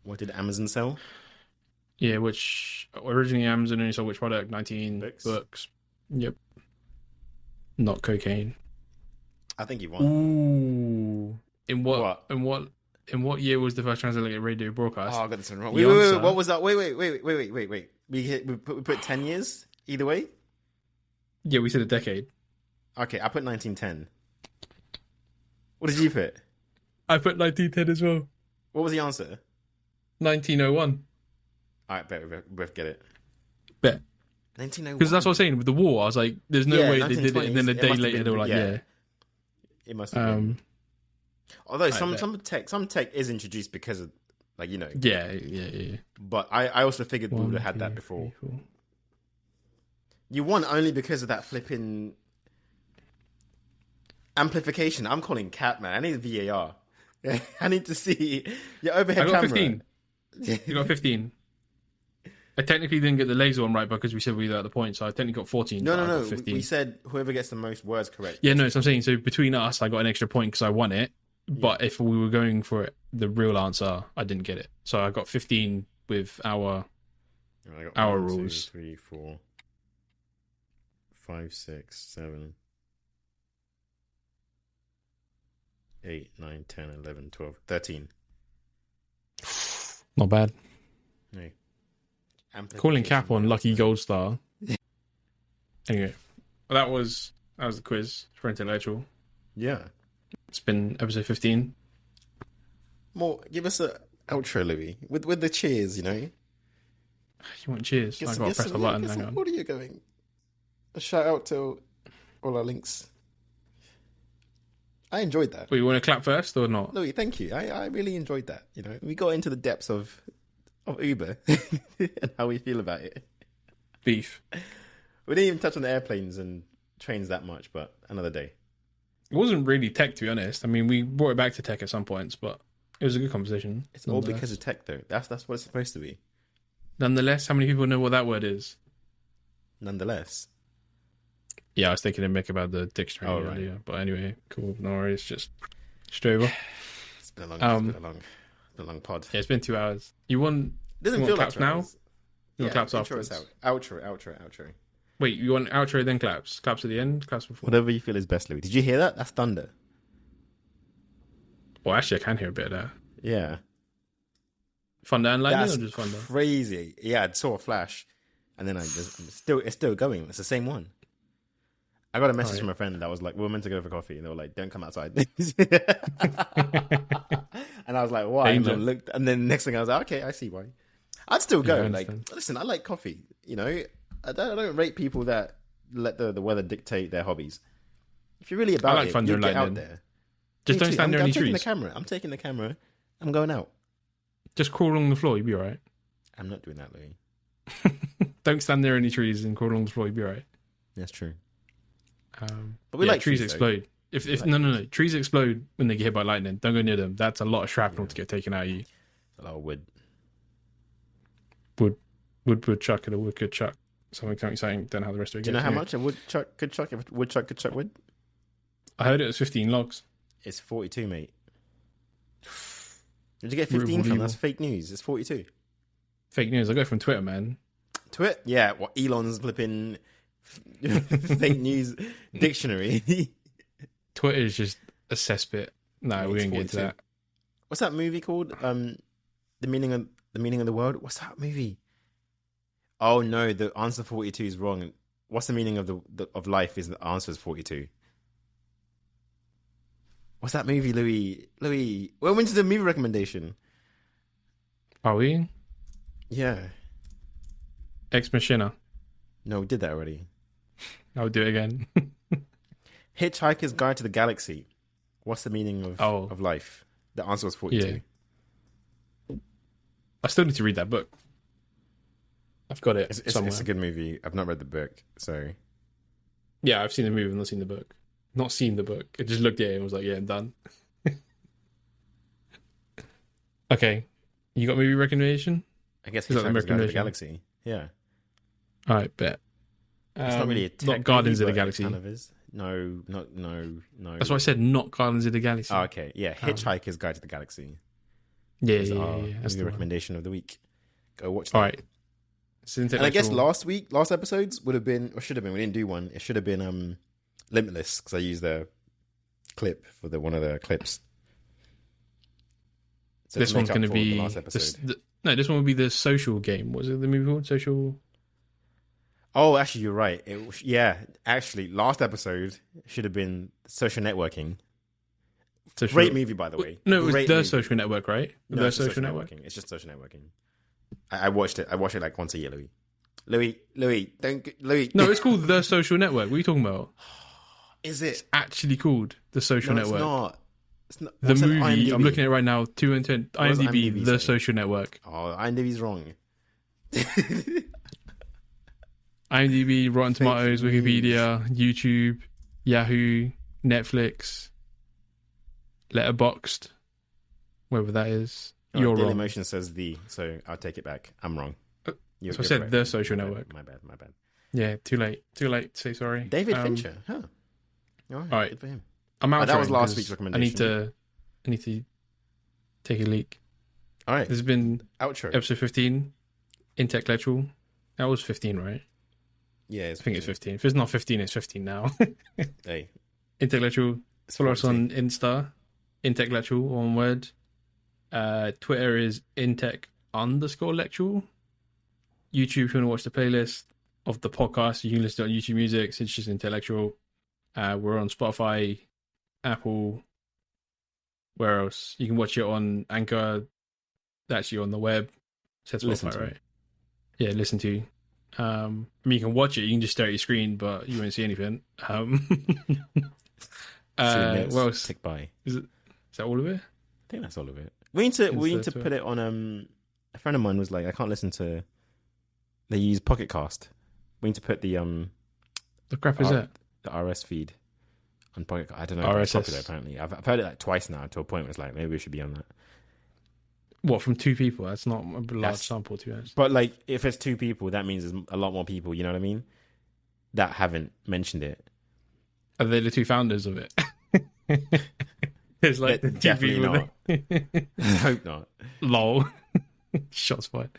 What did Amazon sell? Yeah, which... Originally Amazon only sold which product? 19 books. Yep. Not cocaine. I think you won. Ooh. In what year was the first transatlantic radio broadcast? Oh, I got this one wrong. Wait. What was that? Wait. We put 10 years either way? Yeah, we said a decade. Okay, I put 1910. What did you put? I put 1910 as well. What was the answer? 1901. All right, bet we both get it. Bet. 1901. Because that's what I was saying with the war. I was like, there's no way they did it, and then a day later they were like, yeah. It must have been. Although some tech is introduced because of, like, you know. Yeah. But I also figured we would have had that before. 3, 4. You won only because of that flipping amplification. I'm calling cap, man. I need a VAR. I need to see your overhead camera. 15. You got 15. I technically didn't get the laser one right because we said we were at the point, so I technically got 14. No. 15. We said whoever gets the most words correct. Yeah, no, so I'm saying, so between us, I got an extra point because I won it. But if we were going for it, the real answer, I didn't get it. So I got 15 with our rules. 2, 3, 4, 5, 6, 7, 8, 9, 10, 11, 12, 13. Not bad. No. Calling cap on Lucky Gold Star. Anyway, well, that was the quiz for Intechlectual. Yeah. It's been episode 15. More, give us a outro, Louis, with the cheers, you know. You want cheers? I gotta press the button. Hang on. What are you going? A shout out to all our links. I enjoyed that. Well, you want to clap first or not? Louis, thank you. I really enjoyed that. You know, we got into the depths of Uber and how we feel about it. Beef. We didn't even touch on the airplanes and trains that much, but another day. It wasn't really tech, to be honest. I mean, we brought it back to tech at some points, but it was a good conversation. It's all because of tech, though. That's what it's supposed to be. Nonetheless, how many people know what that word is? Nonetheless. Yeah, I was thinking to make about the dictionary earlier, but anyway, cool. No worries, just straight over. It's been a long pod. Yeah, it's been 2 hours. You want? Doesn't you feel want claps like now? You want claps afterwards? Outro. Wait, you want outro then claps? Claps at the end? Claps before? Whatever you feel is best, Louis. Did you hear that? That's thunder. Well, actually, I can hear a bit of that. Yeah. Thunder and lightning, That's or just thunder? Crazy. Yeah, I saw a flash, and then it's still going. It's the same one. I got a message from a friend that was like, "We were meant to go for coffee," and they were like, "Don't come outside." And I was like, "Why?" And then next thing I was like, "Okay, I see why." I'd still go. Listen, I like coffee. You know, I don't rate people that let the weather dictate their hobbies. If you're really about like it, thunder you and get out lightning. there. Just Me don't too. stand near I'm any taking trees. the camera. I'm taking the camera. I'm going out. Just crawl along the floor. You'll be all right. I'm not doing that, Louis. Don't stand near any trees and crawl along the floor. You'll be all right. That's true. But we like trees trees, explode. If no, trees explode when they get hit by lightning. Don't go near them. That's a lot of shrapnel to get taken out of you. A lot of wood. Woodchuck and a wood could chuck. Something saying. Don't know how the rest of it. Do you know how much a woodchuck could chuck? If a woodchuck could chuck wood? I heard it was 15 logs. It's 42, mate. Did you get 15 from? That's fake news. It's 42. Fake news. I got it from Twitter, man. Twitter? Yeah, what Elon's flipping fake news dictionary. Twitter is just a cesspit. No, we didn't get into that. What's that movie called? The meaning of the world. What's that movie? Oh no, the answer 42 is wrong. What's the meaning of life? Is the answer is 42. What's that movie, Louis? Louis, we're into the movie recommendation. Are we? Yeah. Ex Machina. No, we did that already. I'll do it again. Hitchhiker's Guide to the Galaxy. What's the meaning of life? The answer was 42. Yeah. I still need to read that book. I've got it somewhere. It's a good movie. I've not read the book, so... Yeah, I've seen the movie and not seen the book. Not seen the book. I just looked at it and was like, yeah, I'm done. Okay. You got movie recommendation? I guess Hitchhiker's Guide to the Galaxy. Yeah. All right, bet. It's not really a tech not Guardians movie, of the Galaxy. Kind of is. No. That's why I said not Guardians of the Galaxy. Oh, okay. Yeah, Hitchhiker's Guide to the Galaxy. Yeah. That's the recommendation of the week. Go watch that. All right. And I guess last episodes would have been, or should have been, we didn't do one. It should have been Limitless, because I used the clip for one of the clips. So this one's going to be last episode. This one will be the social game. Was it the movie called Social? Oh, actually, you're right. Actually, last episode should have been Social Networking. Great movie, by the way. No, it was The Social Network, right? No, The Social Network. It's just Social Networking. I watched it. I watch it like once a year, Louis. Louis, No, it's called The Social Network. What are you talking about? Is it? It's actually called The Social Network. It's not. The movie, I'm looking at it right now, 2 and 10. IMDb, The Social Network. Oh, IMDb's wrong. IMDb, Rotten Tomatoes, Wikipedia, YouTube, Yahoo, Netflix, Letterboxd, wherever that is. You're Daily wrong. Motion says so I'll take it back. I'm wrong. So I said correct. The Social Network. My bad. Yeah, too late. Say sorry. David Fincher. Huh. All right. Good for him. I'm out. That was last week's recommendation. I need to take a leak. All right. This has been outro. Episode 15. Intechlectual. That was 15, right? Yeah, I think it's 15. If it's not 15, it's 15 now. Hey. Intechlectual. Follow us on Insta. Intechlectual, one word. Twitter is Intech_lectual. YouTube, if you want to watch the playlist of the podcast, you can listen to it on YouTube Music. It's just Intechlectual. We're on Spotify, Apple. Where else? You can watch it on Anchor. Actually, on the web. It says Spotify, right? Yeah, listen to. I mean, you can watch it. You can just stare at your screen, but you won't see anything. What else? Tick by. Is that all of it? I think that's all of it. We need to put it on. A friend of mine was like, I can't listen to. They use Pocket Cast. We need to put the crap is that? The RS feed on Pocket. I don't know. RSS. It's popular apparently. I've heard it like twice now to a point where it's like maybe we should be on that. What, from 2 people? That's not a large sample, to be honest. But like, if it's 2 people, that means there's a lot more people. You know what I mean? That haven't mentioned it. Are they the 2 founders of it? There's like the 2 definitely people. Not. I hope not. Lol. Shots fired.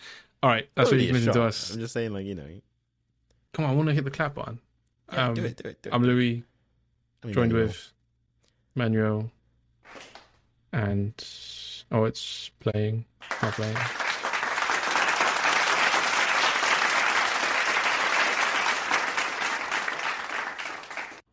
All right, that's what you can listen to us. I'm just saying, like, Come on, I want to hit the clap button. Yeah, do it. I'm Louis, joined with Manuel, and it's playing. Not playing.